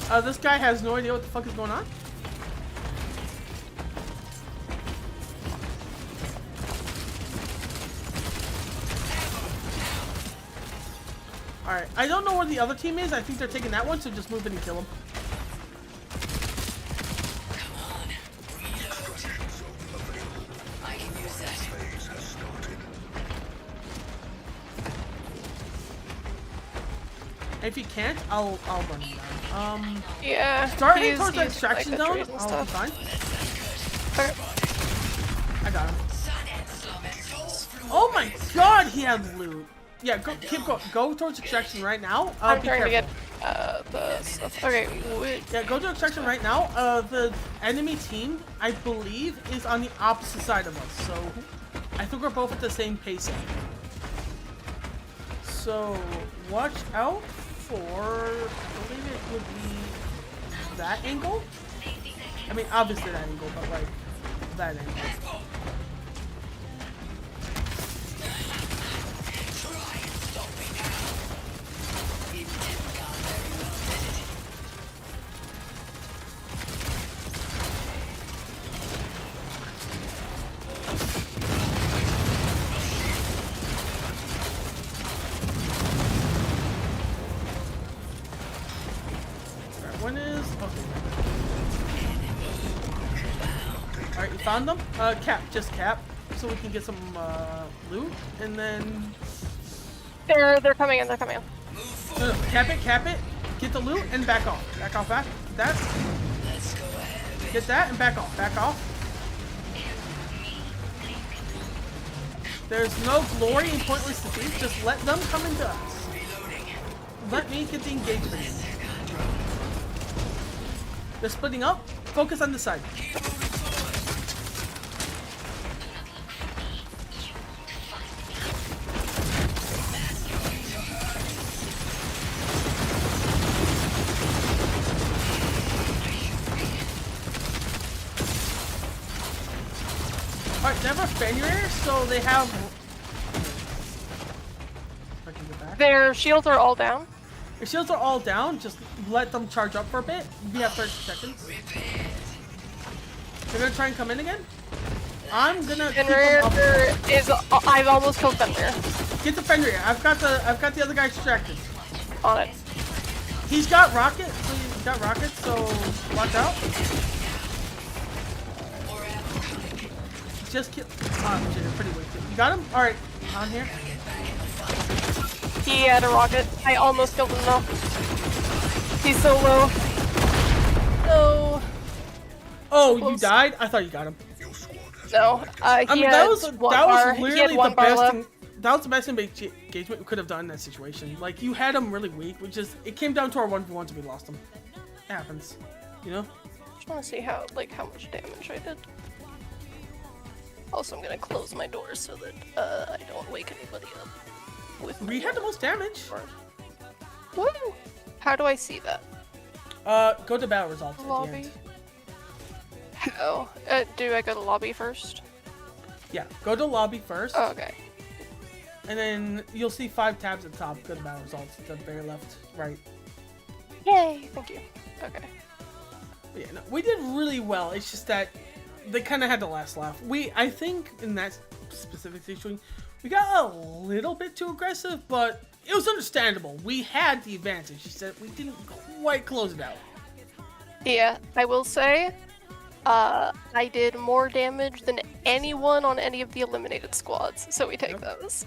This guy has no idea what the fuck is going on. Alright, I don't know where the other team is. I think they're taking that one, so just move in and kill them. Come on. Reload. I can use that. If you can't, I'll run him down. Yeah. Start heading he's towards the using, extraction like, zone. the trees and I'll be stuff. fine. Okay. I got him. Sun and slummers flew Oh away my with god, he had loot. Yeah, keep going. Go towards extraction right now. I'm Be trying to careful. get the stuff. Okay, wait. Yeah, go to extraction right now. The enemy team, I believe, is on the opposite side of us. So I think we're both at the same pace. So watch out for, I believe it would be that angle. I mean, obviously that angle, but like that angle. One is okay. Alright, you found them? Just cap. So we can get some loot. And then They're coming in. They're coming in. no, cap it, get the loot and back off. Back off back. That. Let's go ahead. Get that and back off. Back off. There's no glory in pointless defeat. Just let them come into us. Let me get the engagement. They're splitting up. Focus on the side. Alright, they have a Fenrir, so they have. If I can get back. Their shields are all down. Your shields are all down. Just let them charge up for a bit. We have 30 seconds. They're gonna try and come in again. I'm gonna keep them up. Fenrir is. I've almost killed Fenrir. Get the Fenrir. I've got the other guy distracted. On it. He's got rockets. So he's got rockets. So watch out. Just kill. Oh, shit, they're pretty weak. You got him. All right, on here. He had a rocket. I almost killed him though. He's so low. No. Oh, you Close. died. I thought you got him. No. He I mean, had that was one bar. He had literally the one bar best. left. That was the best engagement we could have done in that situation. Like you had him really weak, which is it came down to our 1v1s and we lost him. It happens, you know. Just want to see how much damage I did. Also, I'm gonna close my doors so that I don't wake anybody up. With We had the most damage. Woo! How do I see that? Go to battle results at the Lobby. end. How? Do I go to lobby first? Yeah, go to lobby first, Oh, okay. and then you'll see 5 tabs at the top. Go to battle results at the very left, right. Yay! Thank you. Okay. But yeah, no, we did really well. It's just that they kind of had the last laugh. I think in that specific situation, we got a little bit too aggressive, but it was understandable. We had the advantage. It's that we didn't quite close it out. Yeah, I will say, I did more damage than anyone on any of the eliminated squads, so we take those.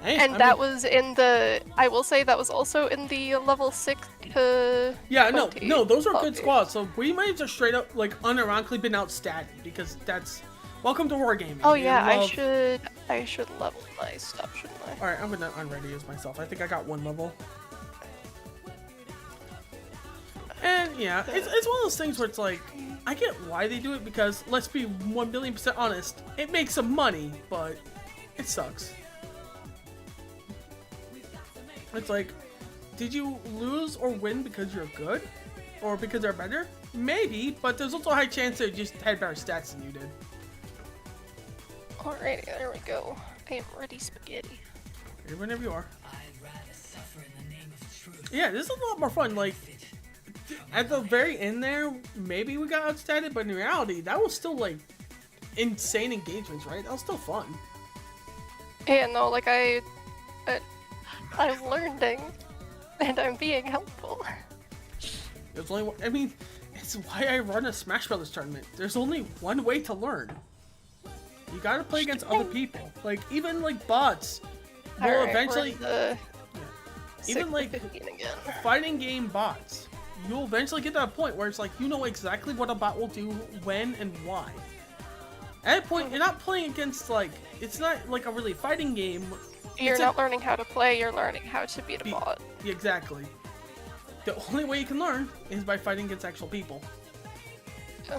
Hey, And I that mean, was in the. I will say that was also in the level 6 to. yeah, 20 no, those are good lobby. squads. So we might have just straight up, like, unironically been outstatted because that's. Welcome to wargaming. Oh We yeah, love- I should level my stuff, shouldn't I? All right, I'm gonna unready as myself. I think I got 1 level. And yeah, it's one of those things where it's like, I get why they do it because let's be 1,000,000% honest, it makes some money, but it sucks. It's like, did you lose or win because you're good? Or because they're better? Maybe, but there's also a high chance they just had better stats than you did. Alrighty, there we go. I am ready, spaghetti. Whenever you are. I'd rather suffer in the name of truth. Yeah, this is a lot more fun. Like, at the very end there, maybe we got outstated, but in reality, that was still, like, insane engagements, right? That was still fun. Yeah, no, like I'm learning, and I'm being helpful. There's only one, I mean, it's why I run a Smash Brothers tournament. There's only one way to learn. You gotta play against other people. Like, even, like, bots will Alright, eventually... we're Even, like, 15 again. fighting game bots, you'll eventually get to that point where it's like, you know exactly what a bot will do, when, and why. At that point, you're not playing against, like, it's not like a really fighting game. You're It's not learning how to play, you're learning how to beat a Be- bot. Exactly. The only way you can learn is by fighting against actual people. Yeah.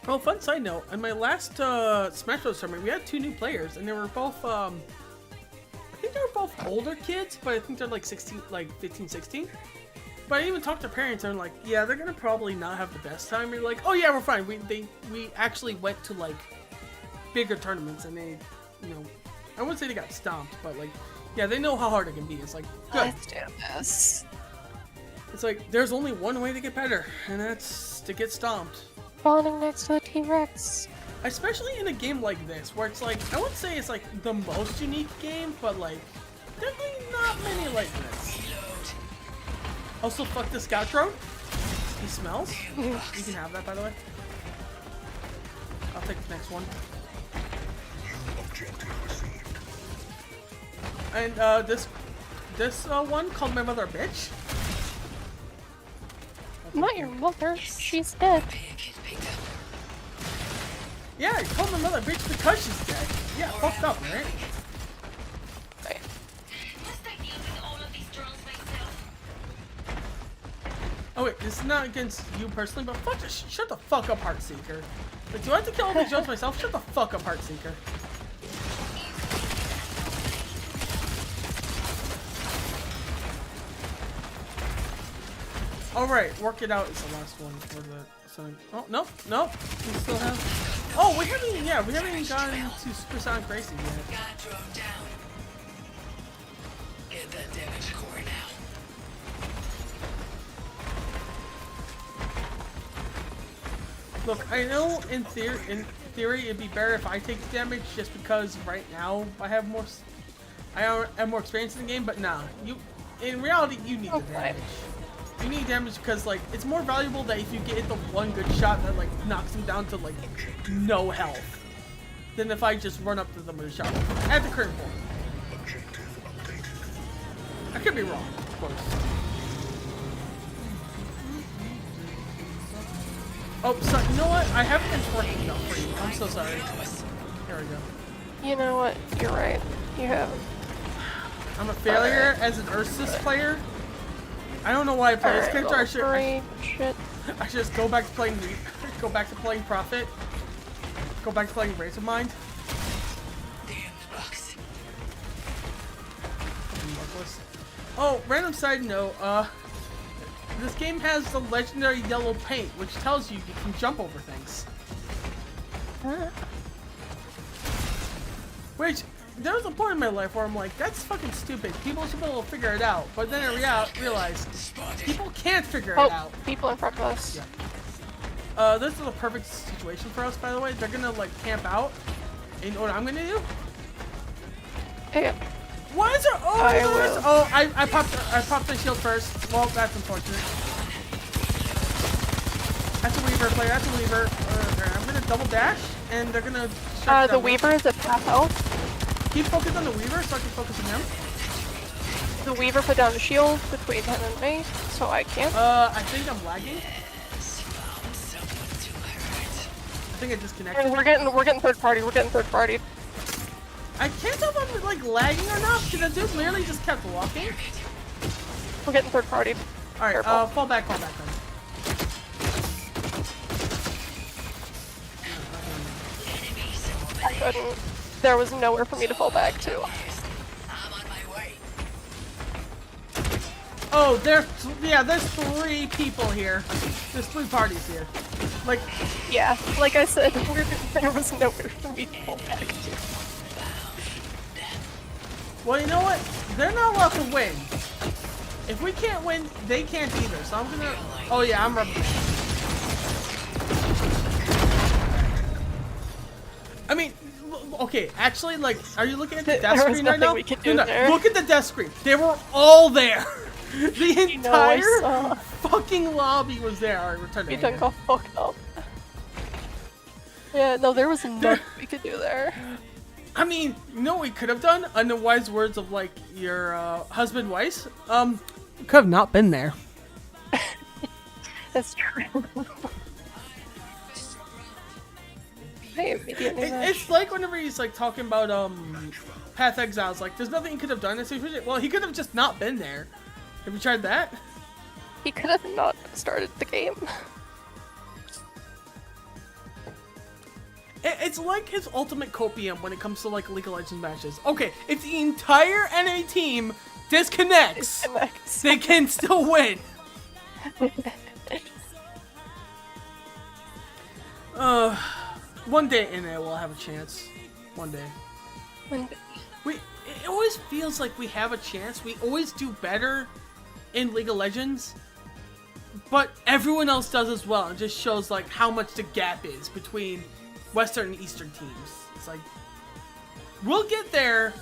Oh, fun side note, in my last Smash Bros. Tournament, we had 2 new players, and they were both, I think they were both older kids, but I think they're like 16, like 15, 16. But I even talked to parents, and they're like, yeah, they're gonna probably not have the best time. You're like, oh yeah, we're fine. We actually went to like bigger tournaments, and they, you know, I wouldn't say they got stomped, but like, yeah, they know how hard it can be. It's like, good. Let's do this. It's like, there's only one way to get better, and that's to get stomped. Spawning next to a T-Rex. Especially in a game like this, where it's like, I wouldn't say it's like the most unique game, but like, definitely not many like this. Also, fuck this Scoutro. He smells. You can have that, by the way. I'll take the next one. And this one called my mother a bitch. Not your mother, she's dead. Yeah, I called my mother a bitch because she's dead. Yeah, fucked up, right? Right. Must I deal with all of these drones myself? Oh wait, this is not against you personally, but fuck, shut the fuck up, Heartseeker. Like, do I have to kill all these drones myself? Shut the fuck up, Heartseeker. Alright, work it out is the last one for the Sonic. Oh, no, no. We still have. Oh, we haven't even gotten to Supersonic Racing yet. Got drone down. Get that damage core now. Look, I know in theory it'd be better if I take the damage just because right now I have more experience in the game, but nah. In reality, you need the damage. You need damage because, like, it's more valuable that if you get the one good shot that, like, knocks him down to, like, no health than if I just run up to them with a shot. At the current point. I could be wrong, of course. Oh, so, you know what? I haven't been working enough for you. I'm so sorry. Here we go. You know what? You're right. You haven't. I'm a failure as an Ursus player. I don't know why I play this character. I should just go back to playing Prophet. Go back to playing Razor Mind. Damn bucks. Oh, random side note, this game has the legendary yellow paint, which tells you can jump over things. Which, there was a point in my life where I'm like, that's fucking stupid. People should be able to figure it out. But then I realized people can't figure it out. People in front of us. Yeah. This is a perfect situation for us, by the way. They're gonna, like, camp out. And you know what I'm gonna do? Hey, Why is there? I popped the shield first. Well, that's unfortunate. That's a Weaver player. That's a Weaver. I'm gonna double dash, and they're gonna. the Weaver is at half health. Keep focused on the Weaver, so I can focus on him. The Weaver put down the shield between him and me, so I can't. I think I'm lagging. I think I disconnected. And we're getting third party. We're getting third party. I can't tell if I'm like lagging or not because the dude literally just kept walking. We're getting third party. All right, fall back then. I couldn't. There was nowhere for me to fall back to. I'm on my way. Oh, there's 3 people here. There's 3 parties here. Like, Yeah, like I said, there was nowhere for me to fall back to. Well, you know what? They're not allowed to win. If we can't win, they can't either. So I'm gonna. Oh yeah, I'm rubbing. I mean, okay. Actually, like, are you looking at the death There was screen right nothing now? we could do No, there. look at the death screen. They were all there. The I entire saw. fucking lobby was there. All right, return to We me. done got fucked up. Yeah, no, there was nothing we could do there. I mean, you know what we could have done? In the wise words of like your husband, Weiss. Could have not been there. That's true. I immediately It's like whenever he's like talking about Path Exiles, like there's nothing he could have done. Well, he could have just not been there. Have you tried that? He could have not started the game. It's like his ultimate copium when it comes to like League of Legends matches. Okay, if the entire enemy team disconnects, they can still win. One day in it we'll have a chance. One day. It always feels like we have a chance. We always do better in League of Legends, but everyone else does as well. It just shows like how much the gap is between Western and Eastern teams. It's like we'll get there,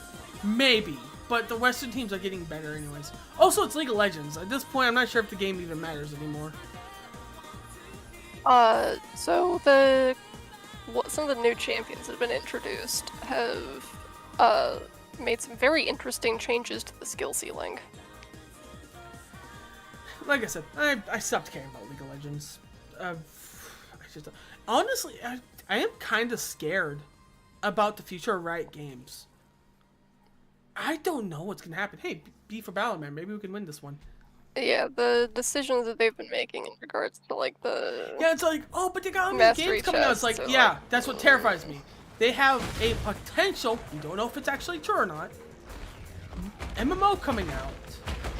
maybe, but the Western teams are getting better anyways. Also, it's League of Legends. At this point, I'm not sure if the game even matters anymore. So some of the new champions that have been introduced have made some very interesting changes to the skill ceiling. Like I said, I stopped caring about League of Legends. Honestly, I am kind of scared about the future of Riot Games. I don't know what's gonna happen. Hey, B for Battle, man. Maybe we can win this one. Yeah, the decisions that they've been making in regards to like the Yeah, it's like, oh, but they got new Mastery games coming out. It's like, chests, so, yeah, like, that's what terrifies me. They have a potential, we don't know if it's actually true or not, MMO coming out,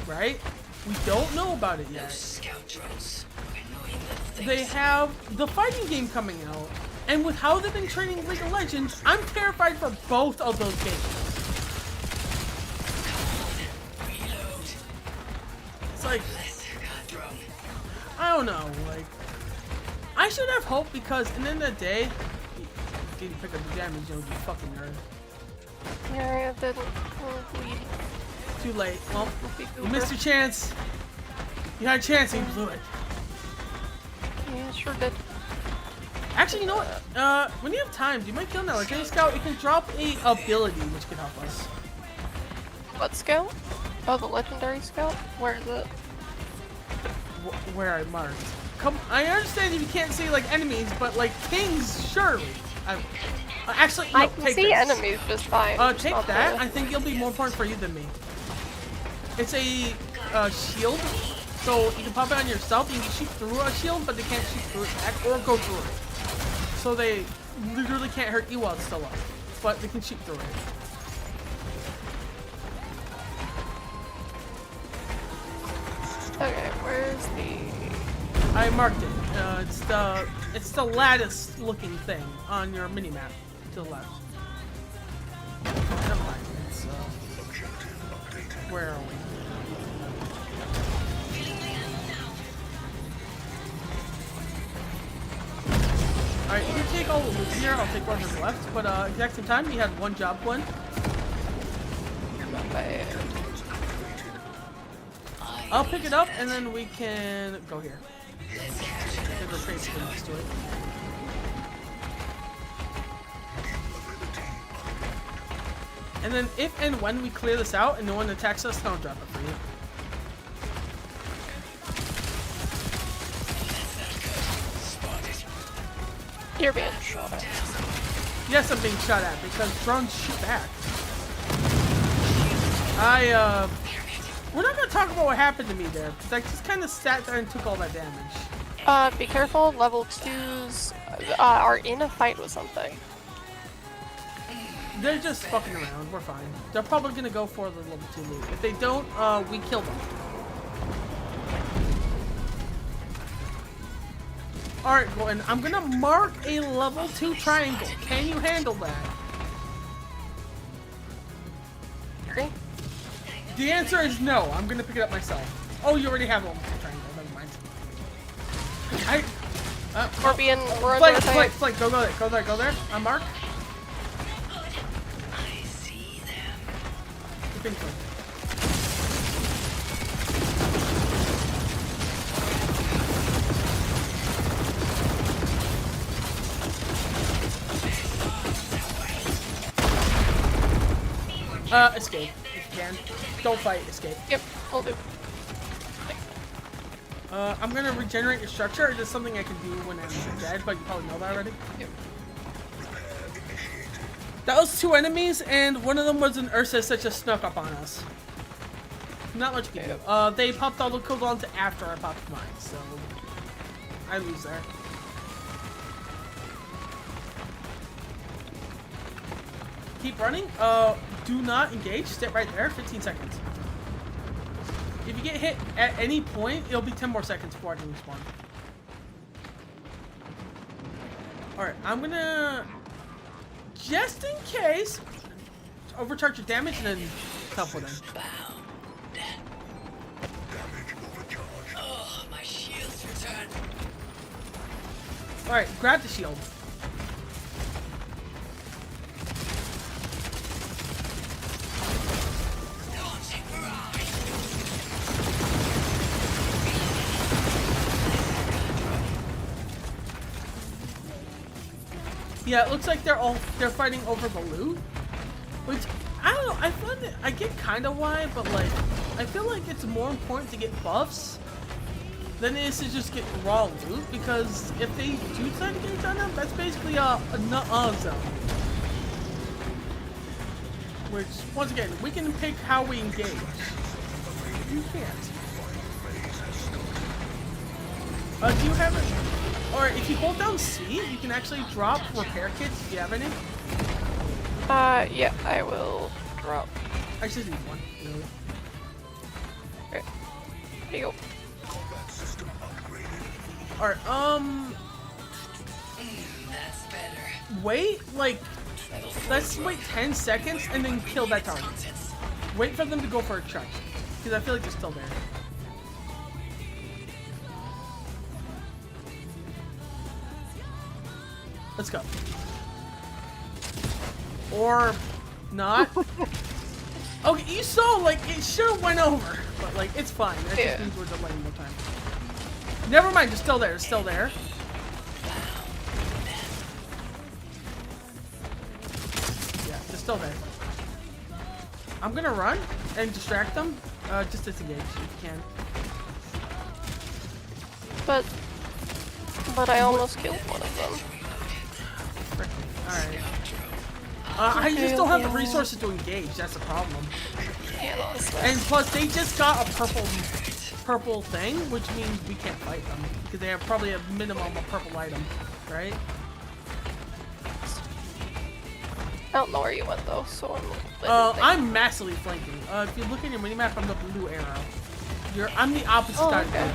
right? We don't know about it yet. Scout drones. Annoying little They things. have the fighting game coming out, and with how they've been training League of Legends, I'm terrified for both of those games. Reload. It's like, Lesser god drone. I don't know, like, I should have hope because, at the end of the day, you didn't pick up the damage, you fucking nerd. yeah, it didn't. We Too late. Well, you missed your chance. You had a chance and you blew it. Yeah, sure did. Actually, you know what? When you have time, you might kill now. Like, Scout, you can drop a ability which can help us. What scout? Oh, the legendary scout? Where is it? Where I marked. Come, I understand if you can't see like enemies, but like kings, surely. Actually, no, I can take see this. enemies just fine. just Take not that. the- I think it'll be more important for you than me. It's a shield, so you can pop it on yourself. You can shoot through a shield, but they can't shoot through it back or go through it. So they literally can't hurt you while it's still up, but they can shoot through it. Okay, where's the... I marked it. It's the lattice looking thing on your mini map to the left. Never mind. It's where are we? Alright, you can take all the loot here, I'll take whatever's left, but exact same time you had one job one. Not bad. I'll pick it up and then we can go here. There's a crate sitting next to it. And then if and when we clear this out and no one attacks us, I'll drop it for you. You're being shot at. Yes, I'm being shot at because drones shoot back. We're not gonna talk about what happened to me there, because I just kind of sat there and took all that damage. Be careful, level 2s are in a fight with something. They're just fucking around, we're fine. They're probably gonna go for the level 2 loot. If they don't, we kill them. Alright, Gordon, I'm gonna mark a level 2 triangle. Can you handle that? Agree? The answer is no. I'm gonna pick it up myself. Oh, you already have one. Triangle. Never mind. We're under attack. Flank. Go there. On mark. I see them. Keep in flank. Escape if you can. Don't fight. Escape. Yep, I'll do. I'm gonna regenerate your structure. It's something I can do when I'm dead, but you probably know that already. Yep. That was 2 enemies, and one of them was an Ursus that just snuck up on us. Not much you can do. They popped all the cooldowns after I popped mine, so I lose there. Keep running. Do not engage. Sit right there. 15 seconds. If you get hit at any point, it'll be 10 more seconds before I can respawn. Alright, I'm gonna, just in case, overcharge your damage and then teleport in. Oh, my shield's returned. Alright, grab the shield. Yeah, it looks like they're fighting over the loot, which I don't know. I find it, I get kind of why, but like I feel like it's more important to get buffs than it is to just get raw loot, because if they do try to get on them, that's basically a nut zone. Which once again, we can pick how we engage. You can't. Do you have it? Or if you hold down C, you can actually drop repair kits. Do you have any? Yeah, I will drop. I just need one. Really. Okay. Here you go. Alright, That's better. wait, like, let's wait 10 seconds and then kill that target. Wait for them to go for a charge, because I feel like they're still there. Let's go. Or not. Okay, you saw, like, it should have went over, but like, it's fine. That just means we're delaying more time. Never mind, it's still there. It's still there. Yeah, it's still there. I'm gonna run and distract them. Just disengage if you can. But I almost killed one of them. Alright. I just don't have the resources to engage. That's the problem. Yeah, honestly. And plus, they just got a purple thing, which means we can't fight them because they have probably a minimum of purple item, right? I don't know where you went though, so I'm massively flanking. If you look at your minimap, I'm the blue arrow. I'm the opposite side. Okay.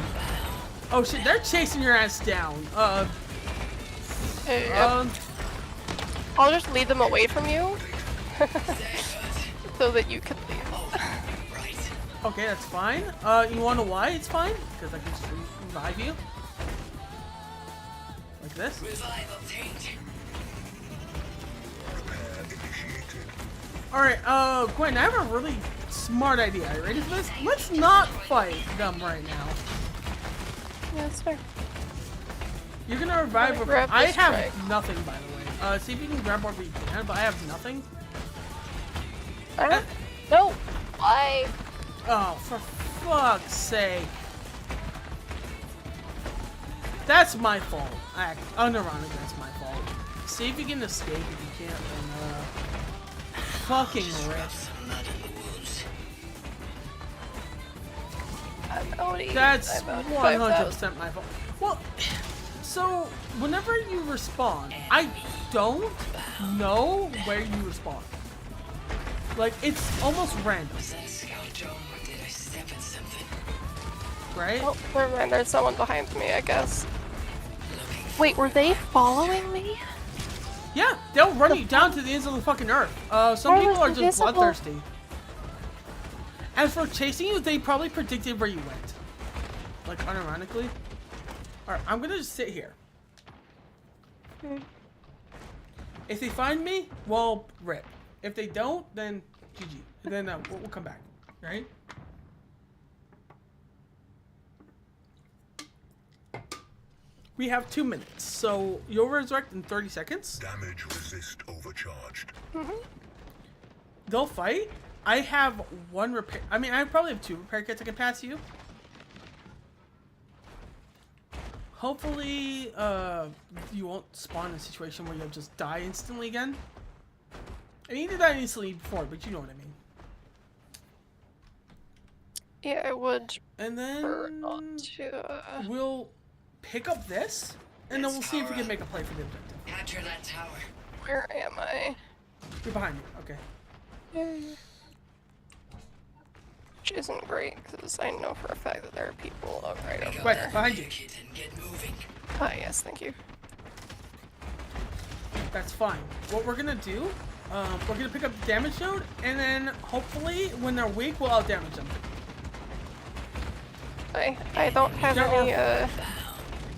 Oh shit, they're chasing your ass down. I'll just lead them away from you, so that you can leave. Okay, that's fine. You wanna know why it's fine? Because I can just revive you. Like this. Alright, Gwen, I have a really smart idea. Are you ready for this? Let's not fight them right now. Yeah, that's fair. You're gonna revive with... Grab I this have strike. nothing, by the way. See if you can grab whatever you can, but I have nothing. No! Why? Oh, for fuck's sake. That's my fault. Unironically, that's my fault. See if you can escape. If you can't, then, fucking rip. I'm outie. That's I'm out 100% my fault. Well, so whenever you respawn, I don't know where you respawn. Like, it's almost random. Right? Oh, never mind. There's someone behind me, I guess. Wait, were they following me? Yeah, they'll run you down to the ends of the fucking earth. Some I people was are just invisible. bloodthirsty. As for chasing you, they probably predicted where you went. Like, unironically. Alright, I'm gonna just sit here. If they find me, well, rip. If they don't, then GG. And then we'll come back. Right? We have 2 minutes, so you'll resurrect in 30 seconds. Damage resist overcharged. They'll fight. I have 1 repair. I mean, I probably have 2 repair kits I can pass you. Hopefully, you won't spawn in a situation where you'll just die instantly again. I mean, you did die instantly before, but you know what I mean. Yeah, I would And prefer not then to. we'll pick up this, and then we'll see if we can make a play for the objective. Capture that tower. Where am I? You're behind me. Okay. Which isn't great, because I know for a fact that there are people right over Wait, there. behind you. Kit and get moving. Ah, yes, thank you. That's fine. What we're gonna do, we're gonna pick up the damage node, and then hopefully, when they're weak, we'll out damage them. I don't have There any,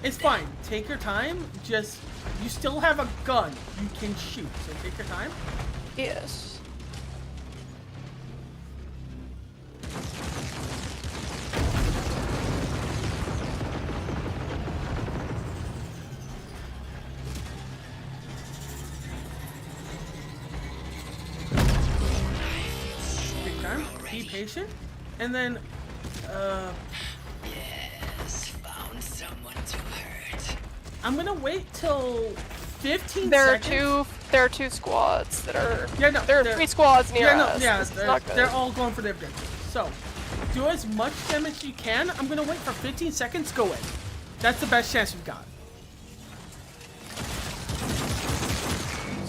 It's fine. Take your time. Just, you still have a gun. You can shoot. So take your time. yes. Take time. Be patient. And then, Yes, found someone to hurt. I'm gonna wait till 15 There are seconds. there are 2 squads that are, Yeah, no, there are they're- 3 squads near Yeah, no, us. yeah, This is not good. they're all going for the objective. So, do as much damage as you can. I'm gonna wait for 15 seconds. Go in. That's the best chance we've got.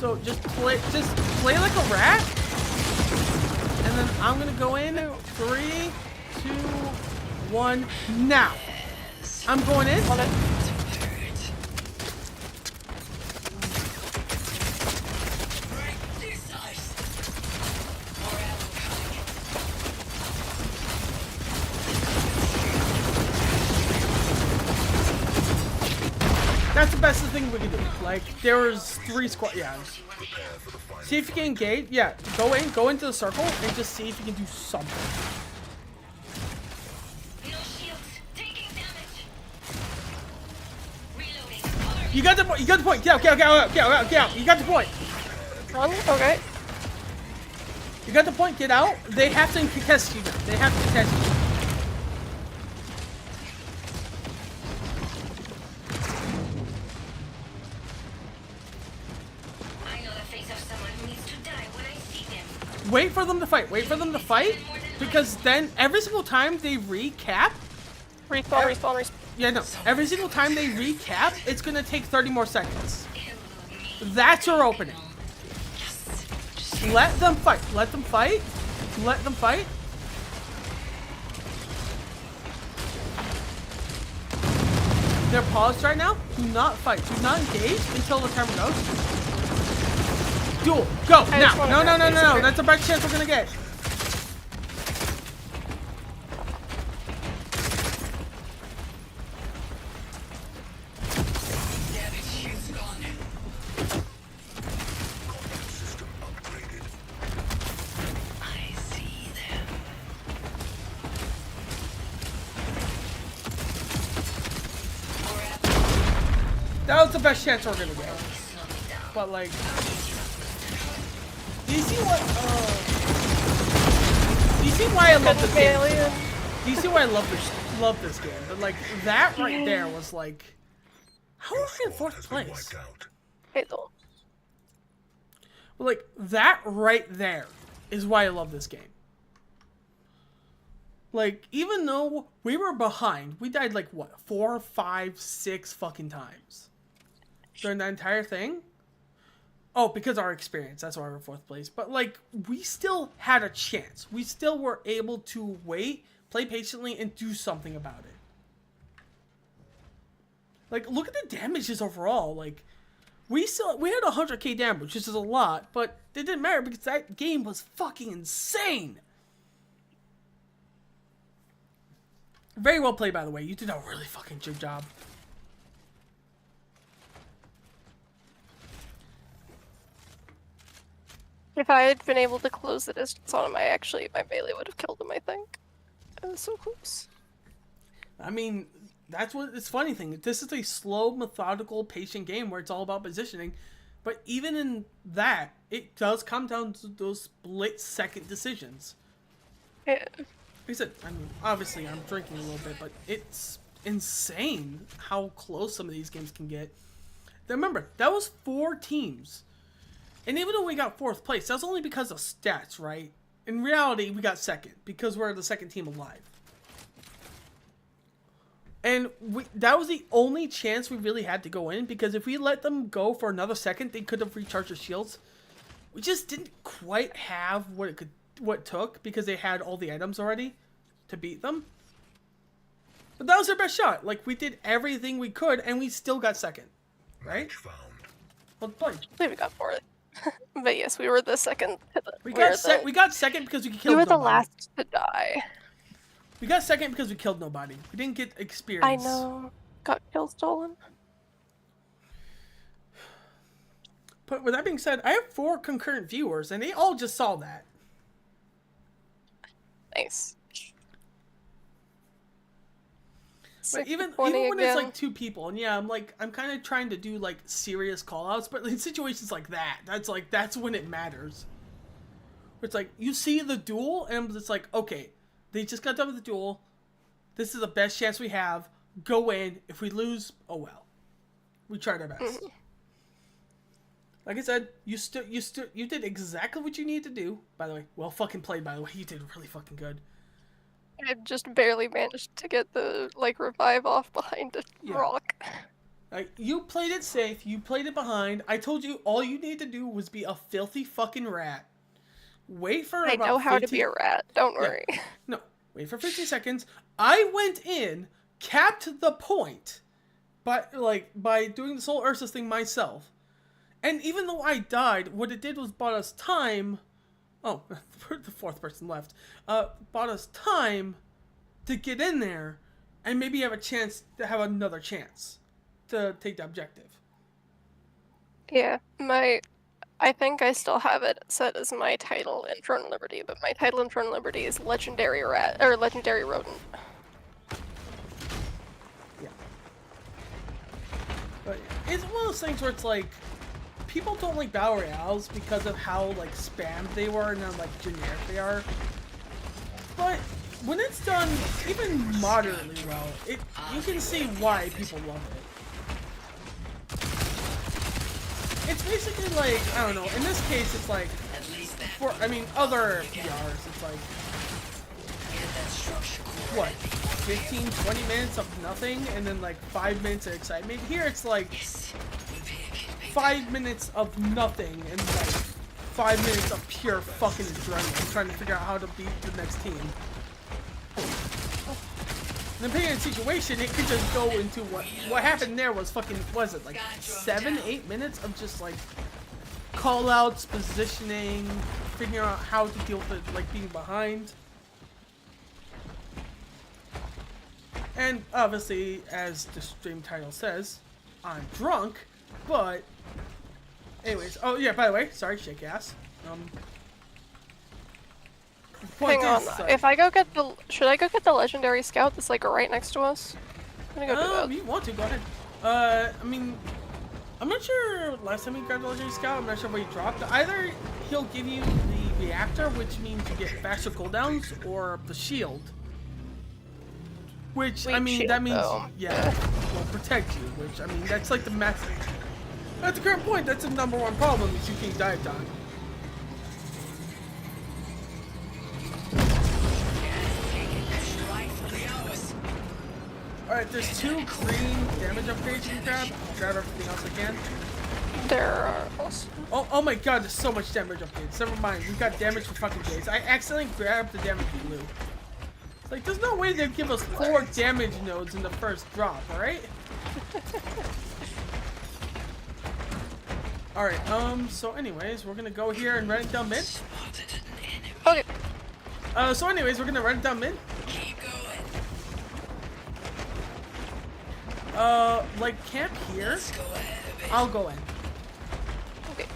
So just play like a rat, and then I'm gonna go in. 3, 2, 1, now. I'm going in. On it. Break this ice. More ammo coming. That's the best thing we can do. Like, there was 3 squad. Yeah. See if you can engage. Yeah, go into the circle, and just see if you can do something. No shields. Taking damage. Reloading. You got the point. Get out. You got the point. Run? Okay. You got the point. Get out. They have to contest you now. They have to contest you. I know the face of someone who needs to die when I see them. Wait for them to fight. Wait for them to fight, because then every single time they recap, Respawn. yeah, no, every single time they recap, it's gonna take 30 more seconds. That's your opening. Let them fight. Let them fight. Let them fight. They're paused right now. Do not fight. Do not engage until the timer goes. Duel. Go. I Now. just wanna No. grab these. That's the best chance we're gonna get. Damage shield's gone. System upgraded. I see them. That was the best chance we're gonna get. But like, do you see what? Do you see why I love this game? Alien. Do you see why I love this game? But like that right there was like, how are we in Squad 4th has been place? wiped out. Hey, don't. Well, like that right there is why I love this game. Like, even though we were behind, we died like what, 4, 5, 6 fucking times during that entire thing. Oh, because our experience, that's why we're 4th place. But like, we still had a chance. We still were able to wait, play patiently, and do something about it. Like, look at the damages overall. Like, we had 100k damage, which is a lot, but it didn't matter because that game was fucking insane. Very well played, by the way. You did a really fucking good job. If I had been able to close the distance on him, my melee would have killed him, I think. It was so close. I mean, that's what it's funny thing. This is a slow, methodical, patient game where it's all about positioning. But even in that, it does come down to those split-second decisions. Yeah. Like I said, I mean, obviously I'm drinking a little bit, but it's insane how close some of these games can get. Now remember, that was 4 teams. And even though we got 4th place, that's only because of stats, right? In reality, we got 2nd, because we're the 2nd team alive. And that was the only chance we really had to go in, because if we let them go for another second, they could have recharged their shields. We just didn't quite have what it took, because they had all the items already to beat them. But that was our best shot. Like, we did everything we could, and we still got 2nd. Right? Match found. Well played. I believe we got 4th. But yes, we were the second. We got 2nd because we killed nobody. We were the last to die. We got 2nd because we killed nobody. We didn't get experience. I know. Got kill stolen. But with that being said, I have 4 concurrent viewers, and they all just saw that. Nice. But even 20 when again. it's like 2 people, and yeah, I'm kind of trying to do like serious callouts, but in situations like that, that's when it matters. It's like you see the duel, and it's like, okay, they just got done with the duel. This is the best chance we have. Go in. If we lose, oh well. We tried our best. Mm-hmm. Like I said, you did exactly what you needed to do. By the way, well fucking played. By the way, you did really fucking good. I just barely managed to get the revive off behind a rock. Like, you played it safe. You played it behind. I told you all you needed to do was be a filthy fucking rat. Wait for I know how to be a rat. Don't worry. No, wait for 50 seconds. I went in, capped the point, by doing this whole Ursus thing myself. And even though I died, what it did was bought us time. Oh, the 4th person left. Bought us time to get in there and maybe have a chance to have another chance to take the objective. Yeah, I think I still have it set as my title in Throne of Liberty, but my title in Throne of Liberty is Legendary Rat, or Legendary Rodent. Yeah. But it's one of those things where it's like, people don't like battle royales because of how like spammed they were and how like generic they are. But when it's done even moderately well, you can see why people love it. It's basically like, I don't know, in this case it's like, other PRs, it's like, what, 15, 20 minutes of nothing and then like 5 minutes of excitement. Here it's like 5 minutes of nothing and like 5 minutes of pure fucking adrenaline trying to figure out how to beat the next team. And depending on the situation, it could just go into what happened there was fucking, was it like 7, 8 minutes of just like call outs, positioning, figuring out how to deal with it, like being behind. And obviously, as the stream title says, I'm drunk, but anyways, oh yeah, by the way, sorry, shake ass. Hang on, if I go get should I go get the legendary scout that's like right next to us? I'm gonna go do that. You want to, go ahead. I mean, I'm not sure last time we grabbed the legendary scout, I'm not sure what he dropped. Either he'll give you the reactor, which means you get faster cooldowns, or the shield. Which, I mean, that means, yeah, will protect you, which, I mean, that's like the method. At the current point, that's the #1 problem, is you can't dive down. Alright, there's 2 green damage upgrades you can grab. I'll grab everything else I can. There are also... Oh my god, there's so much damage upgrades. Never mind, we got damage for fucking days. I accidentally grabbed the damage blue. Like, there's no way they'd give us 4 damage nodes in the first drop, alright? Alright, so anyways, we're gonna go here and run it down mid. Okay. So anyways, we're gonna run it down mid. Like camp here. Let's go ahead a bit. I'll go in. Okay.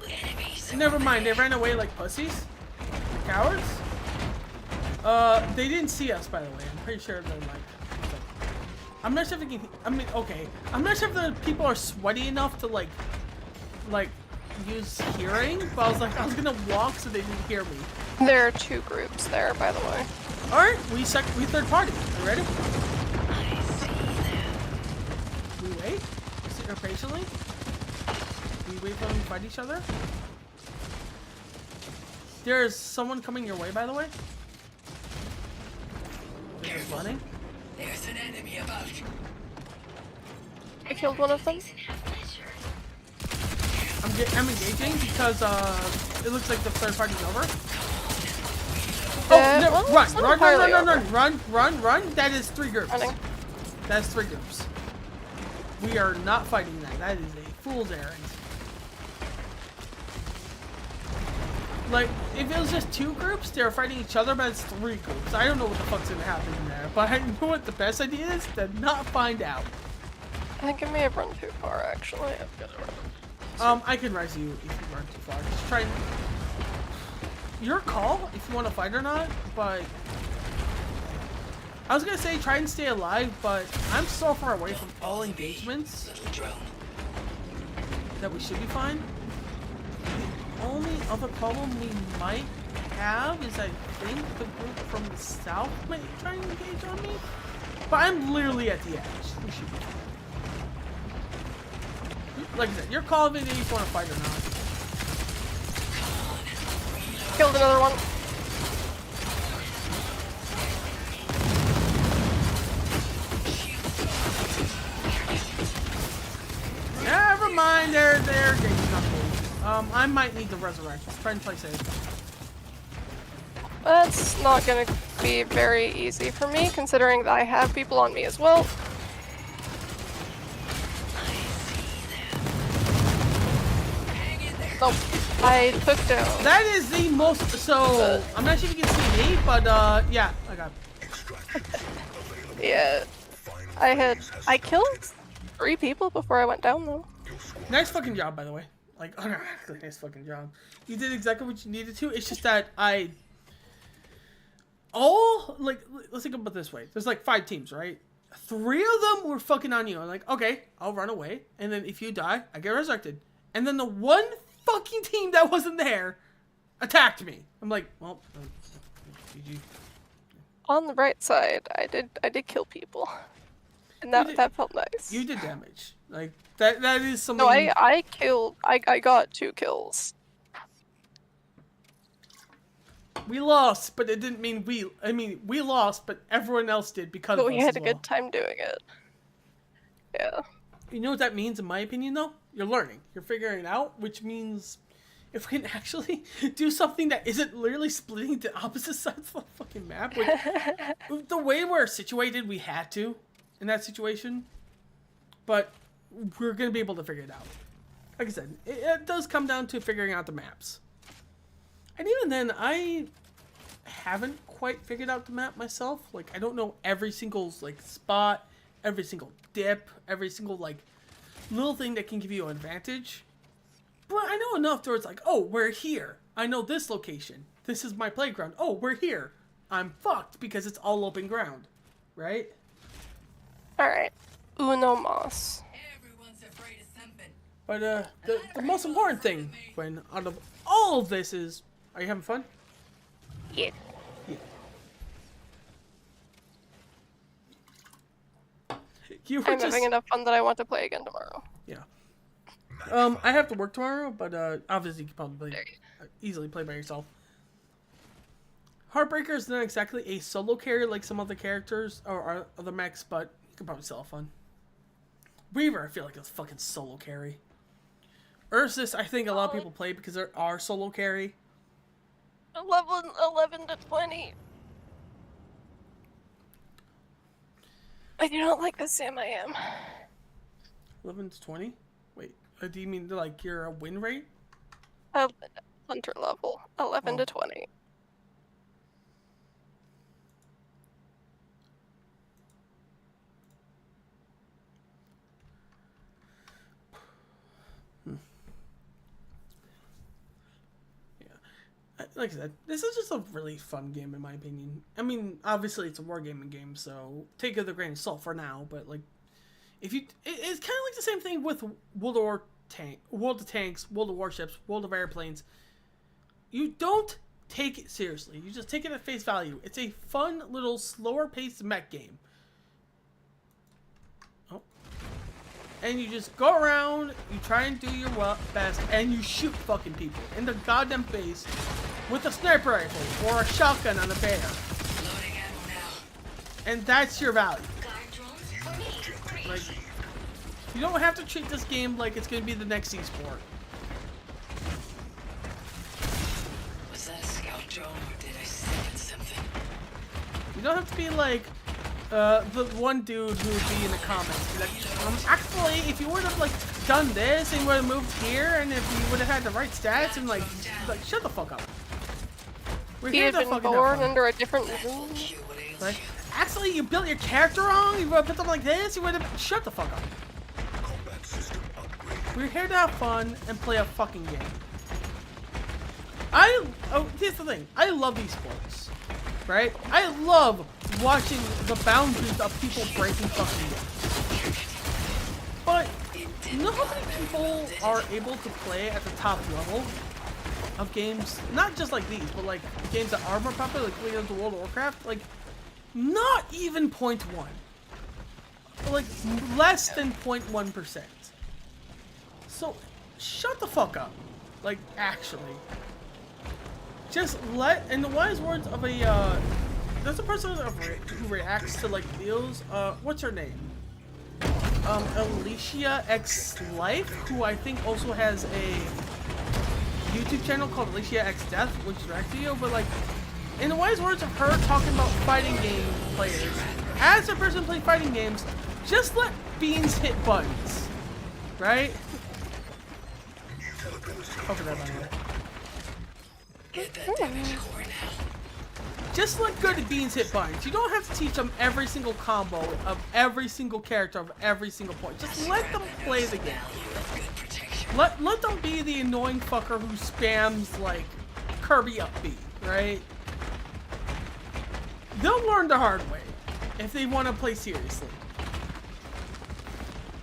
Enemies. Never mind, they ran away like pussies. Cowards. They didn't see us, by the way. I'm pretty sure they're like. I'm not sure if they can. I mean, okay. I'm not sure if the people are sweaty enough to like use hearing. But I was gonna walk so they didn't hear me. There are 2 groups there, by the way. All right, we third party. You ready? I see them. We wait. Sit here patiently. We wait for them to fight each other. There's someone coming your way, by the way. They're just running. There's an enemy about. I killed one of them. I'm engaging because it looks like the third party's over. Well, No, it's not entirely over. run. That is 3 groups. Running. That's 3 groups. We are not fighting that. That is a fool's errand. Like, if it was just 2 groups, they were fighting each other, but it's 3 groups. I don't know what the fuck's gonna happen in there. But I know what the best idea is to not find out. I think I may have run too far, actually. I've got to run. I can res you if you run too far. Just try. Your call if you want to fight or not, but I was gonna say try and stay alive, but I'm so far away from all engagements Little drone. that we should be fine. The only other problem we might have is I think the group from the south might try and engage on me, but I'm literally at the edge. We should be fine. Like I said, your call of it if you want to fight or not. Killed another one. Never mind, they're getting nothing. I might need the resurrect. Try and play safe. That's not gonna be very easy for me, considering that I have people on me as well. Nope. I took down. That is the most. So I'm not sure if you can see me, but yeah, I got. Yeah. I killed 3 people before I went down though. Nice fucking job, by the way. Like, unironically, nice fucking job. You did exactly what you needed to. It's just that let's think about it this way. There's like 5 teams, right? 3 of them were fucking on you. I'm like, okay, I'll run away, and then if you die, I get resurrected. And then the one fucking team that wasn't there attacked me. I'm like, well, GG. On the bright side, I did kill people, and that felt nice. You did damage. Like that is something. No, I got 2 kills. We lost, but it didn't mean we. I mean, we lost, but everyone else did because But of we us had as a well. good time doing it. Yeah. You know what that means, in my opinion, though? You're learning. You're figuring it out, which means if we can actually do something that isn't literally splitting to opposite sides of the fucking map, which, the way we're situated, we had to in that situation, but we're going to be able to figure it out. Like I said, it does come down to figuring out the maps. And even then, I haven't quite figured out the map myself. Like, I don't know every single, like, spot, every single dip, every single, like, little thing that can give you an advantage. But I know enough where it's like, oh, we're here. I know this location. This is my playground. Oh, we're here. I'm fucked because it's all open ground. Right? Alright. Uno mas. Everyone's afraid of something. But, the most important thing, when out of all of this is, are you having fun? Yeah. Yeah. You were I'm just... having enough fun that I want to play again tomorrow. Yeah. I have to work tomorrow, but obviously you can probably easily play by yourself. Heartbreaker is not exactly a solo carry like some other characters or other mechs, but you can probably still have fun. Weaver, I feel like it's fucking solo carry. Ursus, I think a lot of people play because there are solo carry. 11 to 20. I do not like the Sam I am. 11 to 20? Wait, do you mean like your win rate? Hunter level. 11 to 20. like I said, this is just a really fun game in my opinion. I mean, obviously it's a wargaming game, so take it with a grain of salt for now. But like, if you, it's kind of like the same thing with World of Tanks, World of Warships, World of Airplanes. You don't take it seriously. You just take it at face value. It's a fun little slower paced mech game. And you just go around, you try and do your best, and you shoot fucking people in the goddamn face with a sniper rifle or a shotgun on a bear. Loading ammo now. And that's your value. Guard drones for me. Like, you don't have to treat this game like it's going to be the next esport. Was that a scout drone or did I sense something? You don't have to be like the one dude who would be in the comments. Be like, actually, if you would have like done this and you would have moved here, and if you would have had the right stats, and like shut the fuck up. We're He here had to been fucking have born fun. under a different rule. What ails Like, you? actually, you built your character wrong. You would have put them like this. You would have shut the fuck up. Combat system upgrade. We're here to have fun and play a fucking game. Here's the thing. I love esports, right? I love watching the boundaries of people breaking fucking games. But you know how many people are able to play at the top level of games? Not just like these, but like games that are more popular, like League of the World of Warcraft. Like, not even 0.1. Like, less than 0.1%. So, shut the fuck up. Like, actually. Just in the wise words of a, there's a person who reacts to, like, videos, what's her name? Alicia X Life, who I think also has a YouTube channel called Alicia X Death, which is direct video, but, like, in the wise words of her talking about fighting game players, as a person playing fighting games, just let beans hit buttons, right? Over there, by the way. Get that damage core now. Just let good beans hit buttons. You don't have to teach them every single combo of every single character of every single point. Just let them play the game. Value of good protection. Let them be the annoying fucker who spams like Kirby up B, right? They'll learn the hard way if they want to play seriously.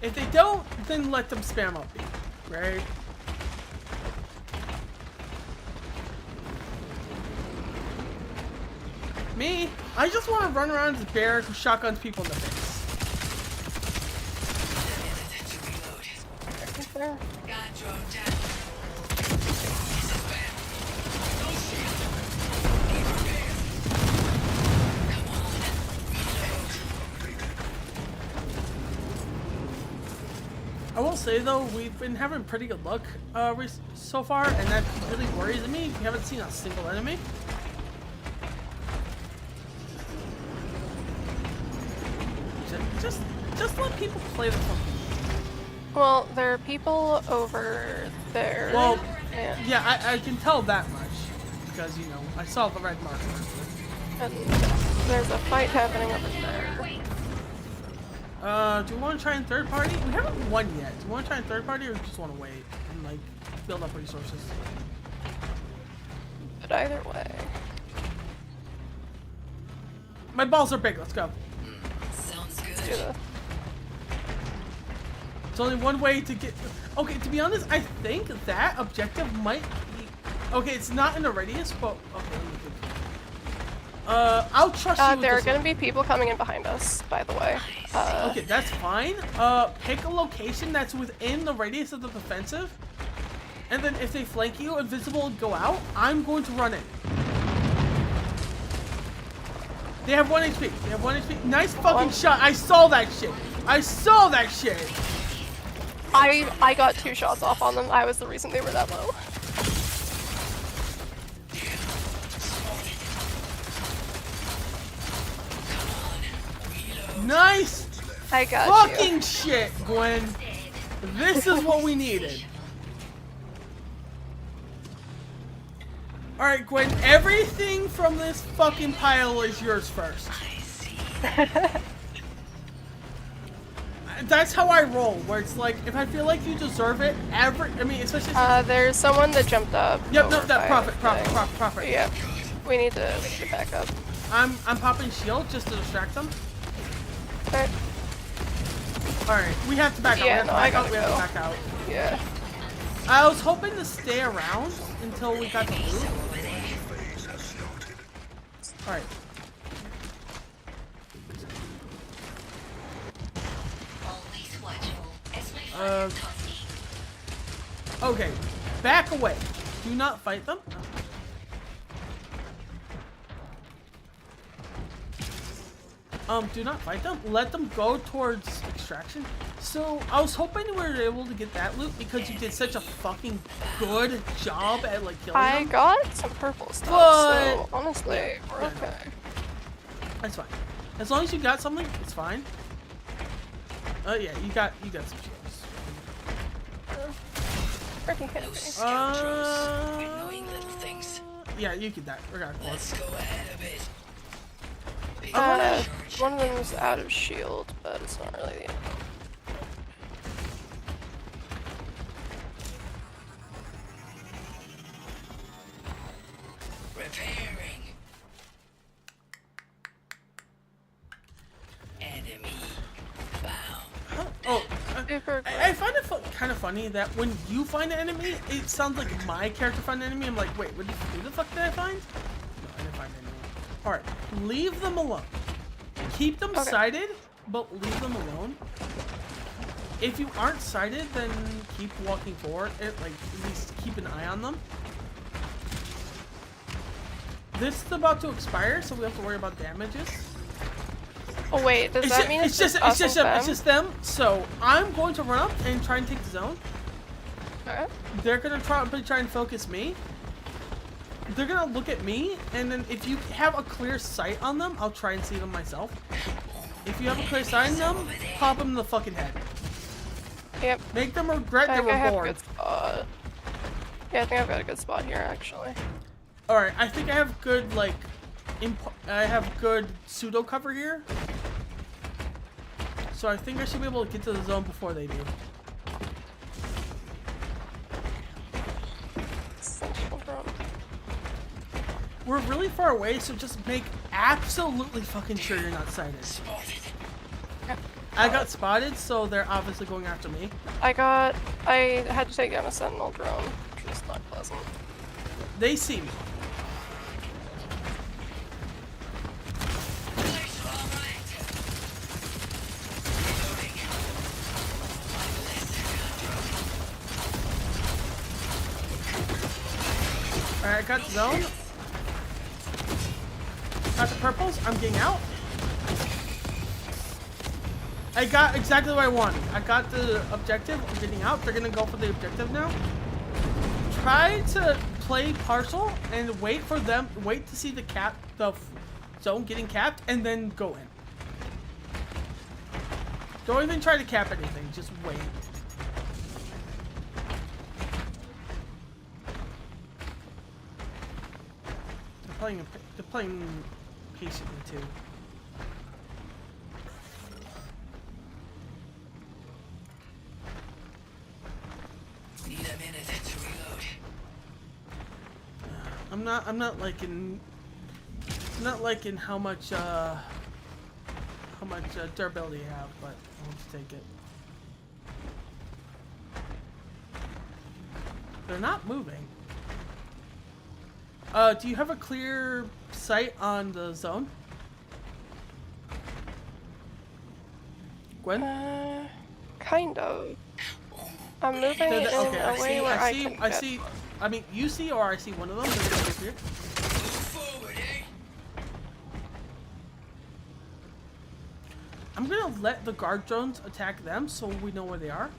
If they don't, then let them spam up B, right? Me, I just want to run around as a bear who shotguns people in the face. Reload. Fair. Guard drone down. This is bad. No shield. Need repairs. Come on. Reload. I will say though, we've been having pretty good luck so far, and that really worries me. We haven't seen a single enemy. Just let people play the fucking game. Well, there are people over there. Well, and, yeah, I can tell that much because you know I saw the red marker. and there's a fight happening over there. Do you want to try in third party? We haven't won yet. Do you want to try in third party, or just want to wait and like build up resources? But either way. My balls are big. Let's go. Sounds Do good. this. It's only one way to get. Okay, to be honest, I think that objective might be. Okay, it's not in the radius, but okay. Let me think. I'll trust you. With There are this going one. to be people coming in behind us, by the way. Okay, that's fine. Pick a location that's within the radius of the defensive, and then if they flank you, invisible and go out, I'm going to run in. They have 1 HP. They have 1 HP. Nice fucking shot. I saw that shit. I saw that shit. I got 2 shots off on them. I was the reason they were that low. Nice I got fucking you. shit, Gwen. This is what we needed. Alright, Gwen, everything from this fucking pile is yours first. that's how I roll. Where it's like, if I feel like you deserve it, I mean, especially. There's someone that jumped up. Yep, no, over that by profit. Yeah, we need to back up. I'm popping shield just to distract them. Okay. All right, we have to back out. Yeah, We have to back out. Yeah. I was hoping to stay around until we got the loot. All right. Always watchful as my father taught me. Okay, back away. Do not fight them. Do not fight them. Let them go towards extraction. So I was hoping we were able to get that loot because you did such a fucking good job at like killing I them. some purple stuff, But- so honestly, we're okay. That's fine. As long as you got something, it's fine. Oh yeah, you got some shields. Freaking hit me. Annoying little things. Yeah, you get that. We're gonna Let's go ahead a bit. One of them is out of shield, but it's not really the end. Repairing. Enemy found. Oh, Super I find it kind of funny that when you find an enemy, it sounds like my character found an enemy. I'm like, wait, who the fuck did I find? No, I didn't find anyone. All right, leave them alone. Keep them sighted, but leave them alone. If you aren't sighted, then keep walking forward. Like, at least keep an eye on them. This is about to expire, so we have to worry about damages. Oh wait, does that mean it's just us and them? It's just them. So I'm going to run up and try and take the zone. Okay. They're gonna try and focus me. They're gonna look at me, and then if you have a clear sight on them, I'll try and see them myself. If you have a clear sight on them, pop them in the fucking head. Yep. Make them regret I they think I were have a born. good spot. Yeah, I think I've got a good spot here actually. All right, I think I have good like, I have good pseudo cover here. So I think I should be able to get to the zone before they do. Sentinel drone. We're really far away, so just make absolutely fucking sure you're not sighted. I got spotted, so they're obviously going after me. I had to take down a sentinel drone, which was not pleasant. They see me. Alright, I got the zone. Got the purples. I'm getting out. I got exactly what I wanted. I got the objective. I'm getting out. They're gonna go for the objective now. Try to play partial and wait for them. Wait to see the zone getting capped, and then go in. Don't even try to cap anything. Just wait. They're playing patiently too. Need a minute to reload. I'm not liking how much durability you have, but I'll just take it. They're not moving. Do you have a clear sight on the zone? Gwen? Kind of. I'm moving in a way where I can get them. I mean, you see or I see one of them. They're gonna disappear. Move forward, eh? I'm gonna let the guard drones attack them so we know where they are.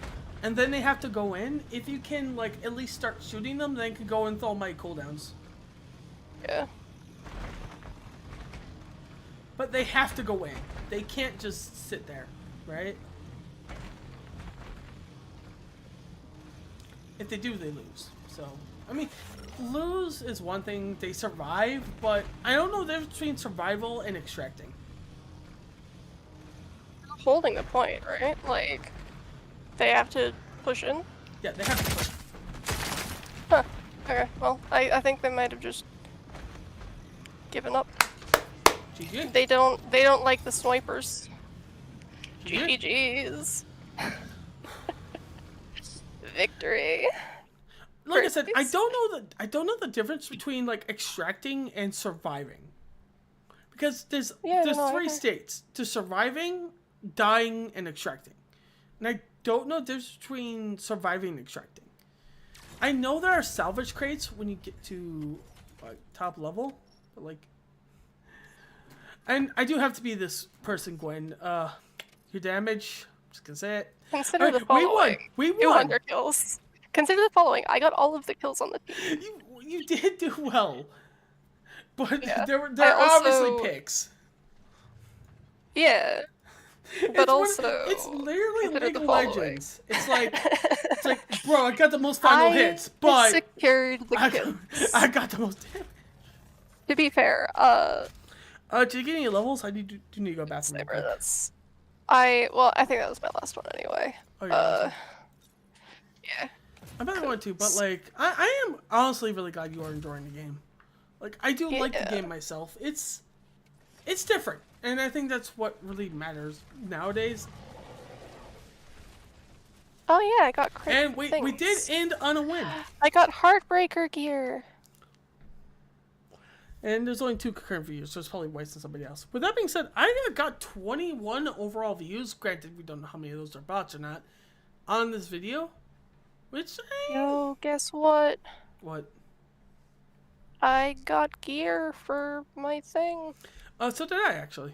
And then they have to go in. If you can, like, at least start shooting them, then you can go and throw my cooldowns. Yeah. But they have to go in. They can't just sit there, right? If they do, they lose. So, I mean, lose is one thing. They survive, but I don't know the difference between survival and extracting. holding the point, right? Like, they have to push in? Yeah, they have to push. Huh. Okay, well, I think they might have just given up. GG. They don't like the snipers. GG. GG's. Victory. Like I said, I Praise. don't know the difference between like extracting and surviving. Because there's Yeah, there's no, I three agree. states to surviving, dying, and extracting. And I don't know the difference between surviving and extracting. I know there are salvage crates when you get to like top level, but like, and I do have to be this person, Gwen. Your damage. I'm just gonna say it. Consider Alright, the following. We won. 200 kills. Consider the following. I got all of the kills on the team. You did do well, but Yeah. there I are obviously also- picks. Yeah. But also, it's literally consider League the of following. Legends. It's like, bro, I got the most final hits, but secured the kills. I got the most damage. To be fair, Did you get any levels? I do need to go bathroom. real Sniper, quick. that's... Well, I think that was my last one anyway. Oh, yeah. Yeah. I bet I want to, but like, I am honestly really glad you are enjoying the game. Like, I do like the Yeah. game myself. It's different, and I think that's what really matters nowadays. Oh yeah, I got crit And we did things. end on a win. I got Heartbreaker gear. And there's only 2 concurrent views, so it's probably wasting somebody else. With that being said, I got 21 overall views. Granted, we don't know how many of those are bots or not on this video. Which, Yo, guess what? what? I got gear for my thing. So did I actually.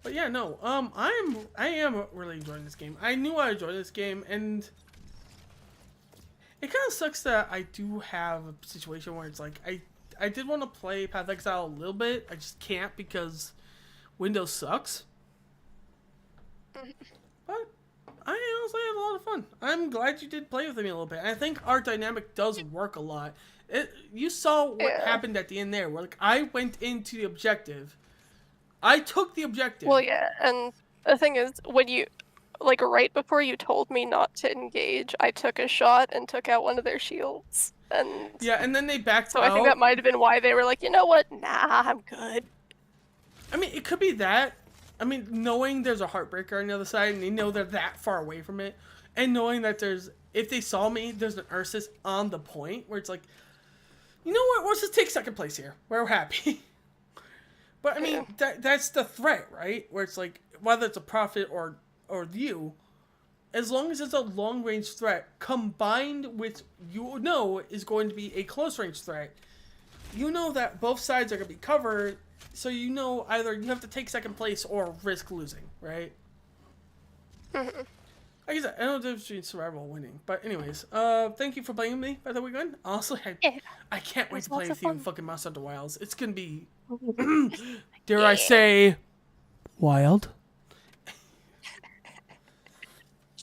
But yeah, no. I am really enjoying this game. I knew I enjoyed this game, and it kind of sucks that I do have a situation where it's like I did want to play Path of Exile a little bit. I just can't because Windows sucks. But I honestly had a lot of fun. I'm glad you did play with me a little bit. And I think our dynamic does work a lot. You saw what Yeah. happened at the end there, where like I went into the objective. I took the objective. Well, yeah, and the thing is, when you, like, right before you told me not to engage, I took a shot and took out one of their shields. And Yeah, and then they backed so out. I think that might have been why they were like, you know what? Nah, I'm good. I mean, it could be that. I mean, knowing there's a Heartbreaker on the other side, and they know they're that far away from it, and knowing that if they saw me, there's an Ursus on the point, where it's like, you know what, let's just take second place here. We're happy. But, I mean, that's the threat, right? Where it's like, whether it's a Prophet or you, as long as it's a long-range threat, combined with, you know, is going to be a close-range threat, you know that both sides are going to be covered, so you know either you have to take second place or risk losing, right? Like I said, I don't know the difference between survival and winning. But anyways, thank you for playing with me, by the way, Gwen. Honestly, I can't wait to play lots with of you in fun. fucking Monster Hunter Wilds. It's gonna be, dare I say, wild.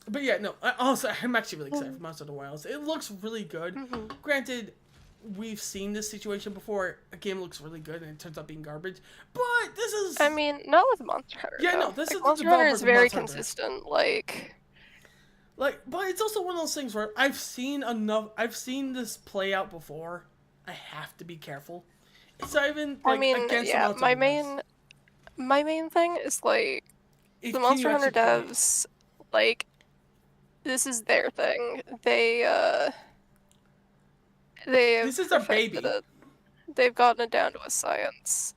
But yeah, no, I'm actually really excited for Monster Hunter Wilds. It looks really good. Granted, we've seen this situation before. A game looks really good and it turns out being garbage. But this is... I mean, not with Monster Hunter. Yeah, no, though. this Like, is the Monster Hunter developers is of very Monster Hunter. consistent. Like, but it's also one of those things where I've seen this play out before. I have to be careful. It's not even like I mean, against yeah, the my Monster main thing is like If the can Monster you Hunter actually play it? devs, like, this is their thing. They've This is their perfected baby. it. They've gotten it down to a science.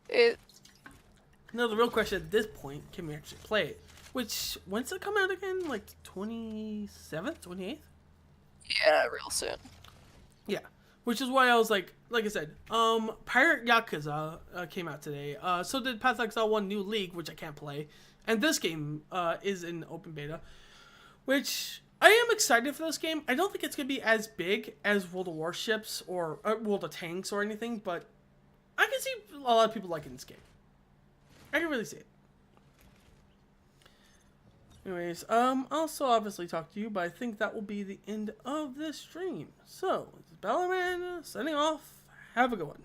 No, the real question at this point, can we actually play it? Which, when's it come out again? Like 27th, 28th? Yeah, real soon. Yeah. Which is why I was like I said, Pirate Yakuza came out today. So did Path of Exile 1 New League, which I can't play. And this game is in open beta. Which, I am excited for this game. I don't think it's going to be as big as World of Warships or World of Tanks or anything, but I can see a lot of people liking this game. I can really see it. Anyways, I'll also obviously talk to you, but I think that will be the end of this stream. So, this is Ballerman signing off. Have a good one.